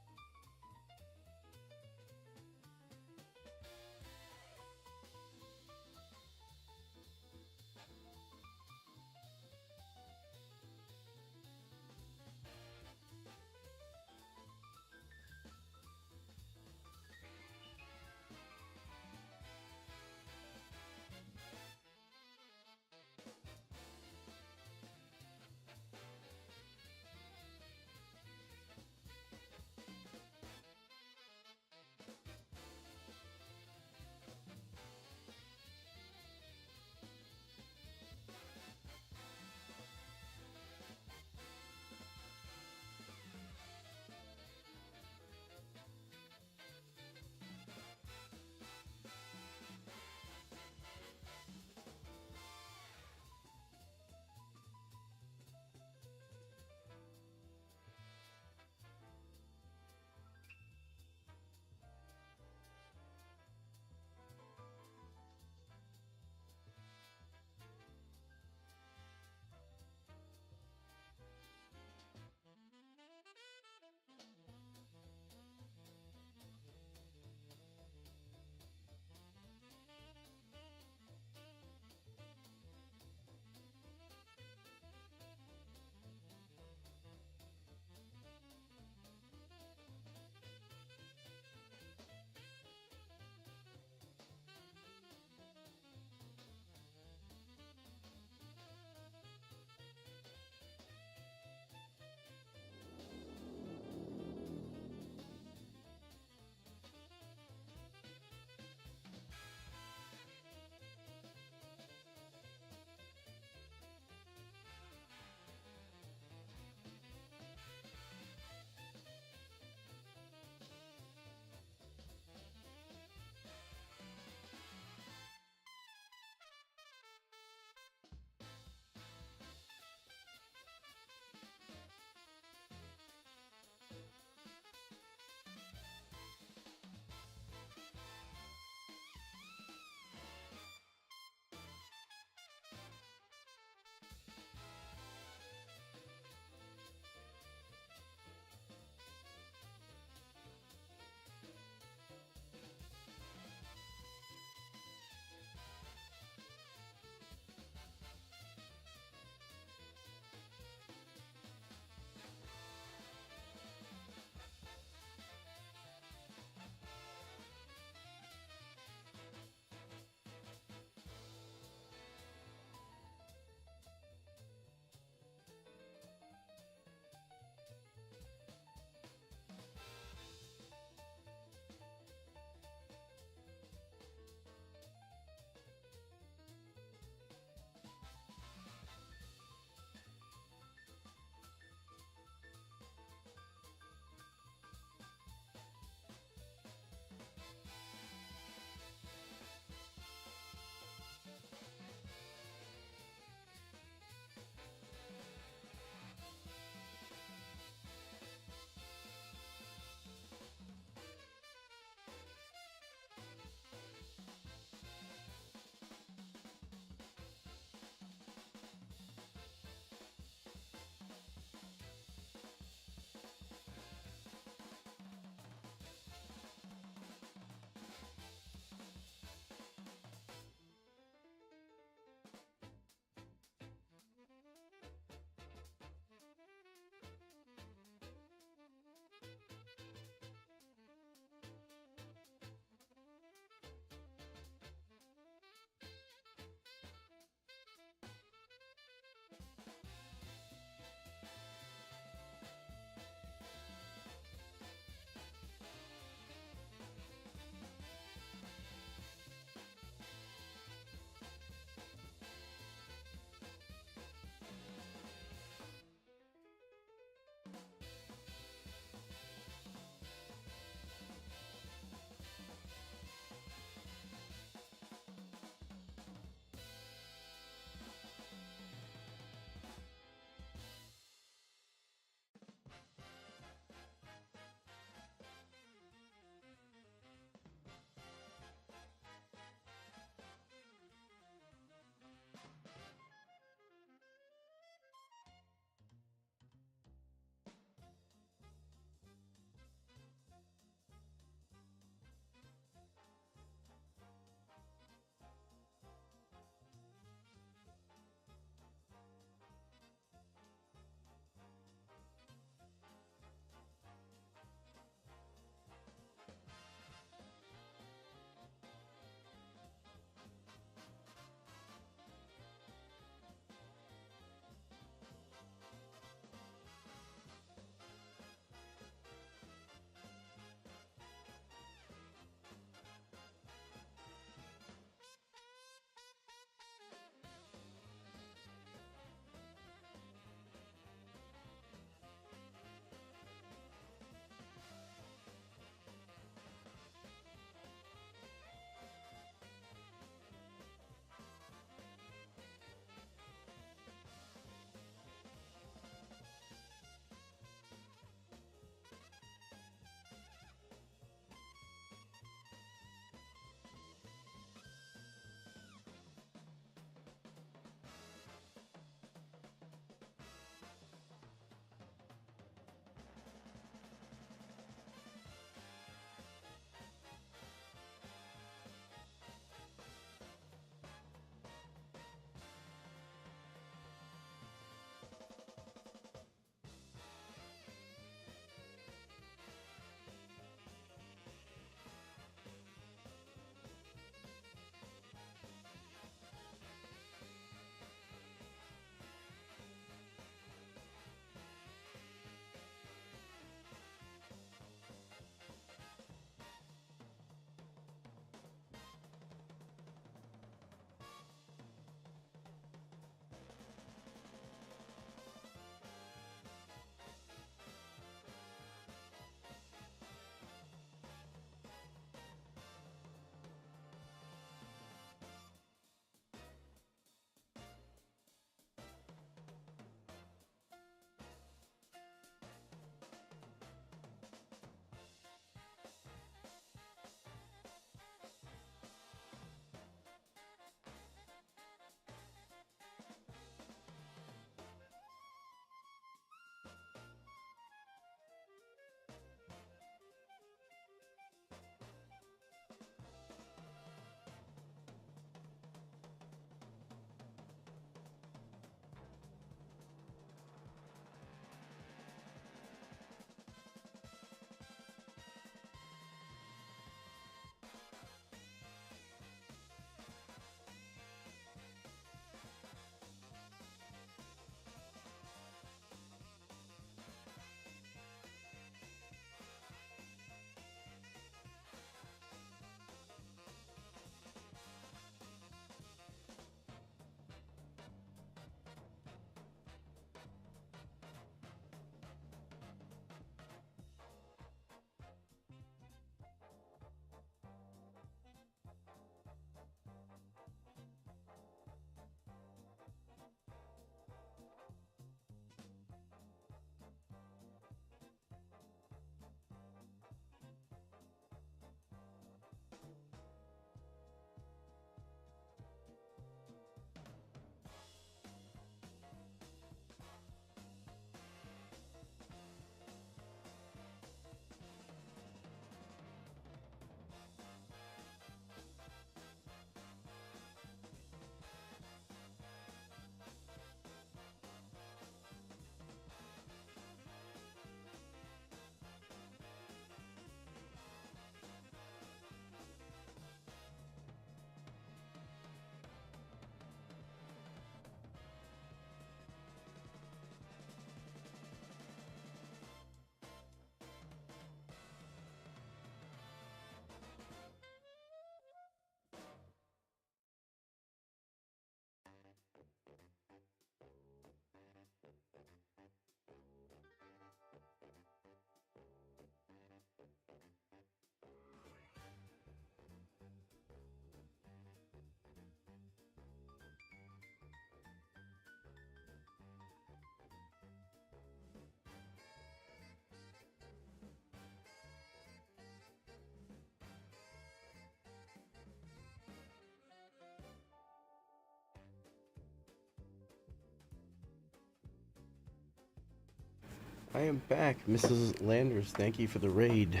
I am back, Mrs. Landers. Thank you for the raid.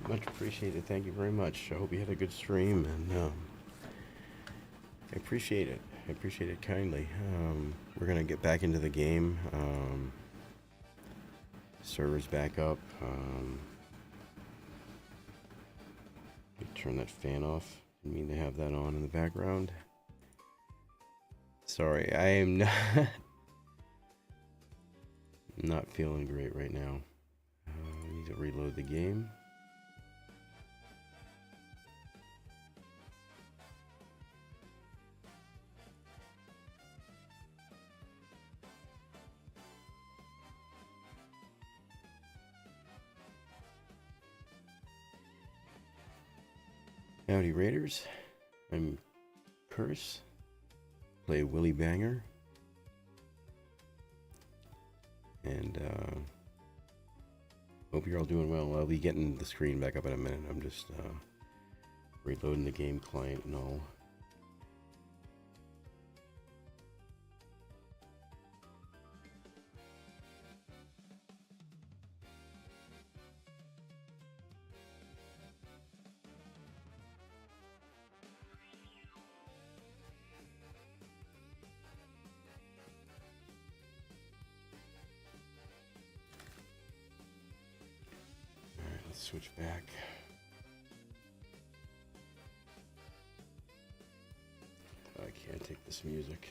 Much appreciated. Thank you very much. I hope you had a good stream, and I appreciate it. I appreciate it kindly. We're gonna get back into the game. Servers back up. Turn that fan off. Didn't mean to have that on in the background. Sorry, I am not feeling great right now. I need to reload the game. Howdy Raiders, I'm Kerse, play Willie Banger, and hope you're all doing well. I'll be getting the screen back up in a minute. I'm just reloading the game client and all. Switch back. I can't take this music.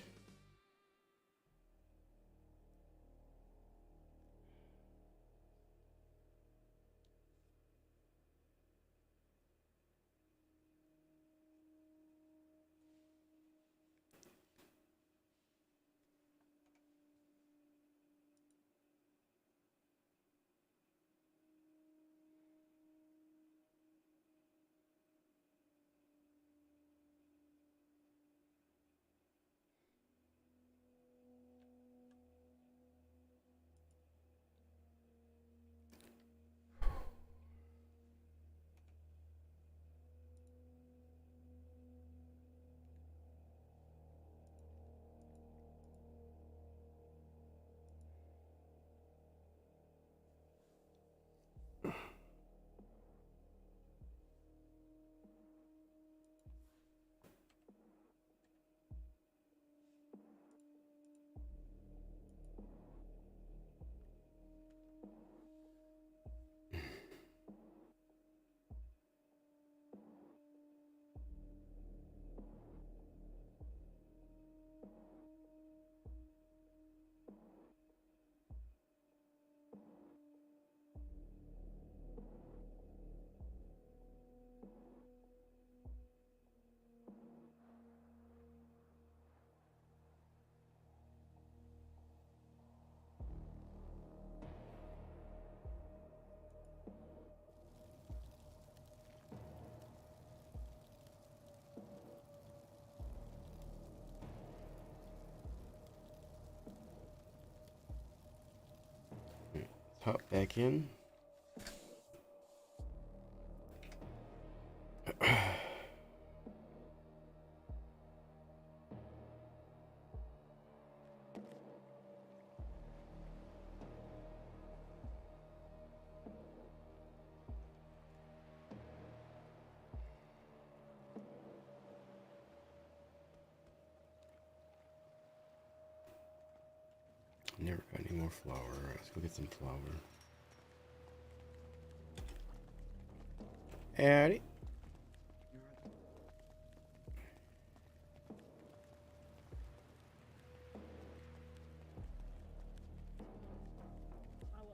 Hop back in. Never got any more flour. Alright, let's go get some flour. Howdy.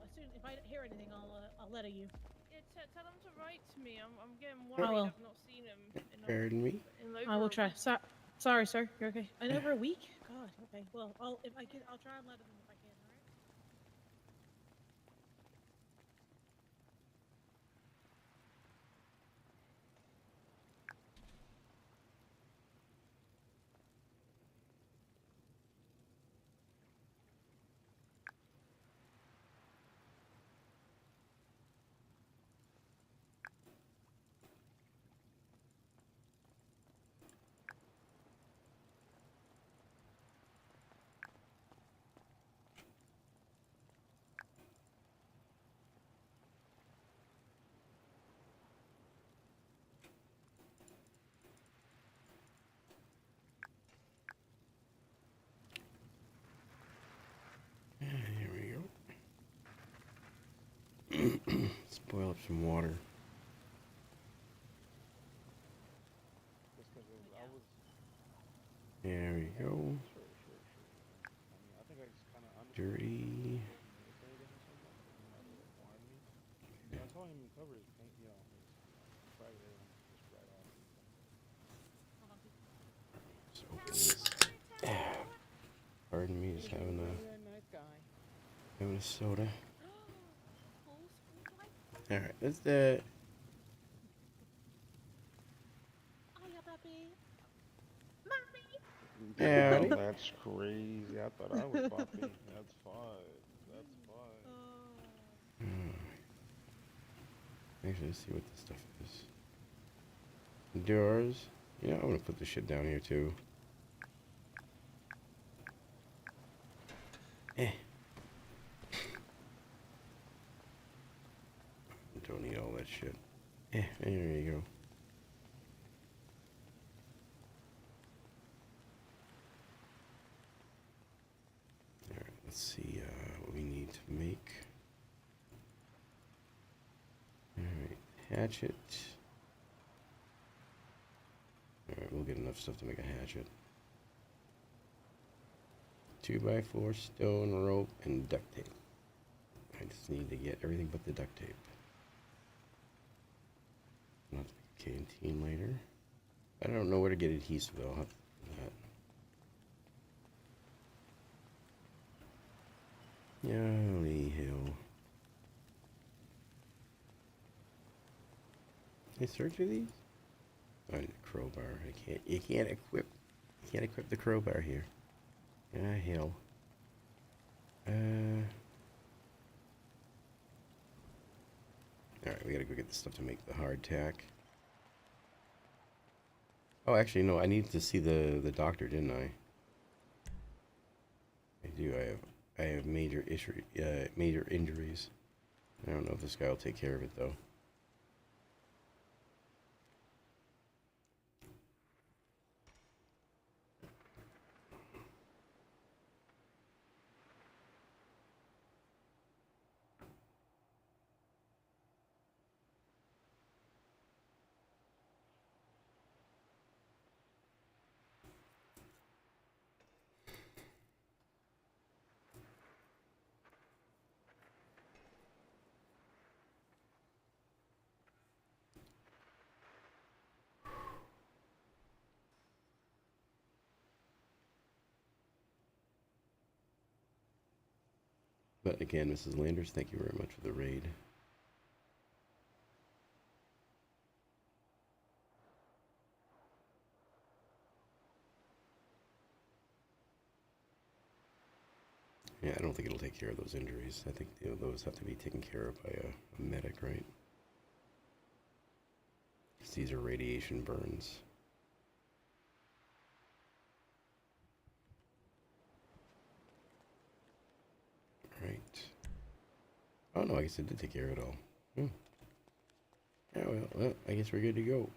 As soon if I hear anything, I'll let you. Yeah, tell them to write to me. I'm getting I worried. will. I've not seen him Pardon me? in I will over try. Sorry, sir. You're okay. In over a week? God. Okay. Well, if I can, I'll try and let them if I can. All right. Here we go. Let's boil up some water. There we go. Dirty. Let's open this. Pardon me, just having a soda. All right, let's yeah. That's crazy. I thought I was Poppy. That's fine. That's fine. Actually, let's see what this stuff is. Doors. Yeah, I'm gonna put this shit down here too. Don't need all that shit. There you go. Alright, let's see what we need to make. Alright, hatchet. Alright, we'll get enough stuff to make a hatchet. 2x4, stone, rope, and duct tape. I just need to get everything but the duct tape. Not the canteen later. I don't know where to get adhesive though. I'll have to do that. Yoli hill. Can I search for these? Oh, I need a crowbar. You can't equip the crowbar here. Ah, hell. Alright, we gotta go get the stuff to make the hardtack. Oh, actually, no, I need to see the doctor, didn't I? I do. I have major injuries. I don't know if this guy will take care of it though. But again, Mrs. Landers, thank you very much for the raid. Yeah, I don't think it'll take care of those injuries. I think those have to be taken care of by a medic, right? Because these are radiation burns. Right. Oh no, I guess it did take care of it all. Yeah, well, I guess we're good to go.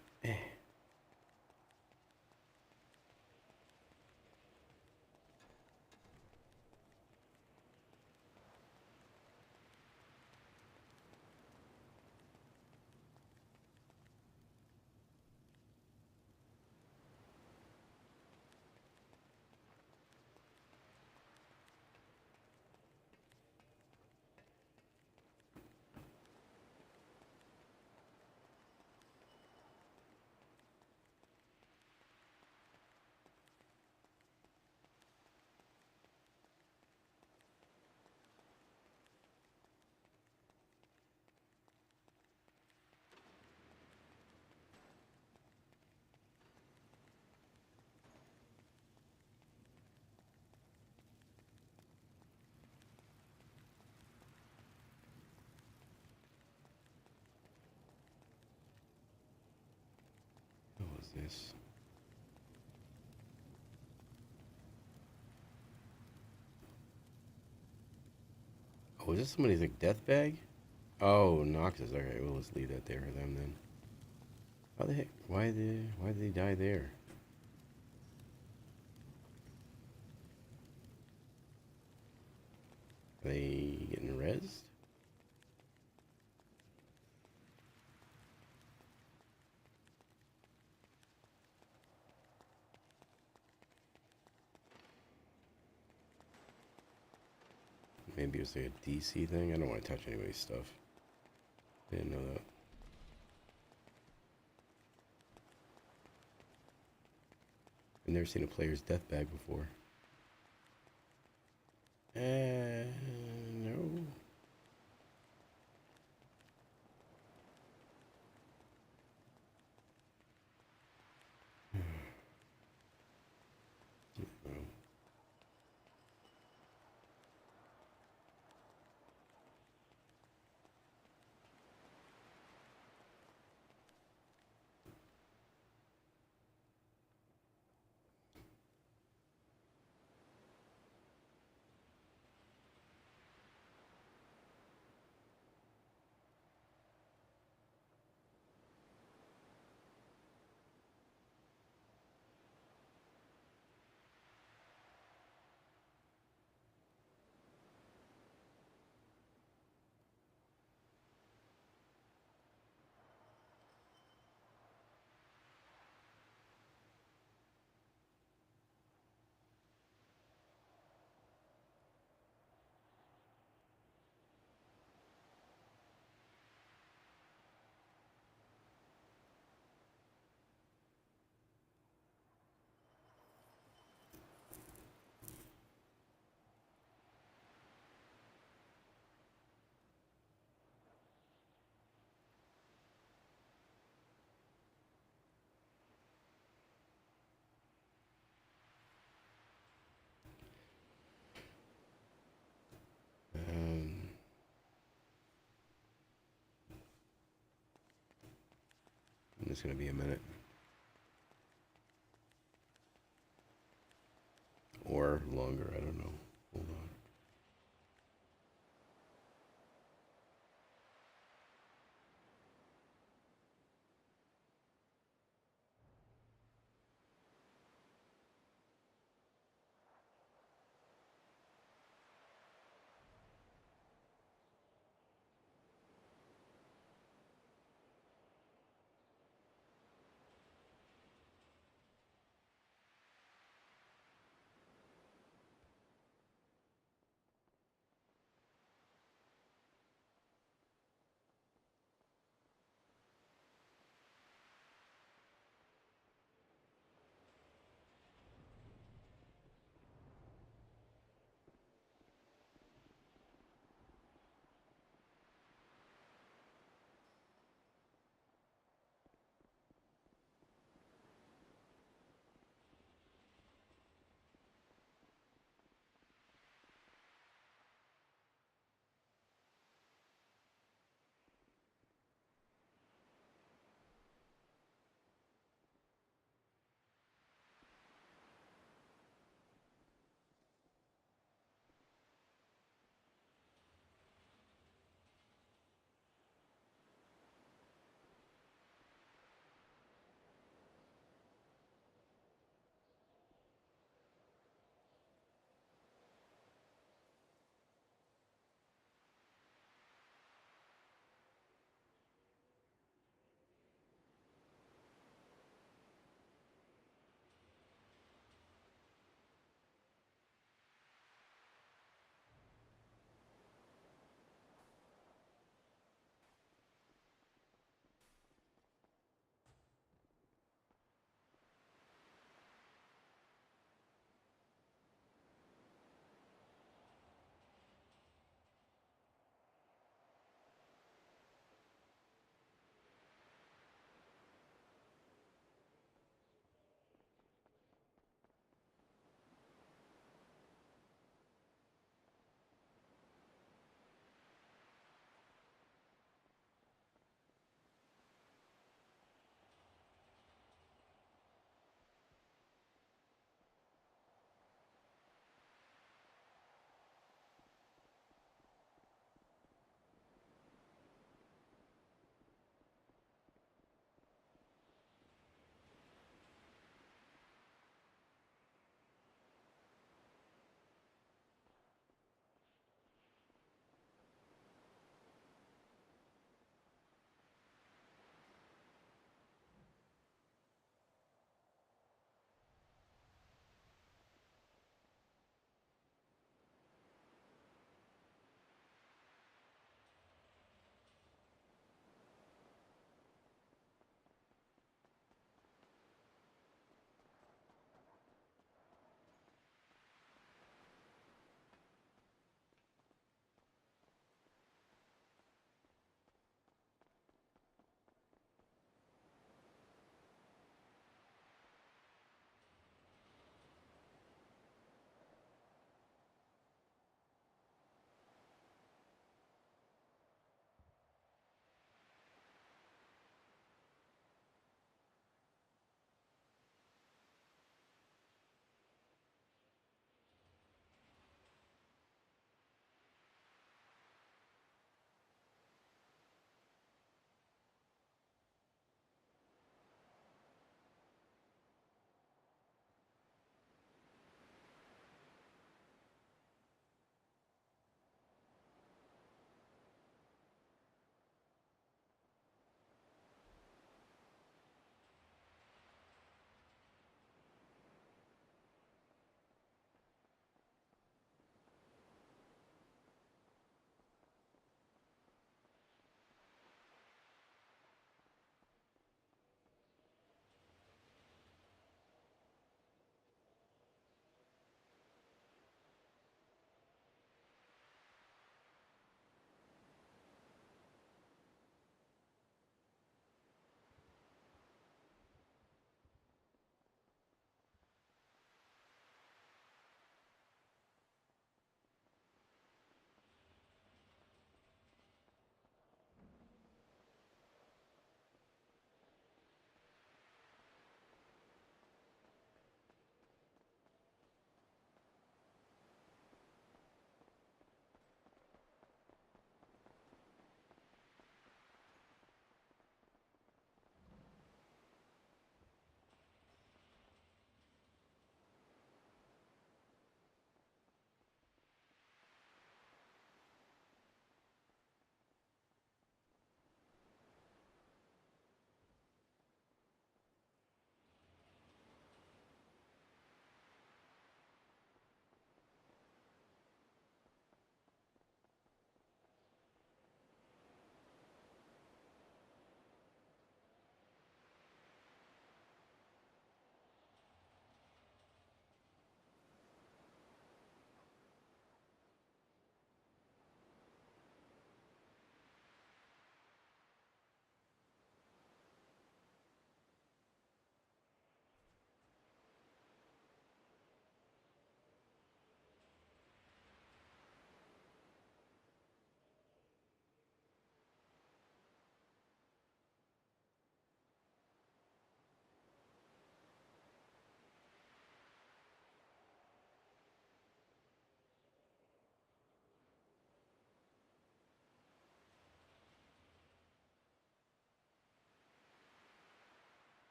What was this? Oh, is this somebody's like death bag? Oh, Noxus. Okay, well let's leave that there for them then. How the heck? Why did they die there? They getting rezzed? Maybe it's like a DC thing. I don't want to touch anybody's stuff. Didn't know that. I've never seen a player's death bag before. No. It's gonna be a minute. Or longer, I don't know. Hold on.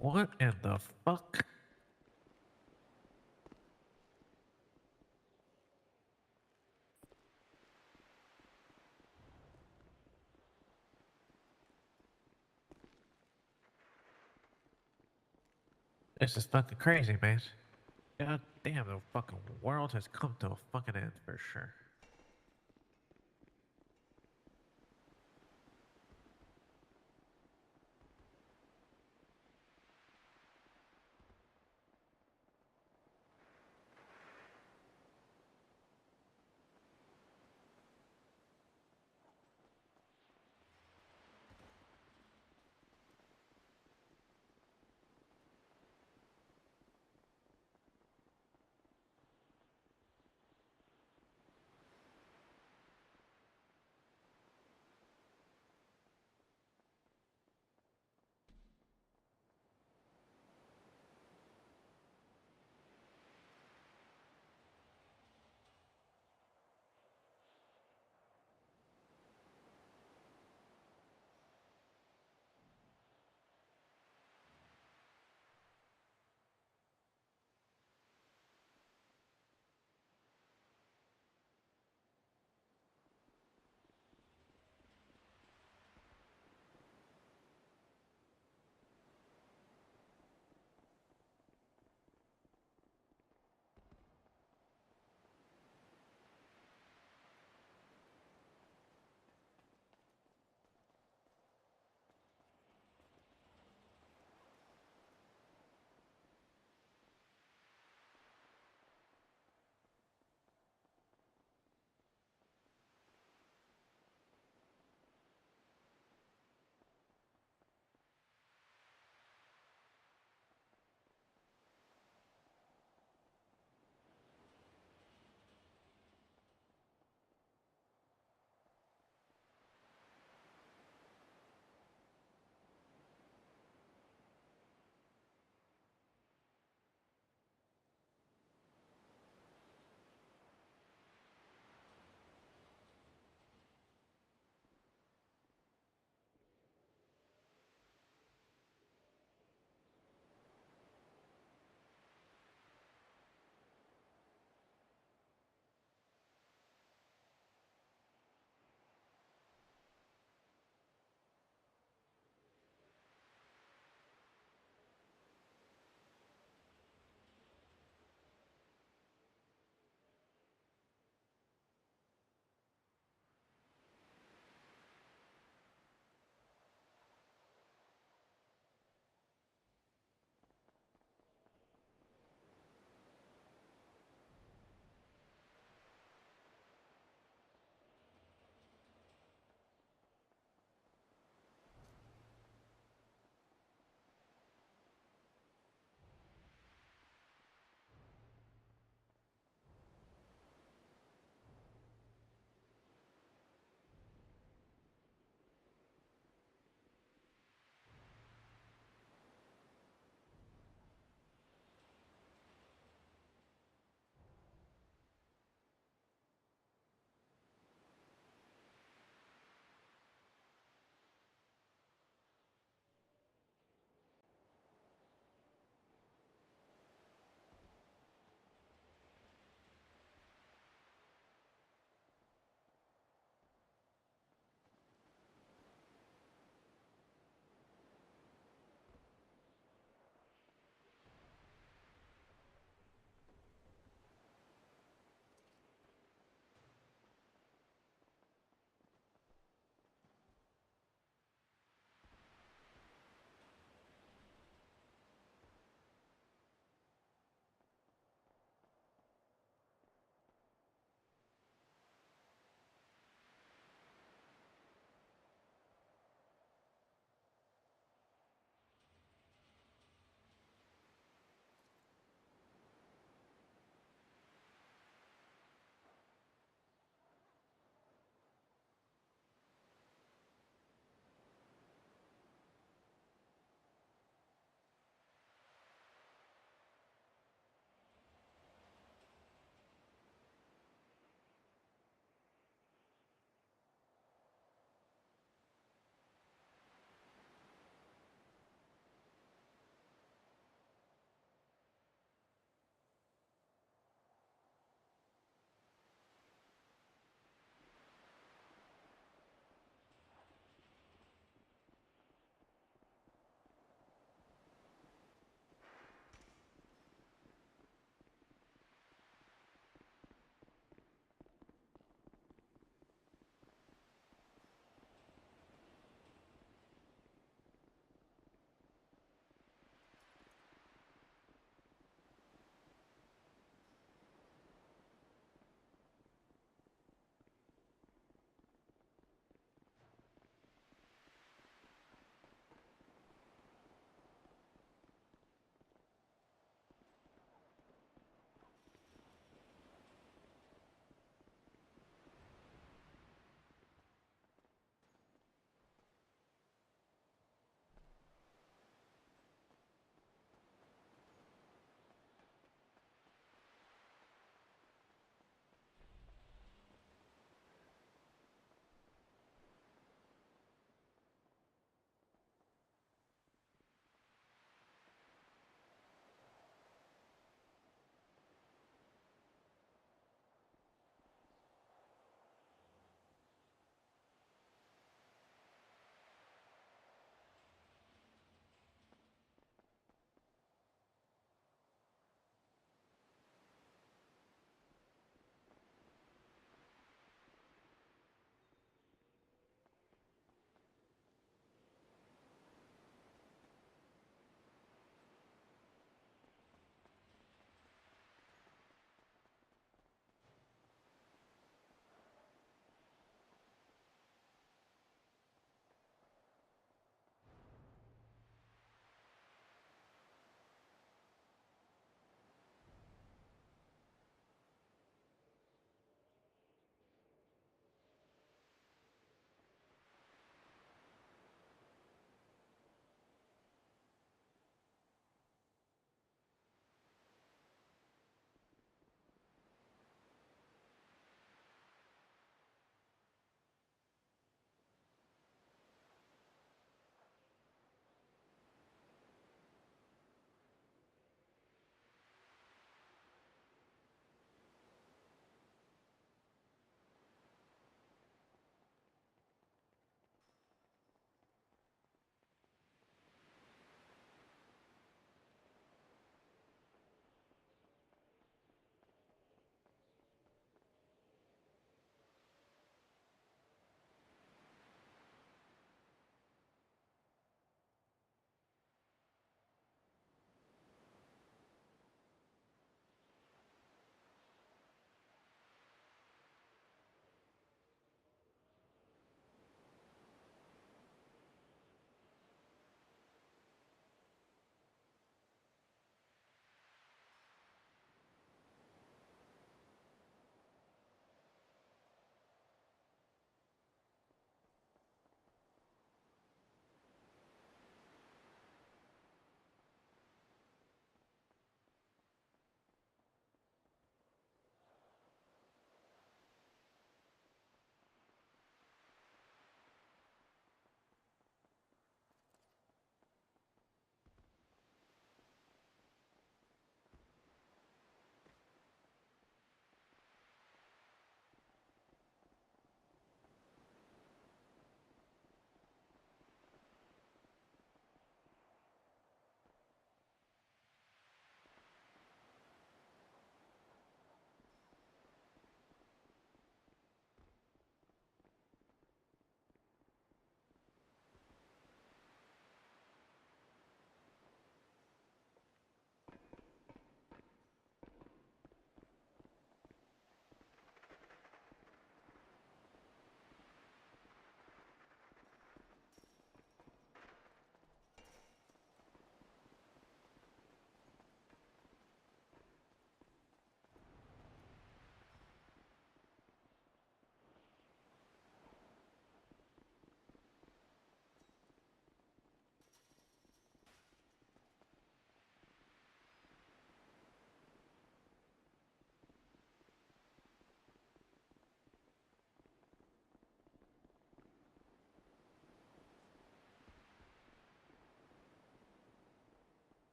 What in the fuck? This is fucking crazy, man. God damn, the fucking world has come to a fucking end for sure.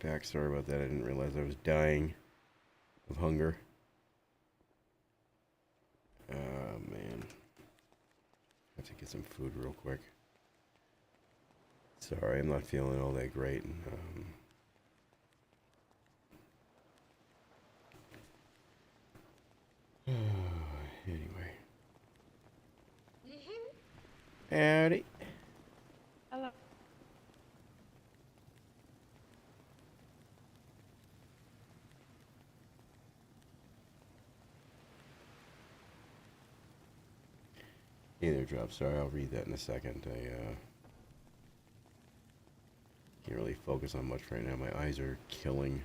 back. Sorry about that. I didn't realize I was dying of hunger. Oh, man. I have to get some food real quick. Sorry, I'm not feeling all that great. Anyway. Howdy. Hello. Hey there, Drop. Sorry, I'll read that in a second. I can't really focus on much right now. My eyes are killing.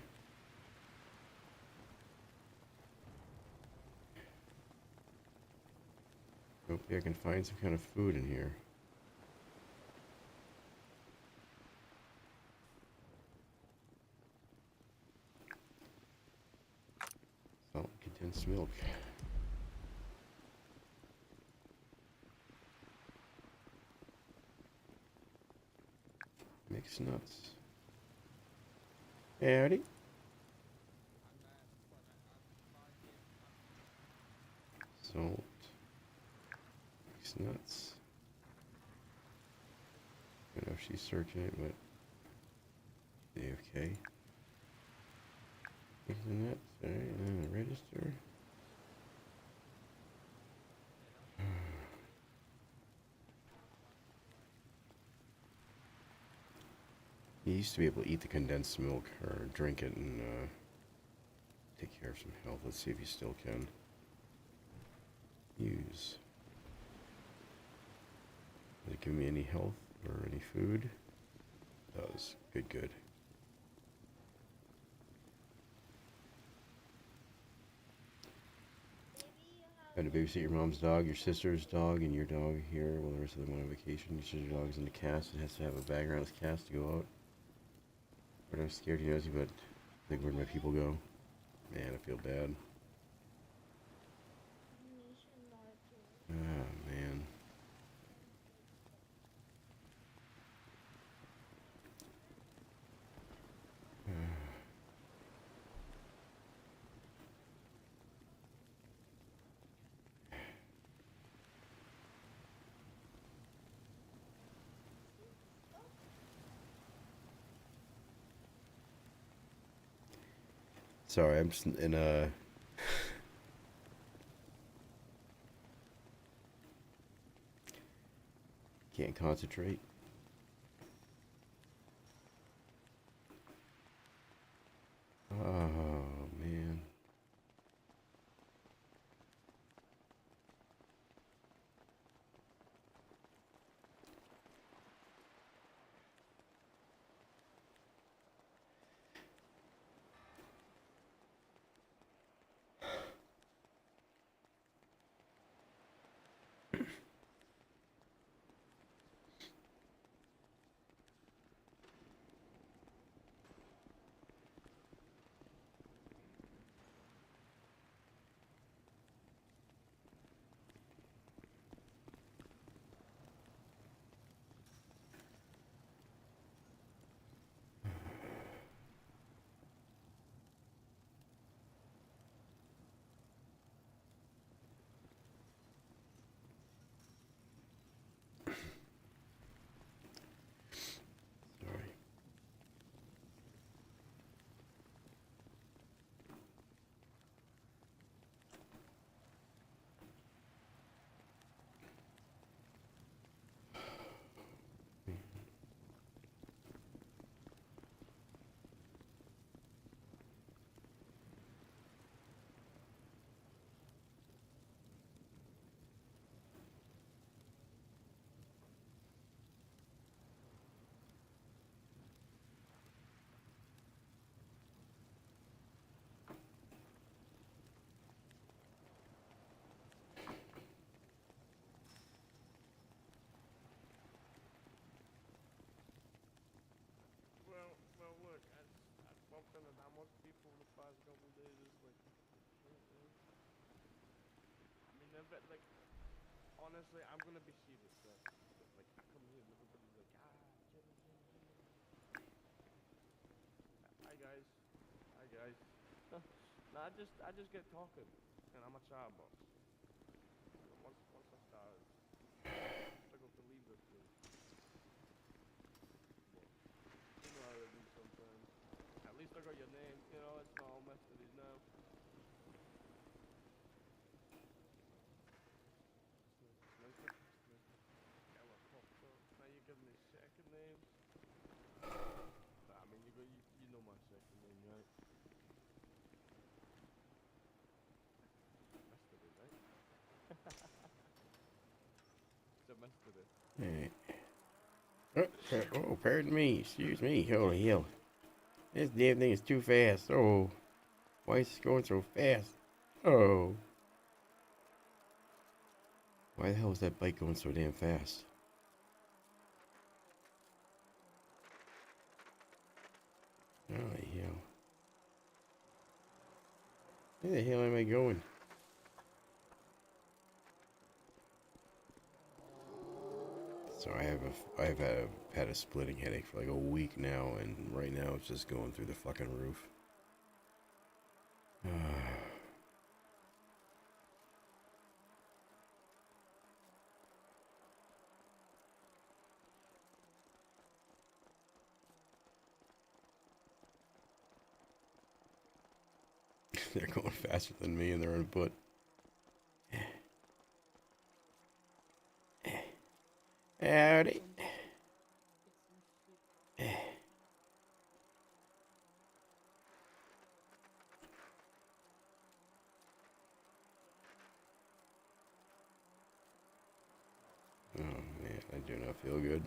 Hopefully I can find some kind of food in here. Salt, condensed milk. Mixed nuts. Howdy. Salt. Mixed nuts. I don't know if she's searching it, but okay. Mixed nuts. Alright, and then the register. You used to be able to eat the condensed milk or drink it and take care of some health. Let's see if you still can. Use. Does it give me any health or any food? It does. Good, good. Had to babysit your mom's dog, your sister's dog, and your dog here while the rest of them went on vacation. Your sister's dog is in the cast. It has to have a bag around its cast to go out. But I'm scared he knows you, but I think where'd my people go? Man, I feel bad. Ah, man. Sorry, I'm just in a... Can't concentrate. Oh, man. Sorry. Well, look, I bumped into that much people in the past couple of days. It's like, I mean, like, honestly, I'm gonna be serious, right? Like, I come here and everybody's like, Jimmy. I I just get talking, and I'm a chatbox. Once I start, I struggle to leave this place. But you know how it is sometimes. At least I got your name. You know, it's not all mysteries now. Get what popped up. Now you give me second names. I mean, you know my second name, right? Mystery, right? It's a mystery. Hey. Oh, pardon me. Excuse me. Holy hell. This damn thing is too fast. Oh. Why is it going so fast? Oh. Why the hell is that bike going so damn fast? Holy hell. Where the hell am I going? So I've had a splitting headache for like a week now, and right now it's just going through the fucking roof. They're going faster than me and they're on foot. Howdy. Oh man, I do not feel good.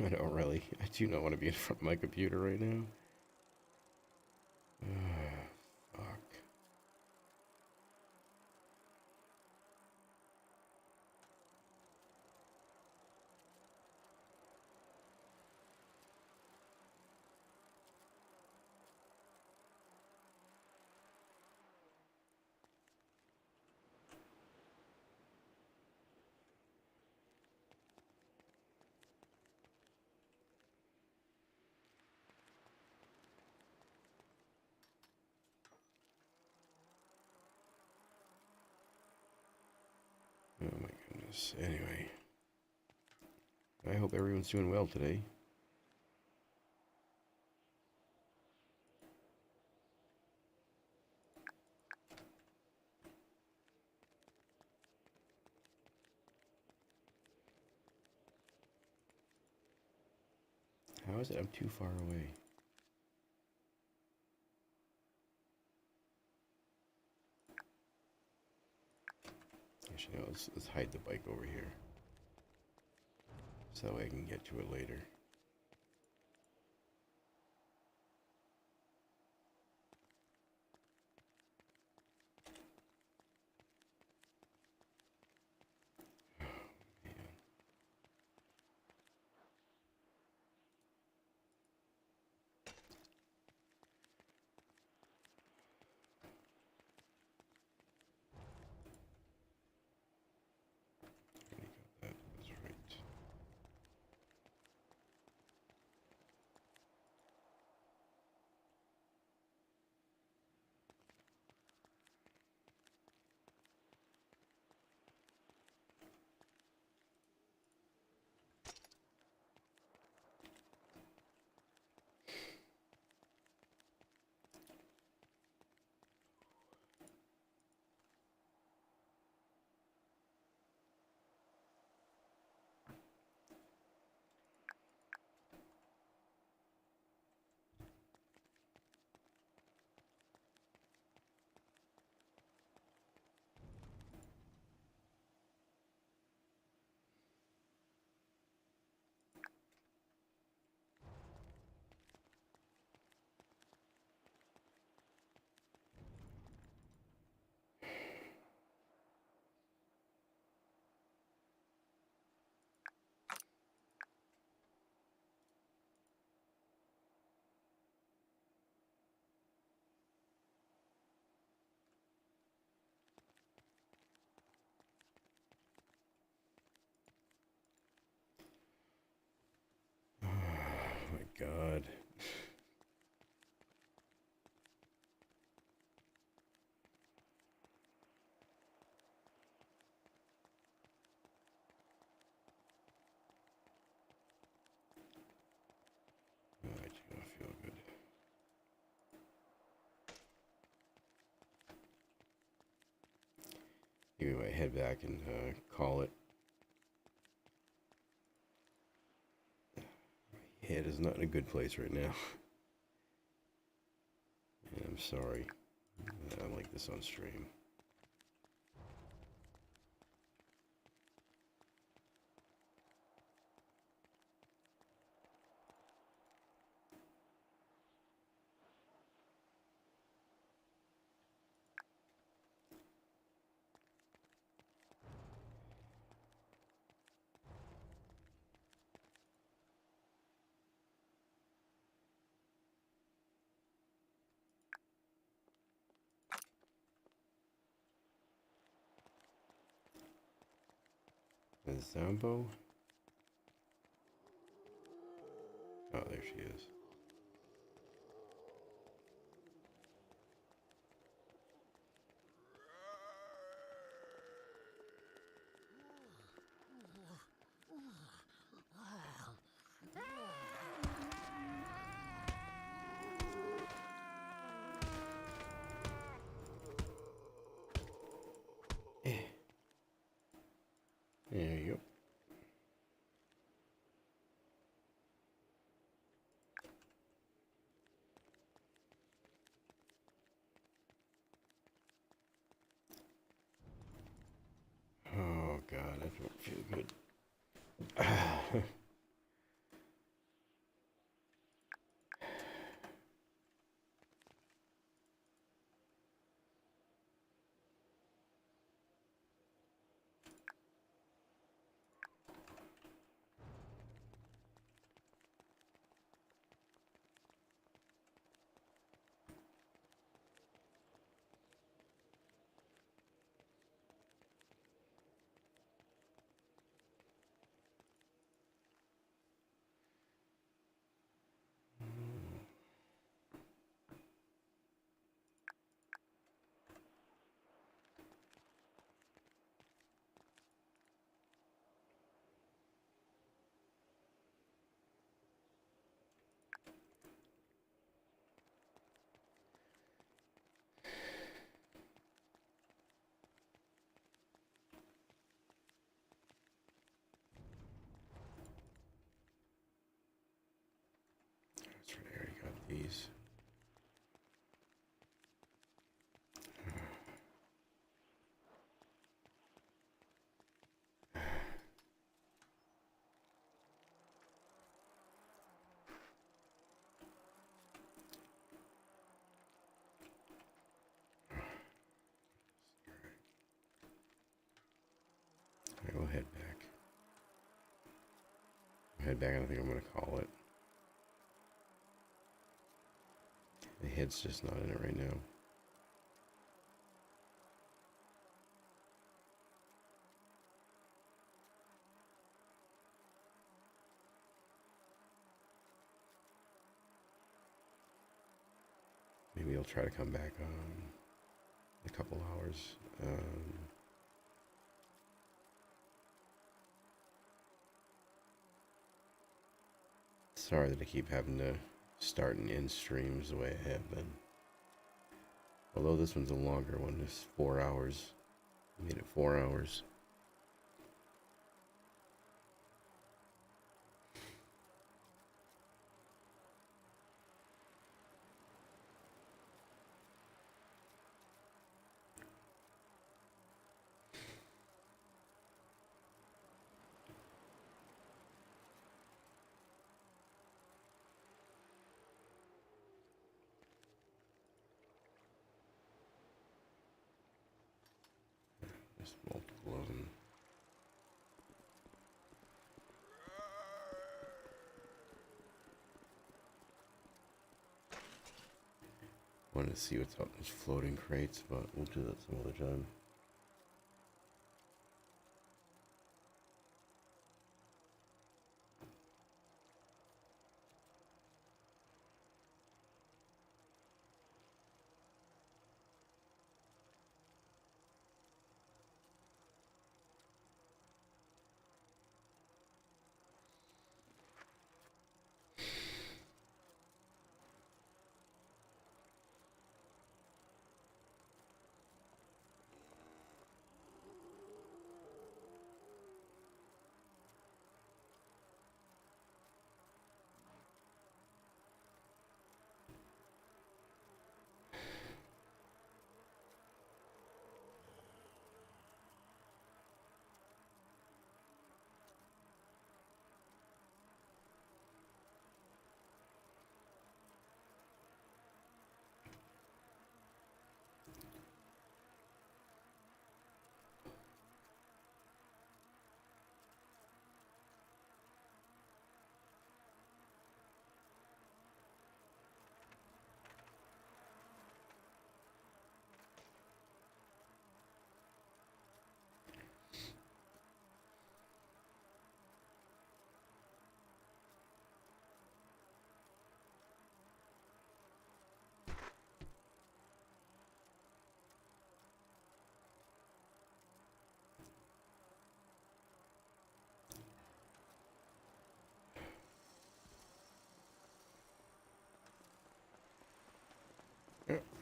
I don't really. I do not want to be in front of my computer right now. Fuck. Oh my goodness. Anyway. I hope everyone's doing well today. How is it I'm too far away? Actually, no, let's hide the bike over here. So that way I can get to it later. God. Oh, I do not feel good. Anyway, head back and call it. My head is not in a good place right now. And I'm sorry. I don't like this on stream. And Zambo? Oh, there she is. There you go. Oh God, I don't feel good. That's right, I already got these. I will head back. Head back, I don't think I'm gonna call it. The head's just not in it right now. Maybe I'll try to come back in a couple hours. Sorry that I keep having to start and end streams the way I have been. Although this one's a longer one, it's 4 hours. I made it 4 hours. There's multiple of them. Wanted to see what's up in those floating crates, but we'll do that some other time.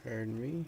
Pardon me.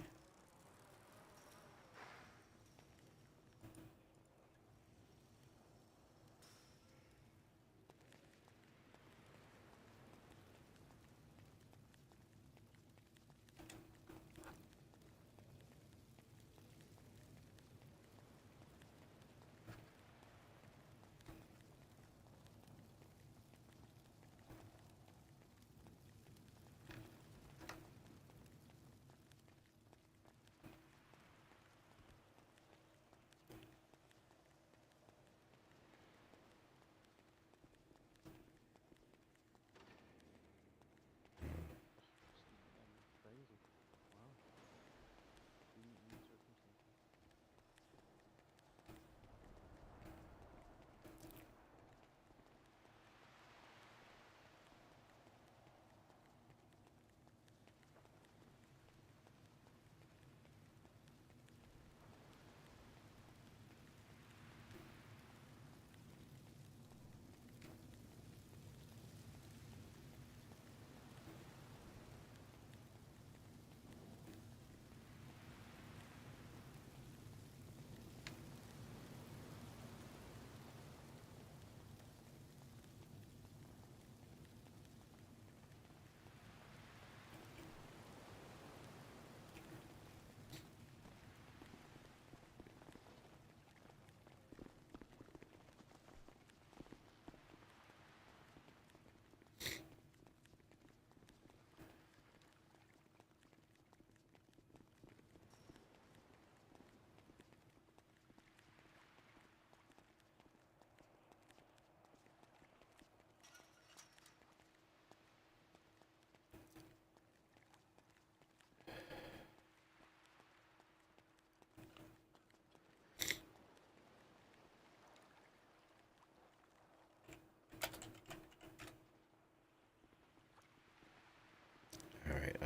Alright,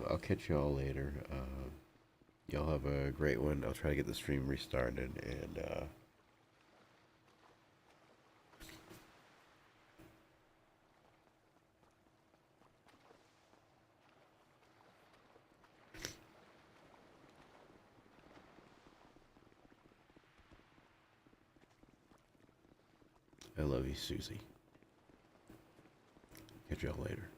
I'll catch y'all later. Y'all have a great one. I'll try to get the stream restarted, and I love you, Susie. Catch y'all later.